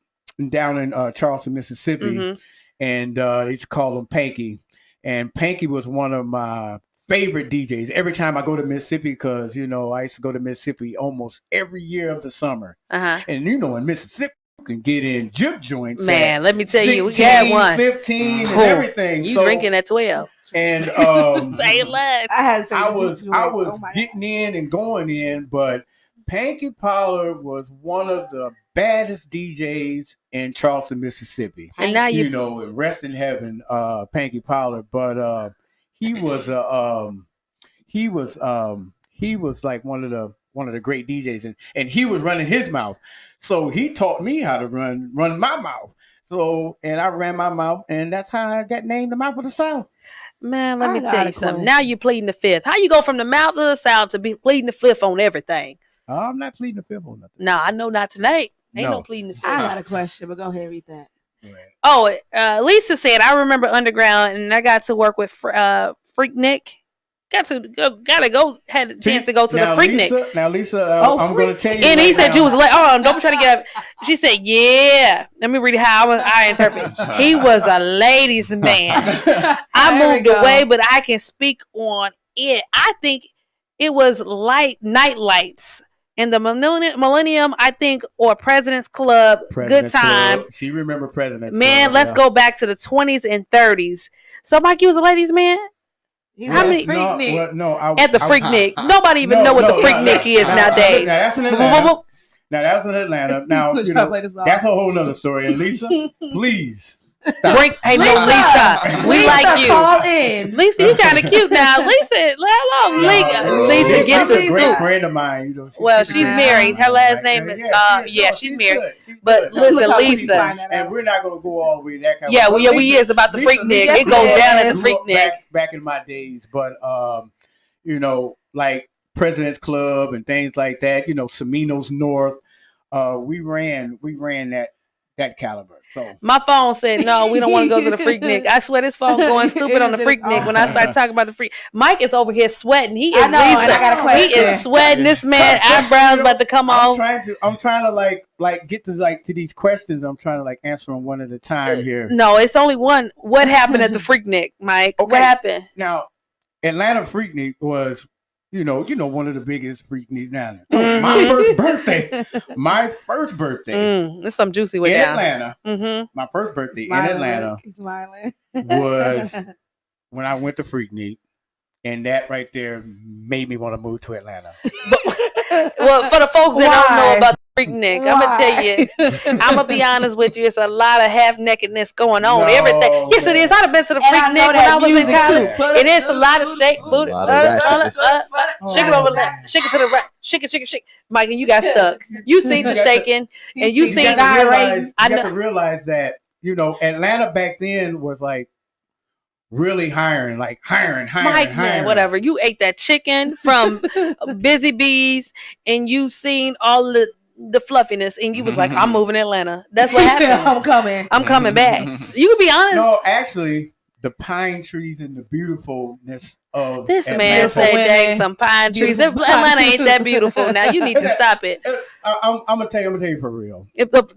down in Charleston, Mississippi. And they used to call him Panky. And Panky was one of my favorite DJs. Every time I go to Mississippi, because, I used to go to Mississippi almost every year of the summer. And, in Mississippi, you can get in juke joints. Man, let me tell 16, you, we had one. 15 and everything. You drinking at 12. And I was getting in and going in, but Panky Pollard was one of the baddest DJs in Charleston, Mississippi. And now you know, rest in heaven, Panky Pollard. But he was like one of the great DJs, and he was running his mouth. So he taught me how to run my mouth. So and I ran my mouth, and that's how I got named the Mouth of the South. Man, let me tell you something. Now you pleading the fifth. How you go from the mouth of the South to be pleading the fifth on everything? I'm not pleading the fifth on nothing. No, I know not tonight. Ain't no pleading the fifth. I got a question, but go ahead, read that. Oh, Lisa said, I remember Underground, and I got to work with Freak Nick. Gotta go. Had a chance to go to the Freaknik. Now, Lisa, I'm going to tell you. And he said you was like, don't try to get up. She said, yeah. Let me read it how I interpret. He was a ladies' man. I moved away, but I can speak on it. I think it was night lights in the millennium. I think, or President's Club. Good times. Club. She remember President's Man, Club, let's go back to the 20s and 30s. So, Mike, you was a ladies' man. How many? At the Freaknik. Nobody even know what the Freaknik is nowadays. Now that's in Atlanta. That's a whole nother story. And Lisa, please. Hey, Lisa, we like you. Call in. Lisa, you kind of cute now. Lisa, how long? Lisa, get the scoop. Great friend of mine. You know, she's married. Her last name is she's married. But listen, Lisa, and we're not gonna go all the way that kind. Yeah, we is about the Freaknik. It goes down at the Freaknik. Back in my days, but you know, like President's Club and things like that. You know, Semino's North. We ran that caliber. So my phone said no, we don't want to go to the Freaknik. I swear this phone going stupid on the Freaknik when I start talking about the Freak. Mike is over here sweating. He is Lisa. And I got a question. He is sweating. This man eyebrows about to come off. I'm trying to like get to these questions. I'm trying to like answer them one at a time here. No, it's only one. What happened at the Freaknik, Mike? Okay. What happened? Now, Atlanta Freaknik was you know, one of the biggest Freakniks down there. So my first birthday. There's some juicy way in down. Atlanta. Mm-hmm. My first birthday in Atlanta was when I went to Freaknik, and that right there made me want to move to Atlanta. Well, for the folks that don't know about the Freaknik, I'm gonna tell you. I'm gonna be honest with you. It's a lot of half nakedness going on. Everything. Yes, it is. I'd have been to the Freaknik when I was in college. It is a lot of shake booty. Shake it over there. Shake it to the right. Shake it. Mike, and you got stuck. You seen the shaking, and you seen the gyrating. You have to realize that Atlanta back then was like really hiring. Mike, man, whatever. You ate that chicken from Busy Bees, and you seen all the fluffiness, and you was like, "I'm moving to Atlanta." That's what happened. I'm coming back. You can be honest. No, actually, the pine trees and the beautifulness of this Atlanta. Man said, "Dang, some pine trees." Atlanta ain't that beautiful. Now you need to stop it. I'm gonna tell you for real.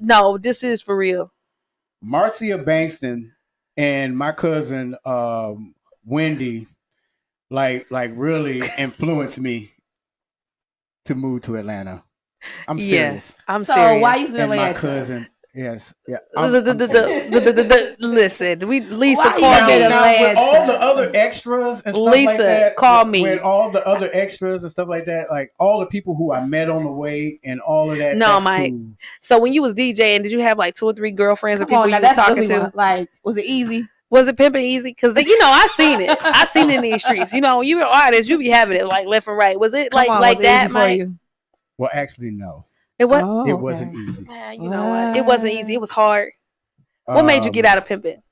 No, this is for real. Marcia Bankston and my cousin Wendy, like really influenced me to move to Atlanta. I'm serious. Yes, I'm serious. So why you feel like my that? cousin? Yes, yeah. Listen, Lisa called me. With all the other extras and stuff like that. Call me. With all the other extras and stuff like that, like all the people who I met on the way and all of that. No, Mike. Cool. So when you was DJing, did you have like 2 or 3 girlfriends or people you was talking to? Like, was it easy? Was it pimping easy? Because I seen it. I seen it in these streets. You know, you were artists, you be having it like left and right. Was it like that, Mike? Well, actually, no. It was. It wasn't easy. Man, you know what? It wasn't easy. It was hard. What made you get out of pimping?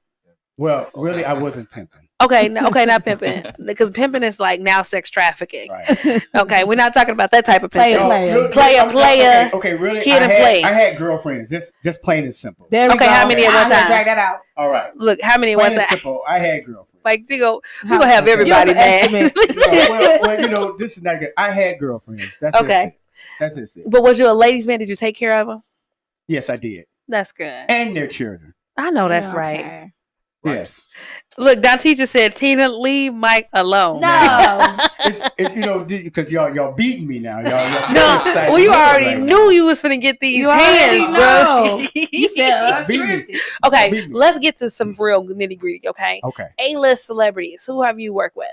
Well, really, I wasn't pimping. Okay, not pimping, because pimping is like now sex trafficking. Right. Okay, we're not talking about that type of pimping. Player. Okay, really. Kid and play. I had girlfriends. Just plain and simple. There we go. How many at one time? Drag that out. All right. Look, how many at one time? Simple. I had girlfriends. Like we gonna have everybody mad. Well, this is not good. I had girlfriends. That's okay. That's it. But was you a ladies' man? Did you take care of them? Yes, I did. That's good. And their children. I know that's right. Yes. Look, Don Teacher said, "Tina, leave Mike alone." No, it's because y'all beating me now. Y'all no, well, you already knew you was finna get these hands, bro. You said okay, let's get to some real nitty gritty. Okay. A-list celebrities. Who have you worked with?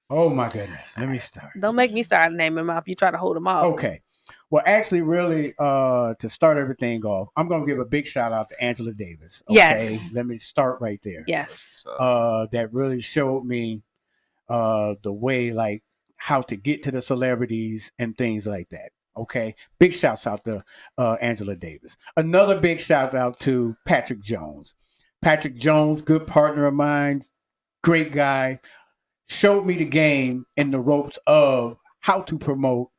Oh my goodness. Let me start. Don't make me start naming them off. You try to hold them off. Okay. Well, actually, really, to start everything off, I'm going to give a big shout out to Angela Davis. Okay, Yes. let me start right there. Yes. That really showed me the way, like, how to get to the celebrities and things like that. Okay, big shouts out to Angela Davis. Another big shout out to Patrick Jones. Patrick Jones, good partner of mine, great guy, showed me the game and the ropes of how to promote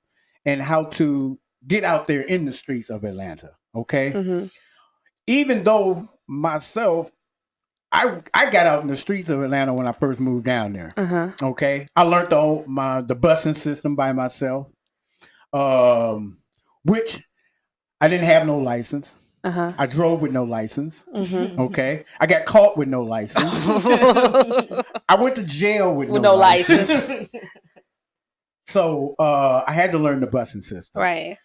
and how to get out there in the streets of Atlanta. Okay, Mm-hmm. even though myself, I got out in the streets of Atlanta when I first moved down there. Uh-huh. Okay, I learned the busing system by myself, which I didn't have no license. Uh-huh. I drove with no license. Mm-hmm. Okay, I got caught with no license. I went to jail with no license. So I had to learn the busing system. Right.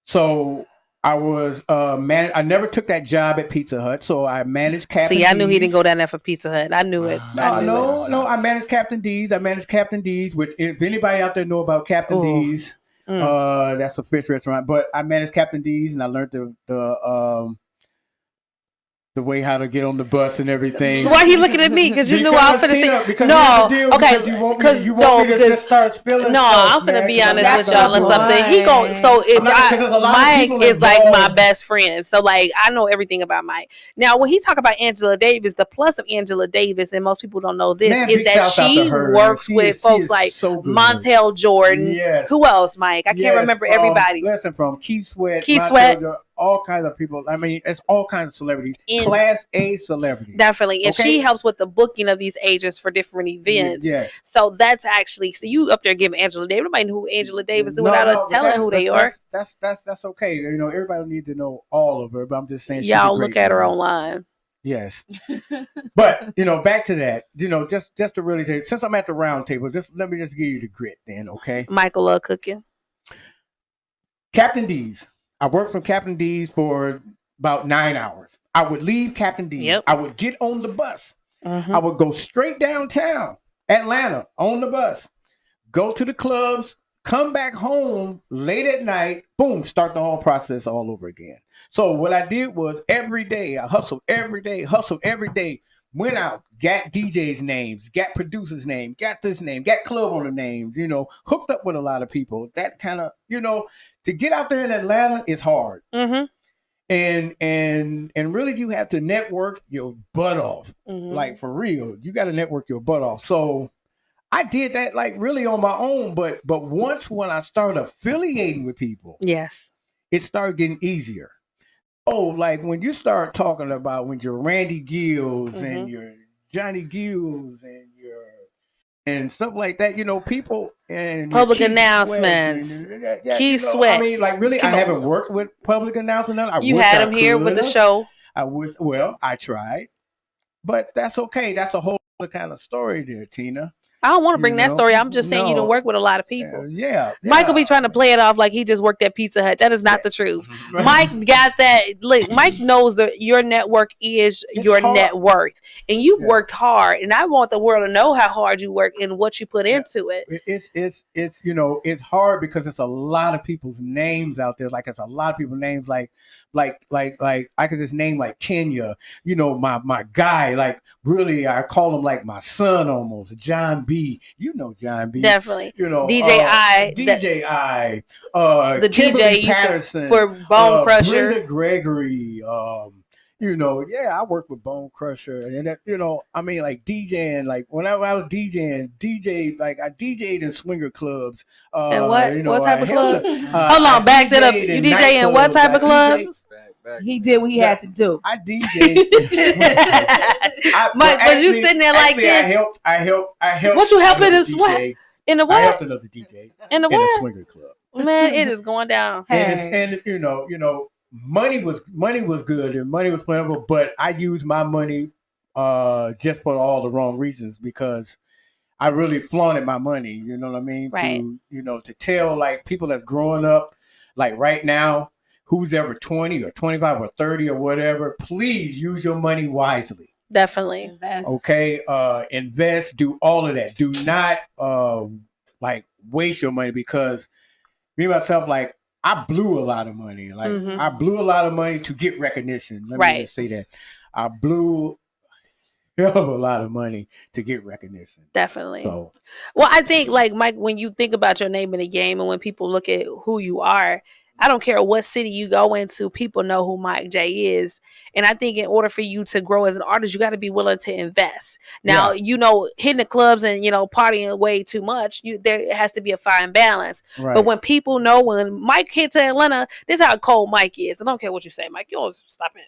So I was I never took that job at Pizza Hut, so I managed Captain D's. See, I knew he didn't go down there for Pizza Hut. I knew it. No. I managed Captain D's. Which if anybody out there know about Captain D's, that's a fish restaurant. But I managed Captain D's, and I learned the way how to get on the bus and everything. Why are you looking at me? Because you knew I'm finna say no. Because you want me to just start spilling. No, stuff, I'm finna man. be honest with y'all and something. He gon' so if Mike is like my best friend, so like I know everything about Mike. Now when he talk about Angela Davis, the plus of Angela Davis, and most people don't know this, is that she works with folks like Montel Jordan. Yes. Who else, Mike? I can't remember everybody. Listen, from Keith Sweat, all kinds of people. I mean, it's all kinds of celebrities, Class A celebrities. Definitely. And she helps with the booking of these agents for different events. Yes. So that's actually, so you up there giving Angela Davis. Nobody knew who Angela Davis is without us telling who they are. That's okay. You know, everybody needs to know all of her, but I'm just saying. Y'all look at her online. Yes. But, you know, back to that, you know, just to really say, since I'm at the round table, let me just give you the grit then, okay? Michael love cooking. Captain D's. I worked for Captain D's for about 9 hours. I would leave Captain D's. Yep. I would get on the bus. I would go straight downtown Atlanta on the bus, go to the clubs, come back home late at night, boom, start the whole process all over again. So what I did was every day, I hustled every day, went out, got DJs' names, got producers' names, got this name, got club owner names, you know, hooked up with a lot of people. That kind of, you know, to get out there in Atlanta is hard. And really you have to network your butt off. Like for real. You got to network your butt off. So I did that like really on my own, but once when I started affiliating with people, yes, it started getting easier. Oh, like when you start talking about when you're Randy Gills and your Johnny Gills and stuff like that, you know, people and public announcements. Keith Sweat. I mean, like really, I haven't worked with public announcements. You had him here with the show. I tried, but that's okay. That's a whole other kind of story there, Tina. I don't want to bring that story. I'm just saying you done work with a lot of people. Yeah. Michael be trying to play it off like he just worked at Pizza Hut. That is not the truth. Mike got that. Look, Mike knows that your network is your net worth. And you've worked hard. And I want the world to know how hard you work and what you put into it. It's you know, it's hard because it's a lot of people's names out there. Like it's a lot of people's names like I could just name like Kenya, you know, my guy, like really I call him like my son almost, John B. You know John B. Definitely. You know DJ I. The DJ Patterson for Bone Crusher. Brenda Gregory. You know, I worked with Bone Crusher, and that, you know, I mean, like DJing, like when I was DJing, like I DJ'd in swinger clubs. And what? You know, what type of club? Hold on, back that up. You DJ in what type of clubs? He did what he had to do. I DJ'd. Mike, was you sitting there like this? I helped. What you helping us what? In the what? I helped another DJ. In the what? In a swinger club. Man, it is going down. And you know, money was good and money was plentiful, but I used my money just for all the wrong reasons because I really flaunted my money. You know what I mean? Right. To tell like people that's growing up, like right now, who's ever 20 or 25 or 30 or whatever, please use your money wisely. Definitely. Invest. Okay. Invest, do all of that. Do not like waste your money because me myself, like I blew a lot of money. Like I blew a lot of money to get recognition. Let me just say that. I blew hell of a lot of money to get recognition. Definitely. So, well, I think like Mike, when you think about your name in the game, and when people look at who you are, I don't care what city you go into, people know who Mike J is. And I think in order for you to grow as an artist, you got to be willing to invest. Now, hitting the clubs and, partying way too much, there has to be a fine balance. right. But when people know when Mike hit to Atlanta, this is how cold Mike is. I don't care what you say, Mike. You always stop it.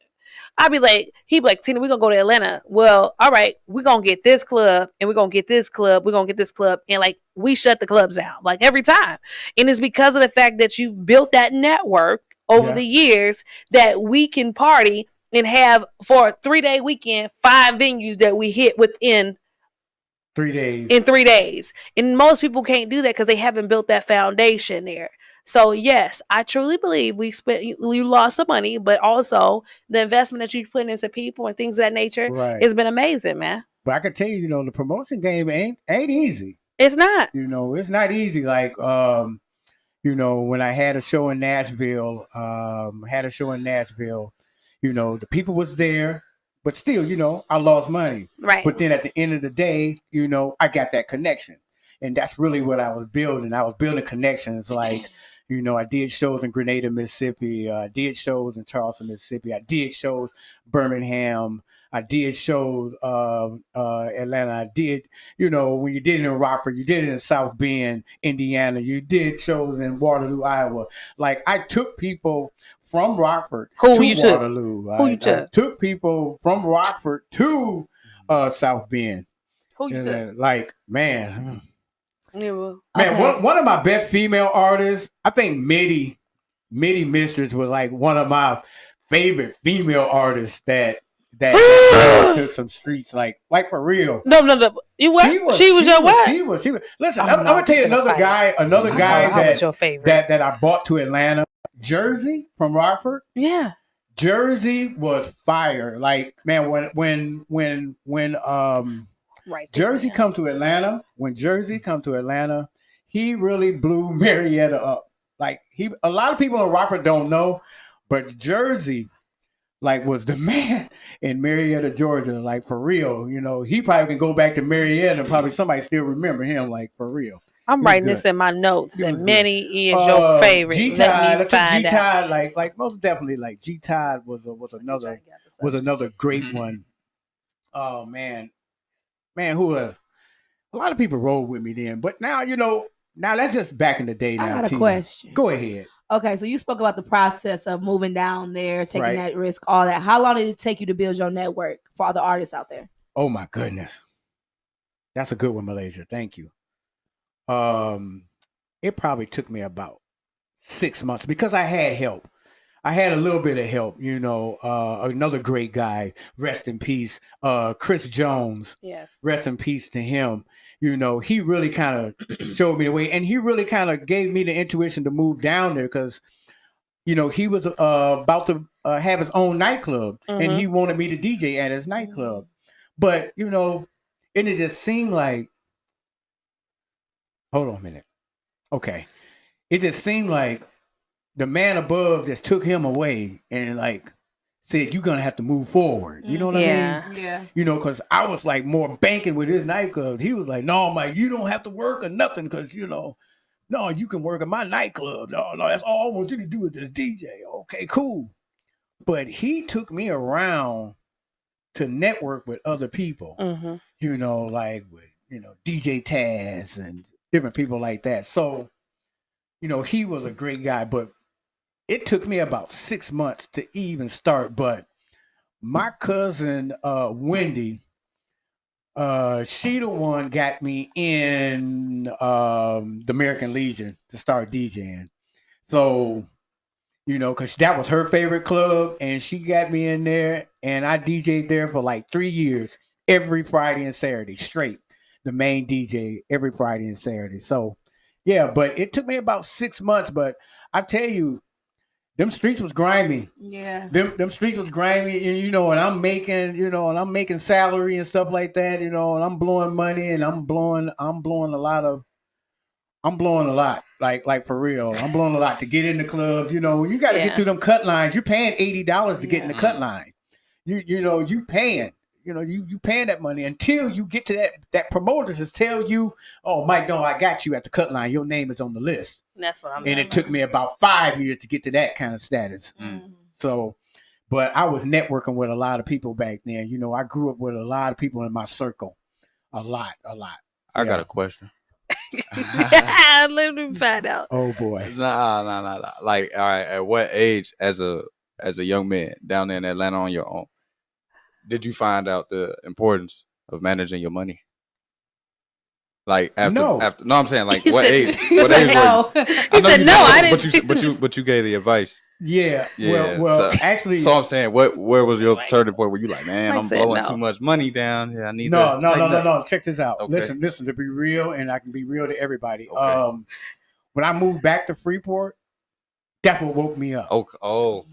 I'd be like, he'd be like, Tina, we're going to go to Atlanta. Well, all right, we're going to get this club and we're going to get this club. We're going to get this club. And like, we shut the clubs down like every time. And it's because of the fact that you've built that network over the years that we can party and have for a 3-day weekend, 5 venues that we hit within 3 days. In 3 days. And most people can't do that because they haven't built that foundation there. So yes, I truly believe you lost some money, but also the investment that you put into people and things of that nature has been amazing, man. But I can tell you, the promotion game ain't easy. It's not. It's not easy. Like when I had a show in Nashville, the people was there, but still, I lost money. Right. But then at the end of the day, I got that connection. And that's really what I was building. I was building connections like, I did shows in Grenada, Mississippi. I did shows in Charleston, Mississippi. I did shows Birmingham. I did shows Atlanta. I did, when you did it in Rockford, you did it in South Bend, Indiana. You did shows in Waterloo, Iowa. Like I took people from Rockford to Waterloo. Who you took? I took people from Rockford to South Bend. Who you took? Like, man. Man, one of my best female artists, I think Mitty Mistress was like one of my favorite female artists that took some streets like for real. No. You what? She was your what? She was. Listen, I'm gonna tell you another guy that I bought to Atlanta. Jersey from Rockford. Yeah. Jersey was fire. Like, man, when Jersey come to Atlanta, he really blew Marietta up. Like a lot of people in Rockford don't know, but Jersey was the man in Marietta, Georgia, like for real. He probably can go back to Marietta and probably somebody still remember him, like for real. I'm writing this in my notes that Manny is your favorite. G-Tide, G-Tide, like most definitely, like G-Tide was another great one. Oh man, who a lot of people rolled with me then, but now that's just back in the day. Now I got a question. Go ahead. Okay, so you spoke about the process of moving down there, taking that risk, all that. How long did it take you to build your network for other artists out there? Oh my goodness, that's a good one, Malaysia. Thank you. It probably took me about 6 months because I had help. I had a little bit of help, another great guy, rest in peace, Chris Jones. Yes. Rest in peace to him. He really kind of showed me the way, and he really kind of gave me the intuition to move down there because, he was about to have his own nightclub, and he wanted me to DJ at his nightclub. But, and it just seemed like, hold on a minute. Okay. It just seemed like the man above just took him away and said, you're going to have to move forward. You know what I mean? Yeah. Because I was more banking with his nightclub. He was like, no, Mike, you don't have to work or nothing because, no, you can work at my nightclub. No, that's all I want you to do with this DJ. Okay, cool. But he took me around to network with other people, with, DJ Taz and different people like that. So, he was a great guy, but it took me about 6 months to even start. But my cousin, Wendy, she the one got me in the American Legion to start DJing. So, because that was her favorite club, and she got me in there, and I DJed there for 3 years, every Friday and Saturday, straight. The main DJ every Friday and Saturday. So, yeah, but it took me about 6 months. But I tell you, them streets was grimy. Yeah. Them streets was grimy, and and I'm making salary and stuff like that, and I'm blowing money, and I'm blowing a lot. Like for real. I'm blowing a lot to get in the clubs. You know, you got to get through them cut lines. You're paying $80 to get in the cut line. You paying. You know, you paying that money until you get to that promoter to tell you, oh, Mike, no, I got you at the cut line. Your name is on the list. That's what I'm. And it took me about 5 years to get to that kind of status. So, but I was networking with a lot of people back then. You know, I grew up with a lot of people in my circle. A lot. I got a question. Let me find out. Oh boy. Nah. Like, all right, at what age as a young man down there in Atlanta on your own did you find out the importance of managing your money? Like after I'm saying like what age? What age no. were you? He said no, I didn't. But you gave the advice. Yeah. Well, actually. So I'm saying, where was your turning point where you like, man, I'm blowing too much money down. Yeah, I need No. Check this out. Okay. Listen. To be real, and I can be real to everybody. Okay. When I moved back to Freeport, that's what woke me up. Oh.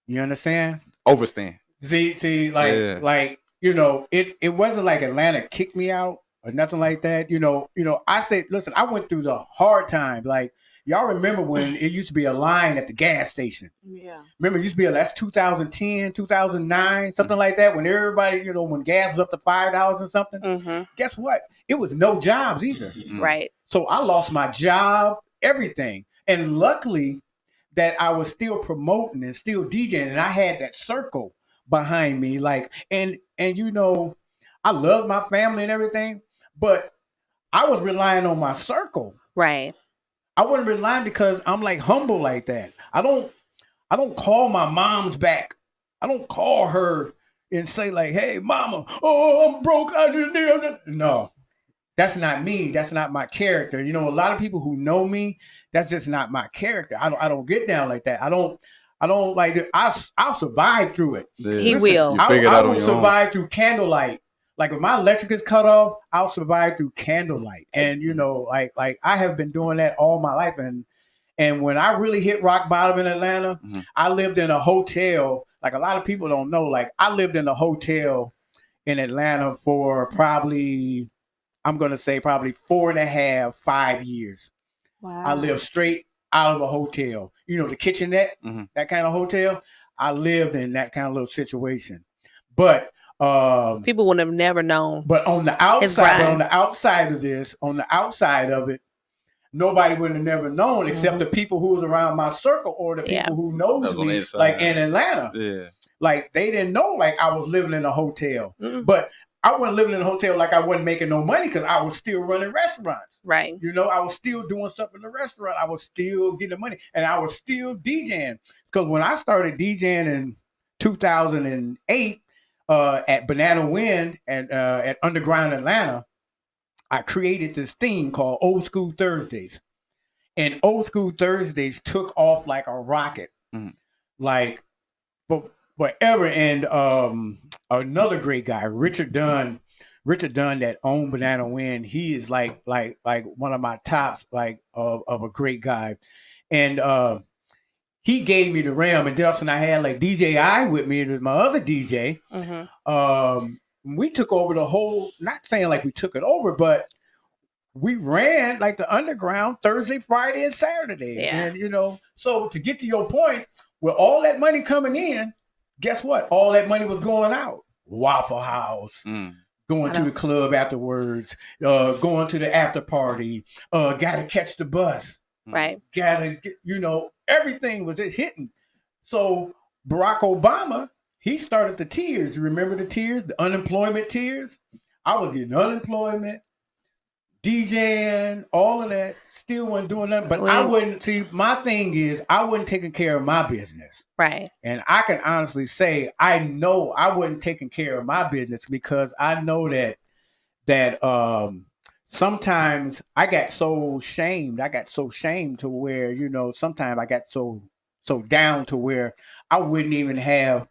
You understand? Overstand. See, like you know, it wasn't like Atlanta kicked me out or nothing like that. You know, I said, listen, I went through the hard time. Like, y'all remember when it used to be a line at the gas station? Yeah. Remember, it used to be that's 2010, 2009, something like that. When everybody, you know, when gas was up to $5 and something. Guess what? It was no jobs either. Right. So I lost my job, everything, and luckily that I was still promoting and still DJing, and I had that circle behind me, like, and you know, I love my family and everything, but I was relying on my circle. Right. I wasn't relying because I'm like humble like that. I don't call my mom's back. I don't call her and say like, "Hey, mama, oh, I'm broke." No, that's not me. That's not my character. You know, a lot of people who know me, that's just not my character. I don't get down like that. I don't like it. I'll survive through it. Yeah. He will. I will survive through candlelight. Like if my electric is cut off, I'll survive through candlelight. And you know, like I have been doing that all my life. And when I really hit rock bottom in Atlanta, I lived in a hotel. Like a lot of people don't know. Like I lived in a hotel in Atlanta for probably 4.5, 5 years. Wow. I lived straight out of a hotel. You know, the kitchenette, that kind of hotel. I lived in that kind of little situation. But people would have never known. But on the outside of it, nobody would have never known except the people who was around my circle or the people who knows me, like in Atlanta. Yeah. Like they didn't know like I was living in a hotel. But I wasn't living in a hotel like I wasn't making no money because I was still running restaurants. Right. You know, I was still doing stuff in the restaurant. I was still getting money. And I was still DJing. Because when I started DJing in 2008 at Banana Wind at Underground Atlanta, I created this theme called Old School Thursdays. And Old School Thursdays took off like a rocket. Like, forever. And another great guy, Richard Dunn that owned Banana Wind, he is like one of my tops, like of a great guy. And he gave me the realm, and then I had like DJ I with me, my other DJ. We took over the whole, not saying like we took it over, but we ran like the underground Thursday, Friday, and Saturday. Yeah. And you know, so to get to your point, with all that money coming in, guess what? All that money was going out. Waffle House, going to the club afterwards, going to the after party, gotta catch the bus. Right. Gotta get, you know, everything was hitting. So Barack Obama, he started the tiers. You remember the tiers, the unemployment tiers? I was getting unemployment, DJing, all of that, still wasn't doing nothing. But I wouldn't, see, my thing is, I wasn't taking care of my business. Right. And I can honestly say, I know I wasn't taking care of my business because I know that sometimes I got so shamed. I got so shamed to where, you know, sometimes I got so down to where I wouldn't even have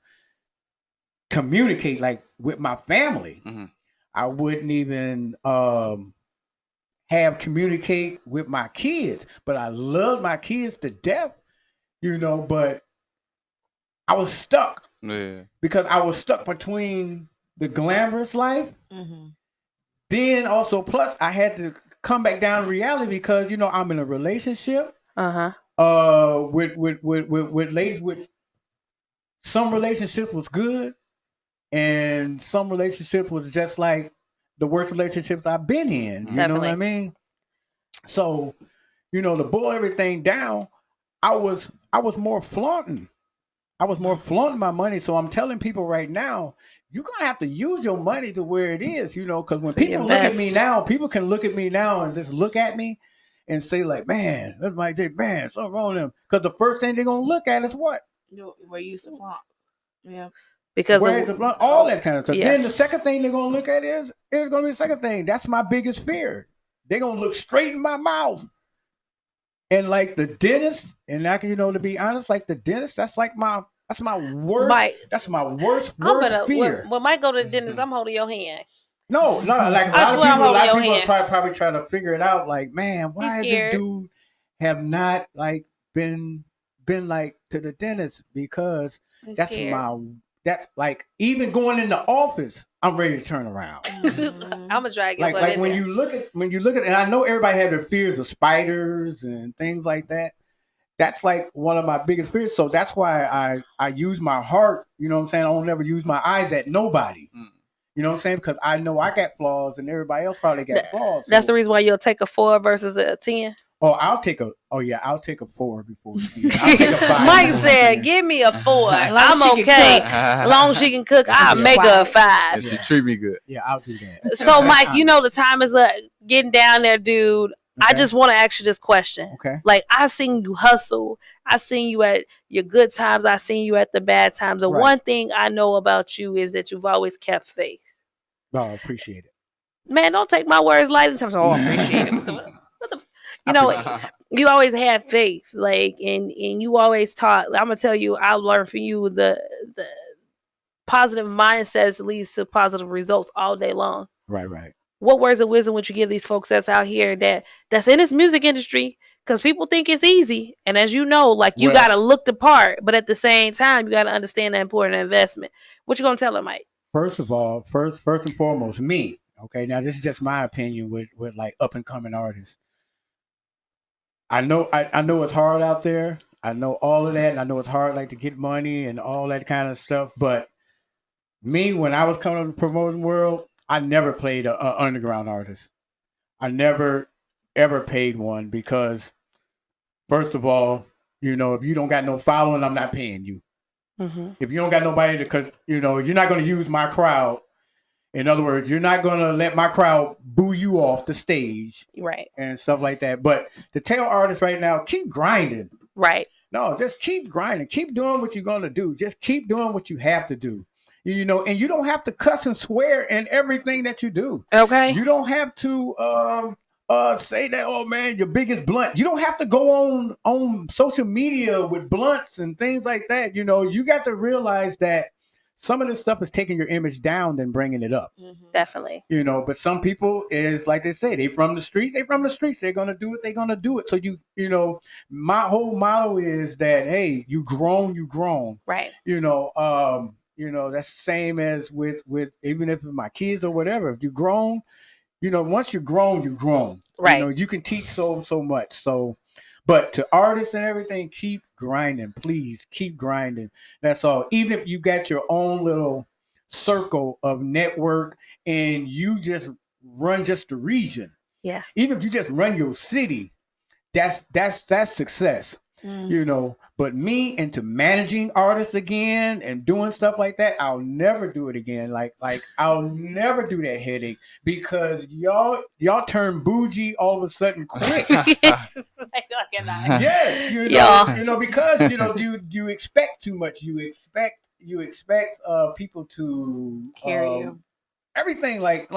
communicate like with my family. I wouldn't even have communicate with my kids, but I love my kids to death, you know, but I was stuck because I was stuck between the glamorous life. Then also, plus I had to come back down to reality because I'm in a relationship. With ladies, with some relationships was good, and some relationships was just like the worst relationships I've been in. You know what I mean? So, to boil everything down, I was more flaunting. I was more flaunting my money. So I'm telling people right now, you're gonna have to use your money to where it is, because when people look at me now, people can look at me now and just look at me and say like, man, that's my J, man, something wrong with them. Because the first thing they're gonna look at is what? Where you used to flaunt. Yeah. Because all that kind of stuff. Yeah. Then the second thing they're gonna look at is gonna be the second thing. That's my biggest fear. They're gonna look straight in my mouth. And like the dentist, and I can, to be honest, like the dentist, that's my worst. Mike, that's my worst fear. When Mike go to the dentist, I'm holding your hand. No, like a lot of people are probably trying to figure it out. Like, man, why is this dude have not like been like to the dentist? Because that's like even going in the office, I'm ready to turn around. I'm gonna drag your butt like in when there. you look at, and I know everybody have their fears of spiders and things like that. That's like one of my biggest fears. So that's why I use my heart. You know what I'm saying? I don't never use my eyes at nobody. You know what I'm saying? Because I know I got flaws and everybody else probably got flaws. That's the reason why you'll take a 4 versus a 10. Oh, I'll take a 4 before a 10. I'll take a 5. Mike said, give me a 4. I'm okay. As long as she can cook, I'll make her a 5. And she treat me good. Yeah, I'll do that. So, Mike, the time is getting down there, dude. Okay. I just want to ask you this question. Okay. Like, I seen you hustle. I seen you at your good times. I seen you at the bad times. And one thing I know about you is that you've always kept faith. Oh, I appreciate it. Man, don't take my words lightly. In terms of, I appreciate it. You always had faith. Like, and you always taught. I'm going to tell you, I learned from you the positive mindsets leads to positive results all day long. Right. What words of wisdom would you give these folks that's out here that's in this music industry? Because people think it's easy. And as you know, like you got to look the part, but at the same time, you got to understand the important investment. What you going to tell them, Mike? First of all, first and foremost, me. Okay, now this is just my opinion with like up and coming artists. I know it's hard out there. I know all of that, and I know it's hard like to get money and all that kind of stuff. But me, when I was coming up in the promoting world, I never played an underground artist. I never, ever paid one because, first of all, if you don't got no following, I'm not paying you. Mm-hmm. If you don't got nobody because, you're not going to use my crowd. In other words, you're not going to let my crowd boo you off the stage. Right. And stuff like that. But to tell artists right now, keep grinding. Right. No, just keep grinding. Keep doing what you're going to do. Just keep doing what you have to do. And you don't have to cuss and swear in everything that you do. Okay. You don't have to say that, oh man, your biggest blunt. You don't have to go on social media with blunts and things like that. You got to realize that some of this stuff is taking your image down than bringing it up. Mm-hmm. Definitely. But some people is like they say, they from the streets. They're going to do it. They're going to do it. So my whole motto is that, hey, you grown. Right. That's the same as with even if it's my kids or whatever. If you grown, once you're grown. Right. You can teach so much. So, but to artists and everything, keep grinding. Please keep grinding. That's all. Even if you got your own little circle of network and you just run just the region. Yeah. Even if you just run your city, that's success. But me into managing artists again and doing stuff like that, I'll never do it again. Like I'll never do that headache because y'all turn bougie all of a sudden quick. Yes, because you expect too much. You expect people to carry you. Everything like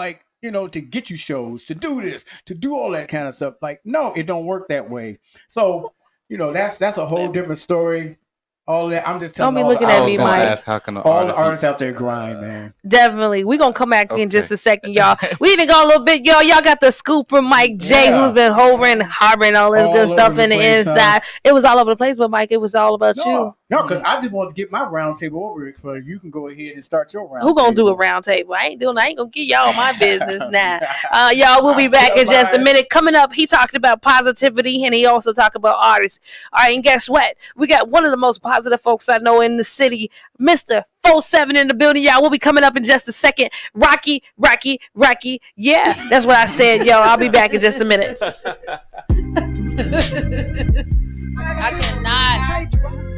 to get you shows, to do this, to do all that kind of stuff. Like, no, it don't work that way. So that's a whole different story. All that I'm just telling. Don't be looking at me, Mike. Ask, how can all the artists out there grind, man. Definitely. We're gonna come back in just a second, y'all. We need to go a little bit, y'all. Y'all got the scoop from Mike J, who's been harboring all this good stuff in the inside. It was all over the place, but Mike, it was all about you. No, because I just want to get my round table over it, so you can go ahead and start your round. Who gonna do a round table? I ain't gonna give y'all my business now. Y'all, we'll be back in just a minute. Coming up, he talked about positivity and he also talked about artists. All right, and guess what? We got one of the most positive folks I know in the city, Mr. 47 in the building, y'all. We'll be coming up in just a second. Rocky. Yeah, that's what I said, yo. I'll be back in just a minute. I cannot.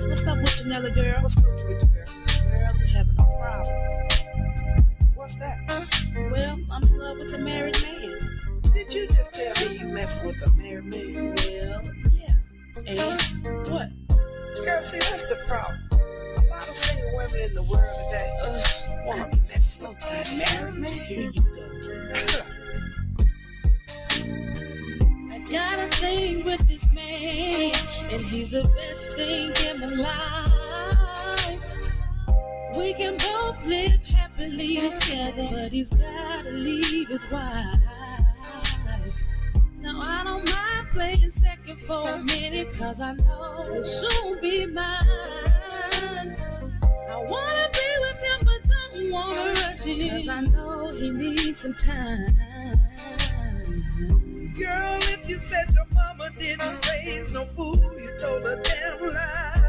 What's up with you, Nelly girl? What's up with you, girl? Girl, I'm having a problem. What's that? Well, I'm in love with a married man. Did you just tell me you messing with a married man? Well, yeah. And what? Girl, see, that's the problem. A lot of single women in the world today want to be messing with a married man. Here you go. I got a thing with this man, and he's the best thing in my life. We can both live happily together, but he's gotta leave his wife. Now I don't mind playing second for a minute, cause I know he'll soon be mine. I wanna be with him, but don't wanna rush it, cause I know he needs some time. Girl, if you said your mama didn't raise no fool, you told a damn lie.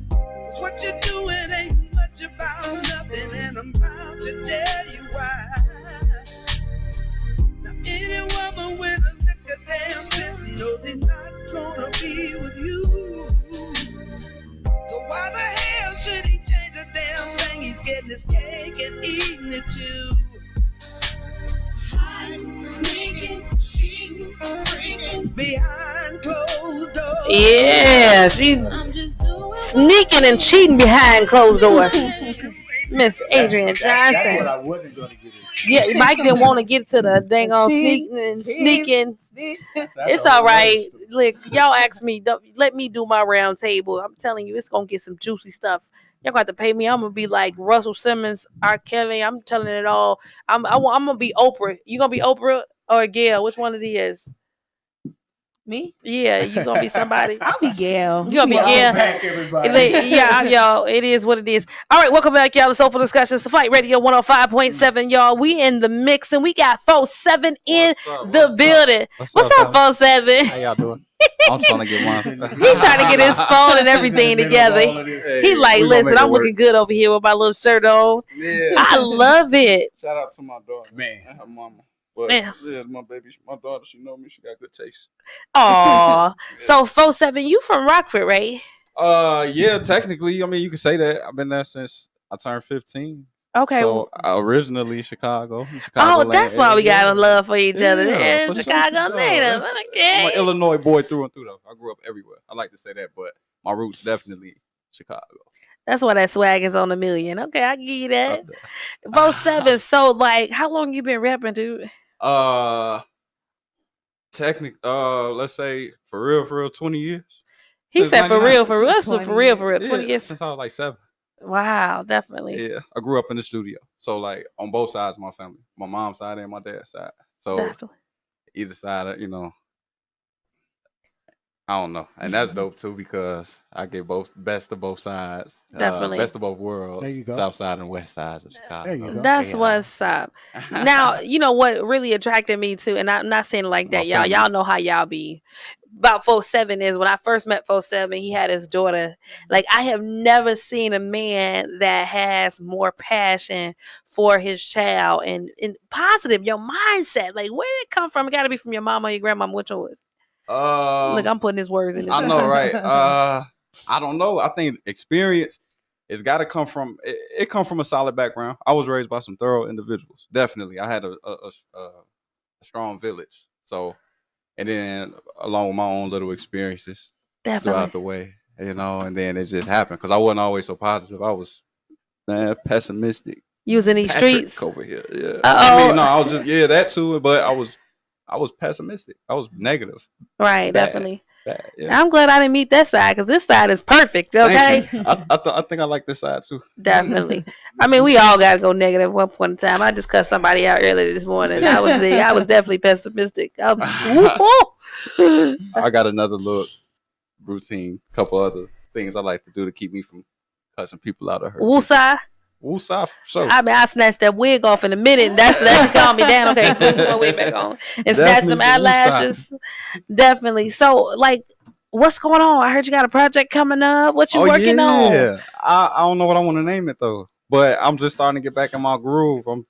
Cause what you're doing ain't much about nothing, and I'm about to tell you why. Now any woman with a lick of damn sense knows he's not gonna be with you. So why the hell should he change a damn thing? He's getting his cake and eating it too. Sneaking, cheating, freaking behind closed doors. Yeah, she sneaking and cheating behind closed doors. Miss Adrian Johnson. That's what I wasn't going to get into. Yeah, Mike didn't want to get to the dang on sneaking. It's all right. Look, y'all ask me, let me do my round table. I'm telling you, it's going to get some juicy stuff. Y'all got to pay me. I'm gonna be like Russell Simmons, R. Kelly. I'm telling it all. I'm gonna be Oprah. You gonna be Oprah or Gail? Which one of these? Me? Yeah, you gonna be somebody. I'll be Gail. You gonna be Gail? Back, everybody. Yeah, y'all. It is what it is. All right, welcome back, y'all. To Soulful Discussions, Flight Radio 105.7, y'all. We in the mix and we got 47 in the building. What's up, 47? How y'all doing? I'm trying to get one. He's trying to get his phone and everything together. He like, listen, I'm looking good over here with my little shirt on. Yeah. I love it. Shout out to my daughter, man, and her mama. But Man. yeah, my baby, my daughter, she know me. She got good taste. Aw. So 47, you from Rockford, right? Yeah, technically, I mean, you can say that. I've been there since I turned 15. Okay. So originally Chicago. Oh, that's why we got a love for each other. Yeah, Yeah, for Chicago sure. native. I'm Okay. an Illinois boy through and through, though. I grew up everywhere. I like to say that, but my roots definitely Chicago. That's why that swag is on a million. Okay, I give you that. 47. So, like, how long you been rapping, dude? Let's say for real, 20 years. He Since said for 99. real, for real. So for real, 20 Yeah, years. since I was like 7. Wow, definitely. Yeah, I grew up in the studio. So like on both sides of my family, my mom's side and my dad's side. So Definitely. either side, I don't know, and that's dope too because I get best of both sides. Definitely. Best of both worlds. There you go. South side and west sides of Chicago. There you go. That's Yeah. what's up. Now, you know what really attracted me to, and I'm not saying it like that, My y'all. family. Y'all know how y'all be. About 47 is when I first met 47, he had his daughter. Like, I have never seen a man that has more passion for his child and positive, your mindset. Like, where did it come from? It got to be from your mama or your grandmama. Which one was it? Look, I'm putting his words in his I know, right? I don't know. I think experience it's got to come from it come from a solid background. I was raised by some thorough individuals. Definitely, I had a strong village. So, and then along with my own little experiences throughout the way, and then it just happened because I wasn't always so positive. I was pessimistic. You was in these Patrick streets over here. Yeah. Uh-oh. I mean, no, I was just that too, but I was pessimistic. I was negative. right? Bad. Definitely. Bad, yeah. I'm glad I didn't meet that side because this side is perfect. Okay. Thank you. I think I like this side too. Definitely. I mean, we all gotta go negative at one point in time. I just cussed somebody out earlier this morning. I was definitely pessimistic. I got another little routine, couple other things I like to do to keep me from cussing people out of her. Woosah. Woosah, so. I mean, I snatched that wig off in a minute. That's calm me down. Okay, put my wig back on and snatch some eyelashes. Definitely. So, like, what's going on? I heard you got a project coming up. What you working on? Yeah, I don't know what I want to name it though, but I'm just starting to get back in my groove. I'm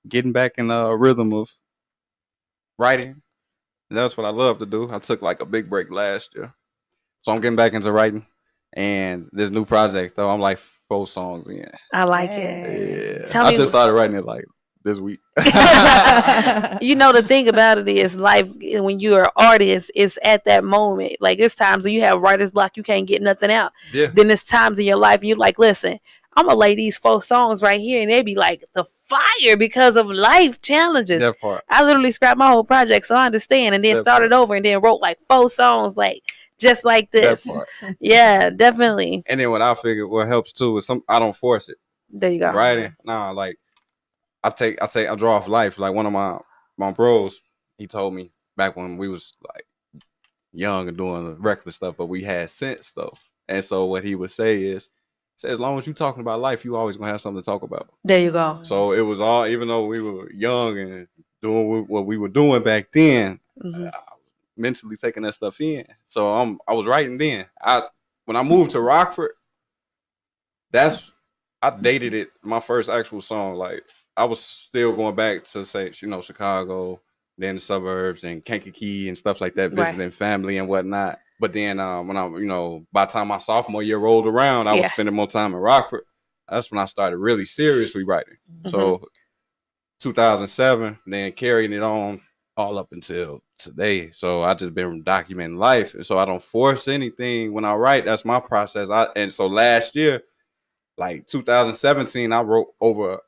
getting back in the rhythm of writing. That's what I love to do. I took like a big break last year, so I'm getting back into writing. And this new project though, I'm like 4 songs in. I like it. Yeah, Tell I me, just started writing it like this week. you know, the thing about it is life when you're an artist, it's at that moment. Like it's times when you have writer's block, you can't get nothing out. Yeah. Then it's times in your life and you're like, listen, I'm gonna lay these 4 songs right here, and they be like the fire because of life challenges. That part. I literally scrapped my whole project, so I understand, and then That started over and then wrote like 4 songs, like just like this. That part. Yeah, definitely. And then what I figured what helps too is I don't force it. There you go. Writing, nah, like I draw off life. Like one of my bros, he told me back when we was like young and doing reckless stuff, but we had sense though. And so what he would say is, as long as you're talking about life, you always gonna have something to talk about. There you go. So it was all, even though we were young and doing what we were doing back then, I was mentally taking that stuff in. So I was writing then. When I moved to Rockford, I dated it. My first actual song, like I was still going back to say, Chicago, then the suburbs and Kankakee and stuff like that, visiting family and whatnot. But then when by the time my sophomore year rolled around, I was spending more time in Rockford. That's when I started really seriously writing. So 2007, then carrying it on all up until today. So I just been documenting life. So I don't force anything when I write. That's my process. And so last year, like 2017, I wrote over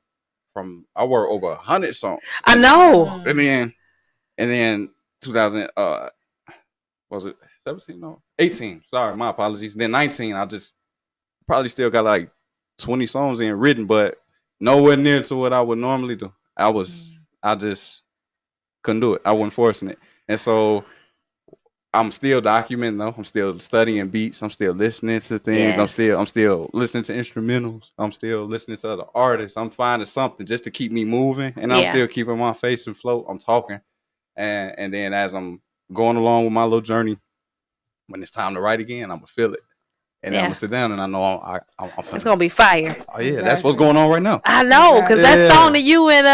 100 songs. I know. I mean, and then 2000 was it 17? No, 18. Sorry, my apologies. Then 19, I just probably still got like 20 songs in written, but nowhere near to what I would normally do. I just couldn't do it. I wasn't forcing it. And so I'm still documenting though. I'm still studying beats. I'm still listening to things. Yes. I'm still listening to instrumentals. I'm still listening to other artists. I'm finding something just to keep me moving. And I'm still keeping my face afloat. I'm talking. And then as I'm going along with my little journey, when it's time to write again, I'm gonna feel it. And then I'm gonna sit down and I know I'm it's gonna be fire. Oh yeah, that's what's going on right now. I know, because that song that you and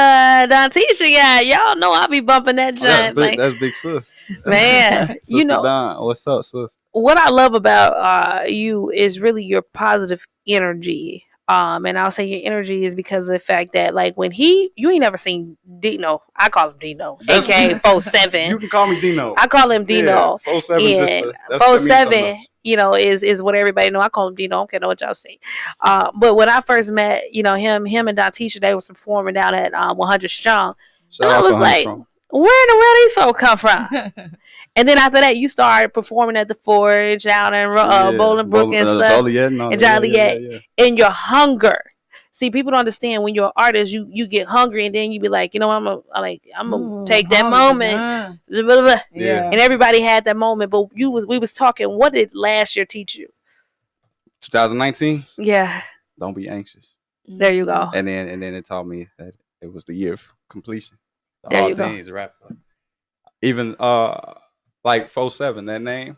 Dantisha got, y'all know I'll be bumping that joint. That's big sis. Man, Sister Don, what's up, sis? What I love about you is really your positive energy. And I'll say your energy is because of the fact that, like, when you ain't never seen Dino. I call him Dino, aka 47. You can call me Dino. I call him Dino. 47 47, is what everybody know. I call him Dino. I don't care what y'all say. But when I first met, him and Dantisha, they was performing down at 100 Strong. And I was like, where in the world these folks come from? And then after that, you started performing at the Forge down in Bolingbrook and stuff, and Joliet, and your hunger. See, people don't understand when you're an artist, you get hungry, and then you be like, I'm gonna take that moment, blah, blah, blah. Yeah. And everybody had that moment. But we was talking. What did last year teach you? 2019. Yeah. Don't be anxious. There you go. And then it taught me that it was the year of completion. There you go. Things wrapped up. Even like 47, that name,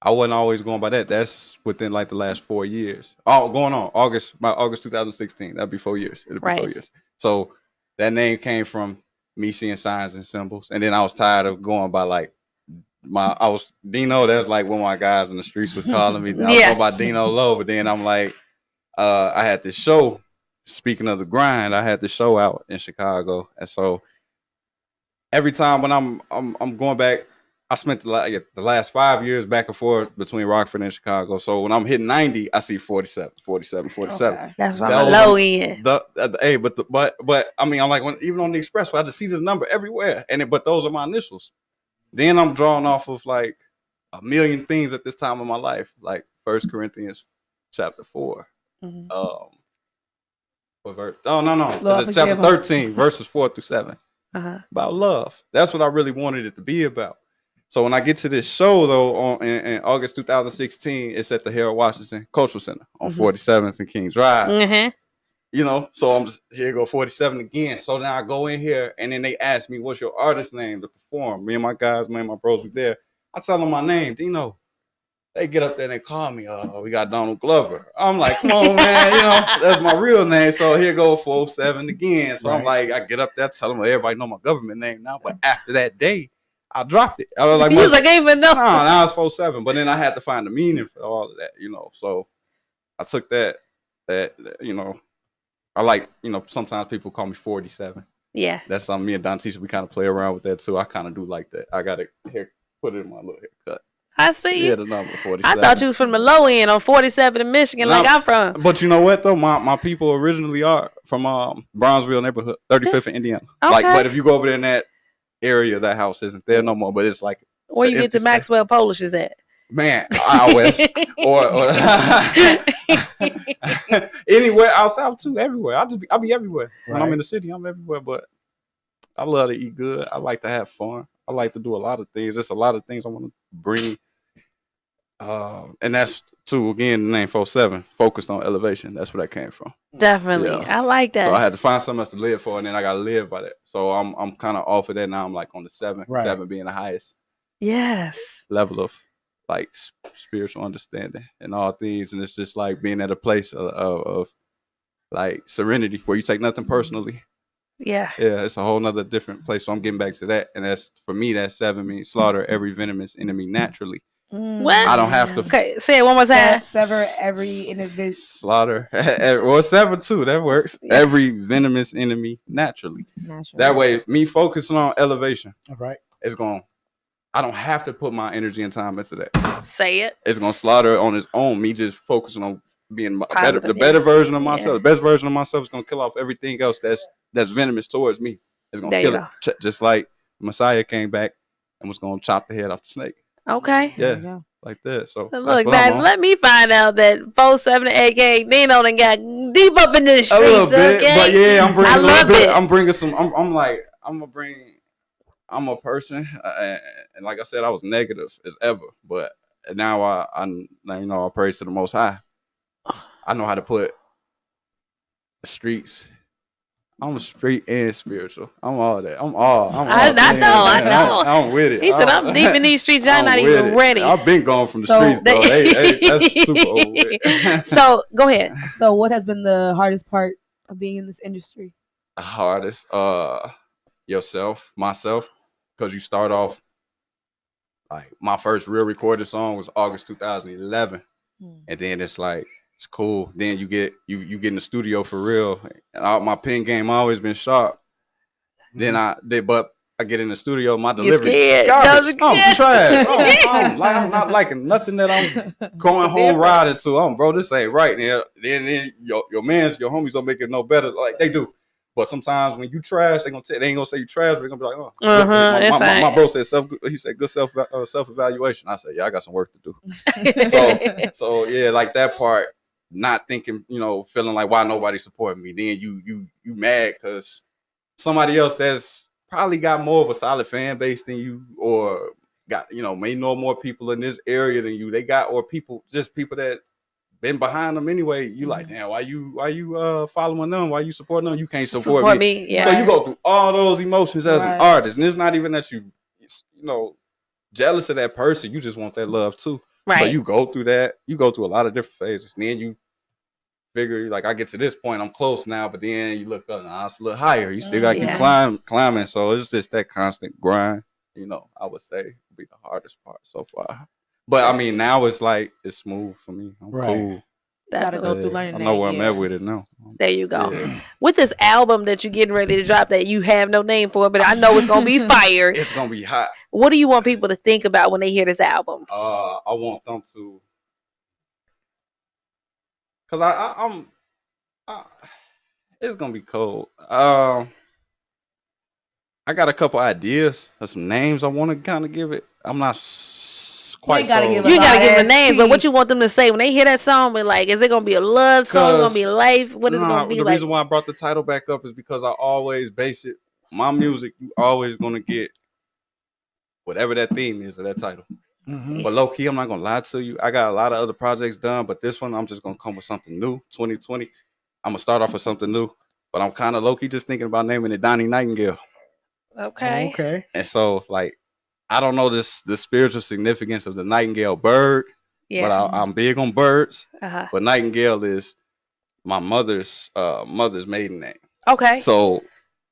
I wasn't always going by that. That's within like the last 4 years. Oh, going on August 2016. That'd be 4 years. It'll be 4 years. So that name came from me seeing signs and symbols, and then I was tired of going by like Dino. That's like one of my guys in the streets was calling me. I was going by Dino Low, but then I'm like, I had this show. Speaking of the grind, I had this show out in Chicago, and so every time when I'm going back, I spent the last 5 years back and forth between Rockford and Chicago. So when I'm hitting 90, I see 47. Okay. That's my low end. But I mean, I'm like, even on the expressway, I just see this number everywhere. But those are my initials. Then I'm drawing off of like a million things at this time of my life, like 1 Corinthians chapter 4. Mm-hmm. It's chapter 13, verses 4 through 7. About love. That's what I really wanted it to be about. So when I get to this show though in August 2016, it's at the Harold Washington Cultural Center on 47th and King Drive. Mm-hmm. You know, so I'm just here go 47 again. So then I go in here and then they ask me, what's your artist name to perform? Me and my guys, man, my bros were there. I tell them my name, Dino. They get up there and they call me, we got Donald Glover. I'm like, come on, man, you know, that's my real name. So here go 47 again. So I'm like, I get up there, tell them everybody know my government name now. But after that day, I dropped it. I was like, you was like, I ain't even know. No, now it's 47. But then I had to find the meaning for all of that, you know. So I took that, you know, I like, you know, sometimes people call me 47. Yeah. That's something me and Don Tisha, we kind of play around with that too. I kind of do like that. I got to put it in my little haircut. I see. Yeah, the number 47. I thought you was from the low end on 47 in Michigan, like I'm from. But you know what though? My people originally are from Bronzeville neighborhood, 35th in Indiana. Okay. Like, but if you go over there in that area, that house isn't there no more. But it's like where you get the Maxwell Polishes at? Man, out west or anywhere outside too, everywhere. I'll be everywhere. When I'm in the city, I'm everywhere. But I love to eat good. I like to have fun. I like to do a lot of things. There's a lot of things I want to bring. And that's too, again, the name 47, focused on elevation. That's where that came from. Definitely. Yeah. I like that. So I had to find something else to live for, and then I gotta live by that. So I'm kind of off of that now. I'm like on the 7, 7 being the highest level of like spiritual understanding and all things. And it's just like being at a place of like serenity where you take nothing personally. Yeah. Yeah, it's a whole nother different place. So I'm getting back to that. And that's, for me, that 7 means slaughter every venomous enemy naturally. What? I don't have to. Okay, say it one more time. Sever every individual. Slaughter. Or 7 too. That works. Yeah. Every venomous enemy naturally. That way, me focusing on elevation. All right. It's going. I don't have to put my energy and time into that. Say it. It's gonna slaughter on its own. Me just focusing on being the better version of myself. The best version of myself is gonna kill off everything else that's venomous towards me. It's gonna kill it. Just like Messiah came back and was gonna chop the head off the snake. Okay. Yeah. Like that. So look, man, let me find out that 47 aka Nino done got deep up in the streets. A little bit, but yeah, I'm bringing a little bit. I'm bringing some. I'm a person, and like I said, I was negative as ever, but now I you know, I praise to the Most High. I know how to put the streets. I'm street and spiritual. I'm all that. I know. I'm with it. He said, I'm deep in these streets. Y'all not even ready. I've been gone from the streets, though. That's super old with. So, go ahead. So, what has been the hardest part of being in this industry? The hardest? Myself. Because you start off, like, my first real recorded song was August 2011. And then it's like, it's cool. Then you get in the studio for real. And my pen game always been sharp. But I get in the studio, my delivery garbage. I'm trash. I'm not liking nothing that I'm going home riding to. Bro, this ain't right. Then your homies don't make it no better. Like they do. But sometimes when you trash, they ain't gonna say you trash, but they're gonna be like, my bro said good self evaluation. I said, yeah, I got some work to do. so yeah, like that part. Not thinking, you know, feeling like why nobody supporting me. Then you mad because somebody else that's probably got more of a solid fan base than you, or got, you know, may know more people in this area than you. They got, or people that been behind them anyway. You like, damn, why you following them? Why you supporting them? You can't support me. Yeah. So you go through all those emotions as an artist, and it's not even that you know, jealous of that person. You just want that love too. Right. So you go through that. You go through a lot of different phases. And then you figure, like, I get to this point, I'm close now, but then you look up and it's a little higher. You still got to keep climbing. So it's just that constant grind, you know, I would say would be the hardest part so far. But I mean, now it's like, it's smooth for me. I'm cool. Gotta go through learning. I know where I'm at with it now. There you go. Yeah. With this album that you're getting ready to drop that you have no name for, but I know it's gonna be fire. It's gonna be hot. What do you want people to think about when they hear this album? I want them to, cause it's gonna be cold. I got a couple ideas of some names I want to kind of give it. I'm not quite you gotta give them a name, but what you want them to say when they hear that song? Be like, is it gonna be a love song? Is it gonna be life? What is it gonna be? The reason why I brought the title back up is because I always base it. My music, you always gonna get whatever that theme is of that title. Mhm. But low key, I'm not gonna lie to you. I got a lot of other projects done, but this one I'm just gonna come with something new. 2020, I'm gonna start off with something new. But I'm kind of low key just thinking about naming it Donnie Nightingale. Okay. Okay. And so, like, I don't know the spiritual significance of the nightingale bird, but Yeah. I'm big on birds. Uh-huh. But nightingale is my mother's maiden name. Okay. So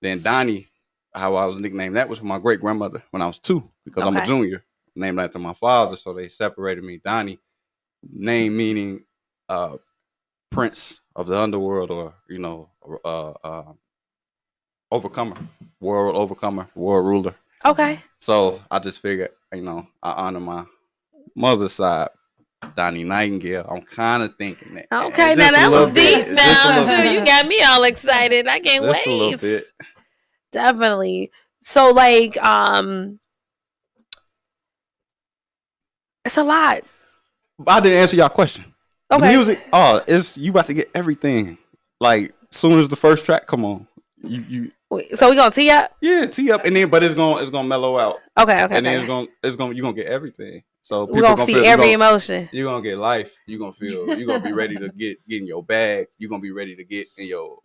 then Donnie, how I was nicknamed that was from my great grandmother when I was 2, because I'm a Okay. junior, named after my father. So they separated me. Donnie, name meaning prince of the underworld, or overcomer, world ruler. Okay. So I just figured, I honor my mother's side, Donnie Nightingale. I'm kind of thinking that. Okay, now Just a that little was bit. deep. Just a Now, little sure, bit. you got me all excited. I can't Just wait. a little bit. Definitely. So, like, it's a lot. I didn't answer y'all question. Okay. The music, it's you about to get everything. Like, soon as the first track come on, you. So we gonna tee up? Yeah, tee up, and then but it's gonna mellow out. Okay. And then you're gonna get everything. So We're gonna see every emotion. You're gonna get life. You're gonna be ready to get in your bag. You're gonna be ready to get in your,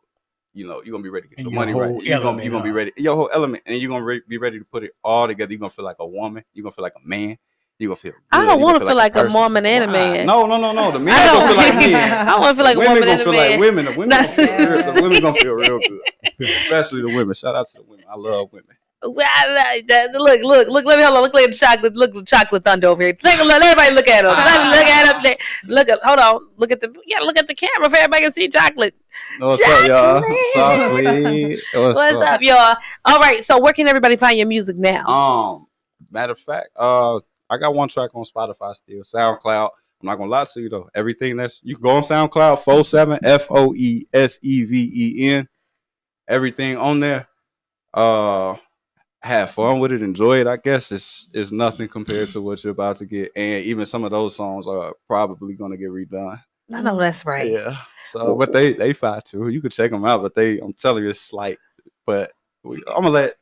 you're gonna be ready to get your money right. You're gonna be ready, your whole element, and you're gonna be ready to put it all together. You're gonna feel like a woman. You're gonna feel like a man. You're gonna feel good. I don't want to feel like a woman and a man. No. The men gonna feel like men. I want to feel like a woman and a man. Like women. The women gonna feel real good, especially the women. Shout out to the women. I love women. Look, let me hold on. Look at the chocolate. Look at the chocolate thunder over here. Let everybody look at him. Look at hold on. Look at the camera for everybody can see chocolate. What's up, y'all? Chocolate. What's up, y'all? All right. So where can everybody find your music now? Matter of fact, I got one track on Spotify still, SoundCloud. I'm not gonna lie to you though. Everything you can go on SoundCloud, 47 FOESEVEN. Everything on there. Have fun with it, enjoy it. I guess it's nothing compared to what you're about to get, and even some of those songs are probably gonna get redone. I know that's right. Yeah. So, but they fight too. You could check them out, but I'm telling you, it's slight. But I'm gonna let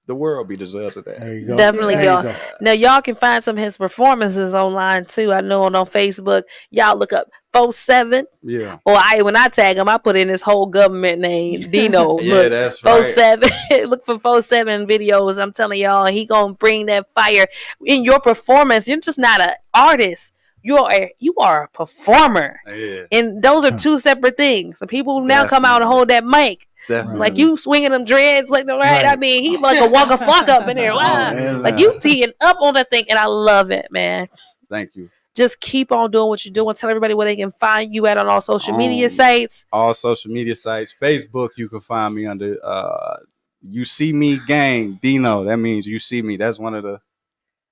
the world be the judge of that. There you go. Definitely, There y'all. you go. Now, y'all can find some of his performances online too. I know on Facebook. Y'all look up 47. Yeah. Or when I tag him, I put in his whole government name, Dino. Yeah, look, that's 47. Look for 47 videos. I'm telling y'all, he gonna bring that fire in your performance. You're just not an artist. You are a performer. Yeah. And those are two separate things. So people now come out and hold that mic. Definitely. Like you swinging them dreads like the right. I mean, he's like a Waka Flocka up in there. Wow. Like you teeing up on that thing, and I love it, man. Thank you. Just keep on doing what you're doing. Tell everybody where they can find you at on all social media sites. All social media sites. Facebook, you can find me under You See Me Gang, Dino. That means you see me. That's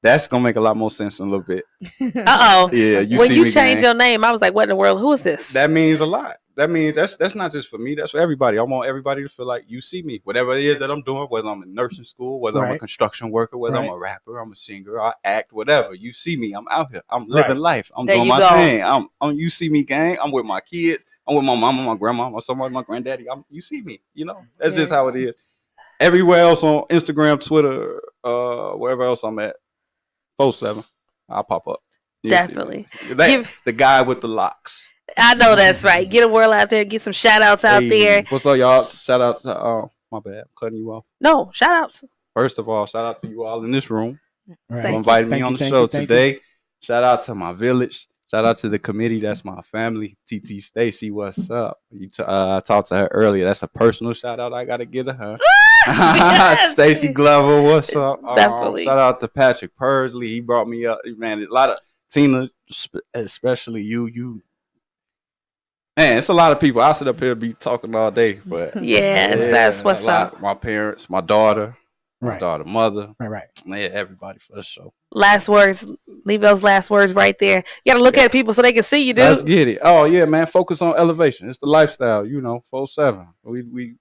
that's gonna make a lot more sense in a little bit. Uh-oh. Yeah, when you change your name, I was like, what in the world? Who is this? That means a lot. That means that's not just for me, that's for everybody. I want everybody to feel like you see me. Whatever it is that I'm doing, whether I'm in nursing school, whether I'm a construction worker, whether I'm a rapper, I'm a singer, I act, whatever. You see me, I'm out here. I'm living life. I'm doing my thing. I'm You See Me Gang. I'm with my kids. I'm with my mama, my grandma, my granddaddy. You see me. That's just how it is. Everywhere else on Instagram, Twitter, wherever else I'm at, 47, I'll pop up. Definitely. The guy with the locks. I know that's right. Get a world out there. Get some shout outs out there. What's up, y'all? Shout out to my bad. I'm cutting you off. No, shout outs. First of all, shout out to you all in this room for inviting me on the show today. Shout out to my village. Shout out to the committee. That's my family. TT Stacy, what's up? I talked to her earlier. That's a personal shout out I got to give to her. Stacy Glover, what's up? Definitely. Shout out to Patrick Pursley. He brought me up. Man, a lot of Tina, especially you. Man, it's a lot of people. I sit up here and be talking all day, but that's what's up. My parents, my daughter, right. Mother, right. Yeah, everybody for the show. Last words. Leave those last words right there. You gotta look at people so they can see you, dude. Let's get it. Oh yeah, man. Focus on elevation. It's the lifestyle. 4/7. We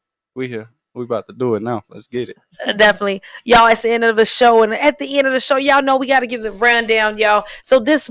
here. We about to do it now. Let's get it. Definitely. Y'all, it's the end of the show. And at the end of the show, y'all know we got to give the rundown, y'all. So this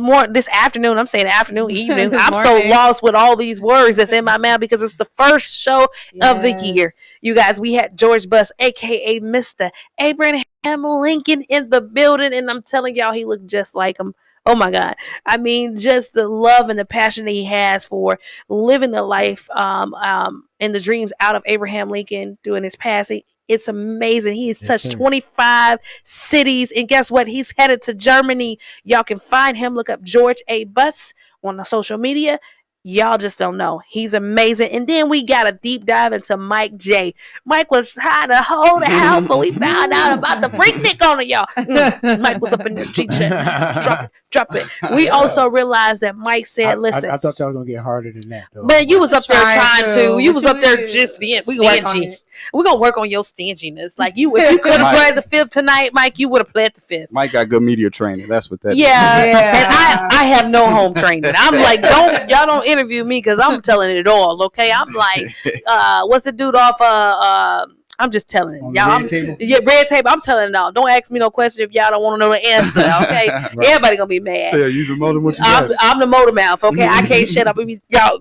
afternoon, I'm saying afternoon, evening, I'm so lost with all these words that's in my mouth because it's the first show of the year. You guys, we had George Buss, a.k.a. Mr. Abraham Lincoln in the building. And I'm telling y'all, he looked just like him. Oh my God. I mean, just the love and the passion that he has for living the life and the dreams out of Abraham Lincoln during his passing. It's amazing. He has touched 25 cities. And guess what? He's headed to Germany. Y'all can find him. Look up George A. Buss on the social media. Y'all just don't know. He's amazing. And then we got a deep dive into Mike J. Mike was trying to hold it out, but we found out about the freak Nick on it, y'all. Mike was up in there. Drop it. We also realized that Mike said, listen. I thought y'all were going to get harder than that, though. But you was up there trying to. You was up there just being stingy. We're going to work on your stinginess. Like, if you could have played the fifth tonight, Mike, you would have played the fifth. Mike got good media training. That's what that is. Yeah. And I have no home training. I'm like, y'all don't interview me because I'm telling it all, okay? I'm like, what's the dude off I'm just telling it. Y'all, red table. I'm telling it all. Don't ask me no question if y'all don't want to know the answer, okay? Right. Everybody gonna be mad. So you the motor what you got? I'm the motor mouth, okay? I can't shut up. Y'all,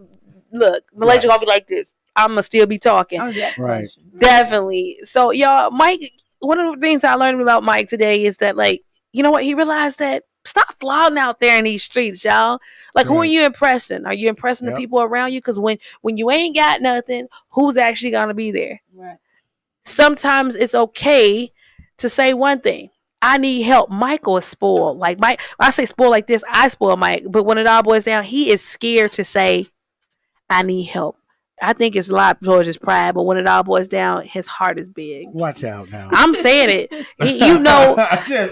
look, Malaysia gonna be like this. I'm gonna still be talking. Right. Definitely. So, y'all, Mike, one of the things I learned about Mike today is that, like, you know what? He realized that stop flaunting out there in these streets, y'all. Like, who are you impressing? Are you impressing the people around you? Because when you ain't got nothing, who's actually gonna be there? Right. Sometimes it's okay to say one thing. I need help. Michael is spoiled. Like, Mike, when I say spoiled like this, I spoil Mike. But when it all boils down, he is scared to say, I need help. I think it's a lot towards his pride, but when it all boils down, his heart is big. Watch out now. I'm saying it. You know,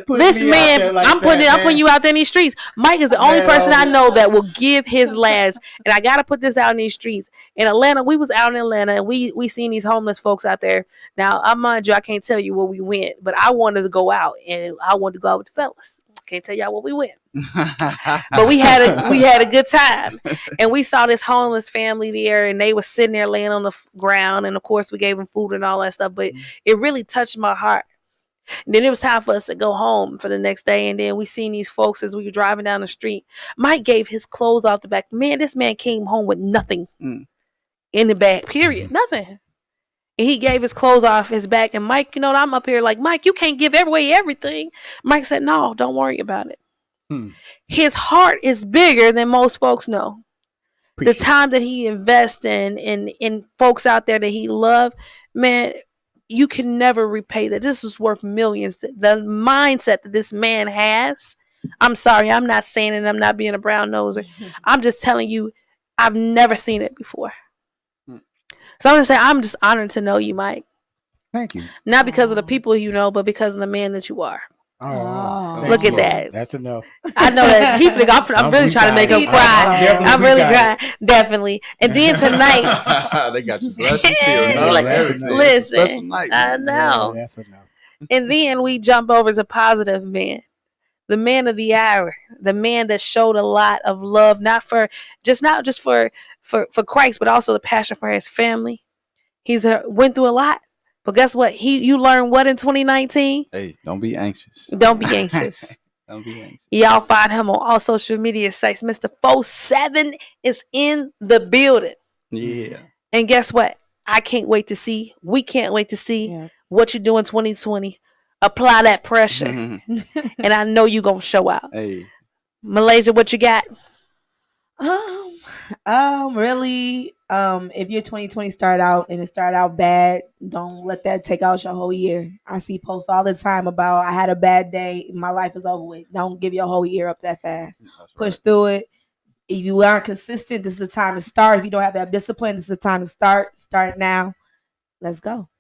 this man, I'm putting you out there in these streets. Mike is the only person I know that will give his last. And I got to put this out in these streets. In Atlanta, we was out in Atlanta, and we seen these homeless folks out there. Now, mind you, I can't tell you where we went, but I wanted to go out, and I wanted to go out with the fellas. Can't tell y'all where we went. But we had a good time, and we saw this homeless family there, and they were sitting there laying on the ground, and of course we gave them food and all that stuff, but it really touched my heart. And then it was time for us to go home for the next day, and then we seen these folks as we were driving down the street. Mike gave his clothes off the back. Man, this man came home with nothing in the bag, period. Nothing. And he gave his clothes off his back. And Mike, you know, I'm up here like, Mike, you can't give away everything. Mike said, no, don't worry about it. His heart is bigger than most folks know. The time that he invests in folks out there that he loves, man, you can never repay that. This is worth millions. The mindset that this man has, I'm sorry, I'm not saying it. I'm not being a brown noser. I'm just telling you, I've never seen it before. So I'm going to say, I'm just honored to know you, Mike. Thank you. Not because of the people you know, but because of the man that you are. Oh, look at that. That's enough. I know that. I'm really trying to make him cry. I'm really crying. Definitely. And then tonight. They got you blushing here. Listen, I know. Yeah, that's enough. And then we jump over to positive man. The man of the hour, the man that showed a lot of love, not just for Christ, but also the passion for his family. He's went through a lot, but guess what? You learned what in 2019? Hey, don't be anxious. Don't be anxious. Don't be anxious. Y'all find him on all social media sites. Mr. 47 is in the building. Yeah. And guess what? We can't wait to see what you do in 2020. Apply that pressure. And I know you're going to show out. Hey. Malaysia, what you got? Really, if your 2020 started out bad, don't let that take out your whole year. I see posts all the time about I had a bad day, my life is over with. Don't give your whole year up that fast. Push through it. If you aren't consistent, this is the time to start. If you don't have that discipline, this is the time to start. Start now. Let's go.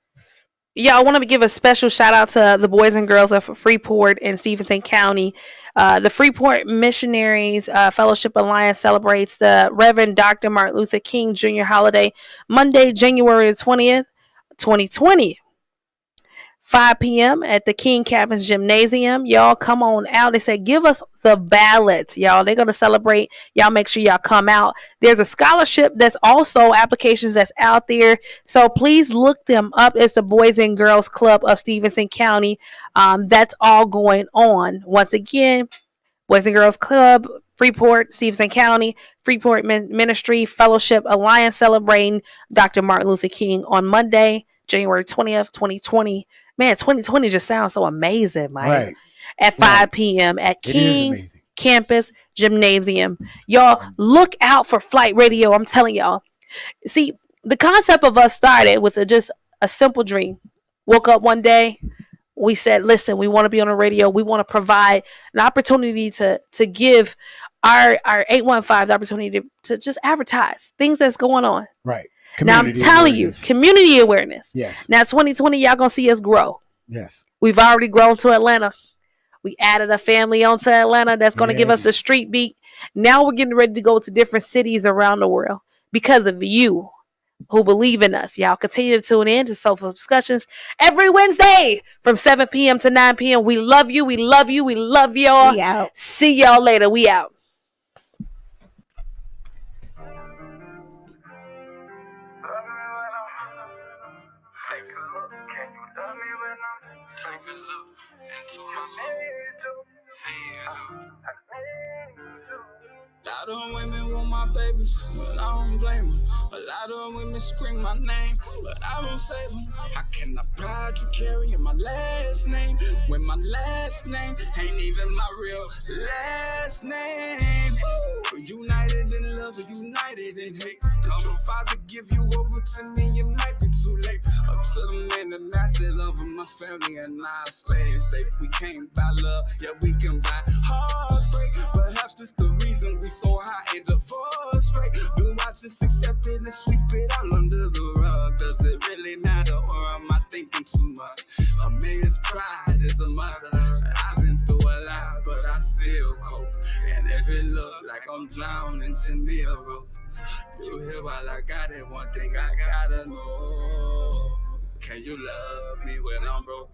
Yeah, I want to give a special shout out to the boys and girls of Freeport and Stephenson County. The Freeport Missionaries Fellowship Alliance celebrates the Reverend Dr. Martin Luther King Jr. holiday Monday, January 20th, 2020. 5 p.m. at the King Campus Gymnasium. Y'all come on out. They said, give us the ballots, y'all. They're going to celebrate. Y'all make sure y'all come out. There's a scholarship that's also applications that's out there. So please look them up. It's the Boys and Girls Club of Stevenson County. That's all going on. Once again, Boys and Girls Club, Freeport, Stevenson County, Freeport Ministry Fellowship Alliance celebrating Dr. Martin Luther King on Monday, January 20th, 2020. Man, 2020 just sounds so amazing, Mike. Right. At 5 p.m. at It is King amazing. Campus Gymnasium. Y'all, look out for Flight Radio. I'm telling y'all. See, the concept of us started with just a simple dream. Woke up one day, we said, listen, we want to be on the radio. We want to provide an opportunity to give our 815 the opportunity to just advertise things that's going on. Right. Now I'm telling you, community awareness. Yes. Now 2020, y'all gonna see us grow. Yes. We've already grown to Atlanta. We added a family onto Atlanta that's gonna give us the street beat. Now we're getting ready to go to different cities around the world because of you who believe in us. Y'all continue to tune in to Soulful Discussions every Wednesday from 7 p.m. to 9 p.m. We love you. We love you. We love y'all. We out. See y'all later. We out. A lot of women want my babies, but I don't blame them. A lot of women scream my name, but I won't save them. How can I pride you carrying my last name when my last name ain't even my real last name? United in love, united in hate. Long the Father give you over to me, it might be too late. Up to the man, the master love of my family and I slaves. Say we can't buy love, yeah we can buy heartbreak. Perhaps this the reason we so high in divorce rate. Do I just accept it and sweep it all under the rug? Does it really matter or am I thinking too much? A man's pride is a mother. I've been through a lot, but I still cope. And if it look like I'm drowning, send me a rope. You here while I got it, one thing I gotta know. Can you love me when I'm broke?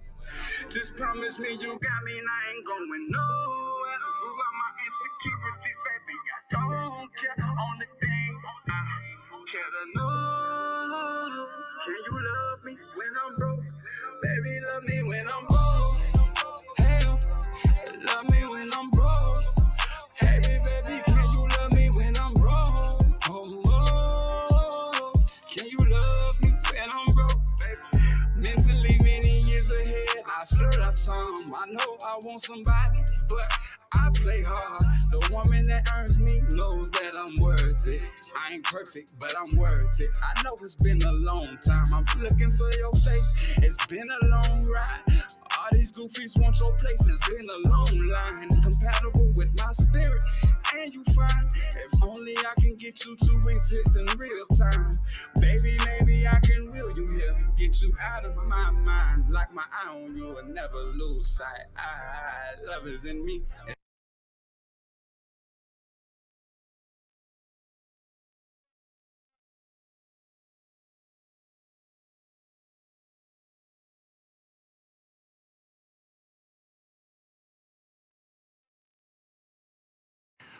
Just promise me you got me and I ain't going nowhere. You got my insecurities, baby, I don't care. Only thing I care to know. Can you love me when I'm broke? Baby, love me when I'm broke. Hell, love me when I'm broke. Hey, baby, can you love me when I'm broke? Oh, can you love me when I'm broke, baby? Mentally, many years ahead, I flirt out some. I know I want somebody, but I play hard. The woman that earns me knows that I'm worth it. I ain't perfect, but I'm worth it. I know it's been a long time. I'm looking for your face. It's been a long ride. All these goofies want your place. It's been a long line. Compatible with my spirit, and you fine. If only I can get you to exist in real time. Baby, maybe I can will you here. Get you out of my mind. Lock my eye on you and never lose sight. Love is in me.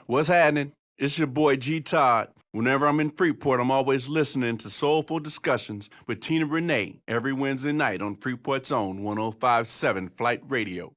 What's happening? It's your boy G Todd. Whenever I'm in Freeport, I'm always listening to Soulful Discussions with Tina Renee every Wednesday night on Freeport's own 105.7 Flight Radio.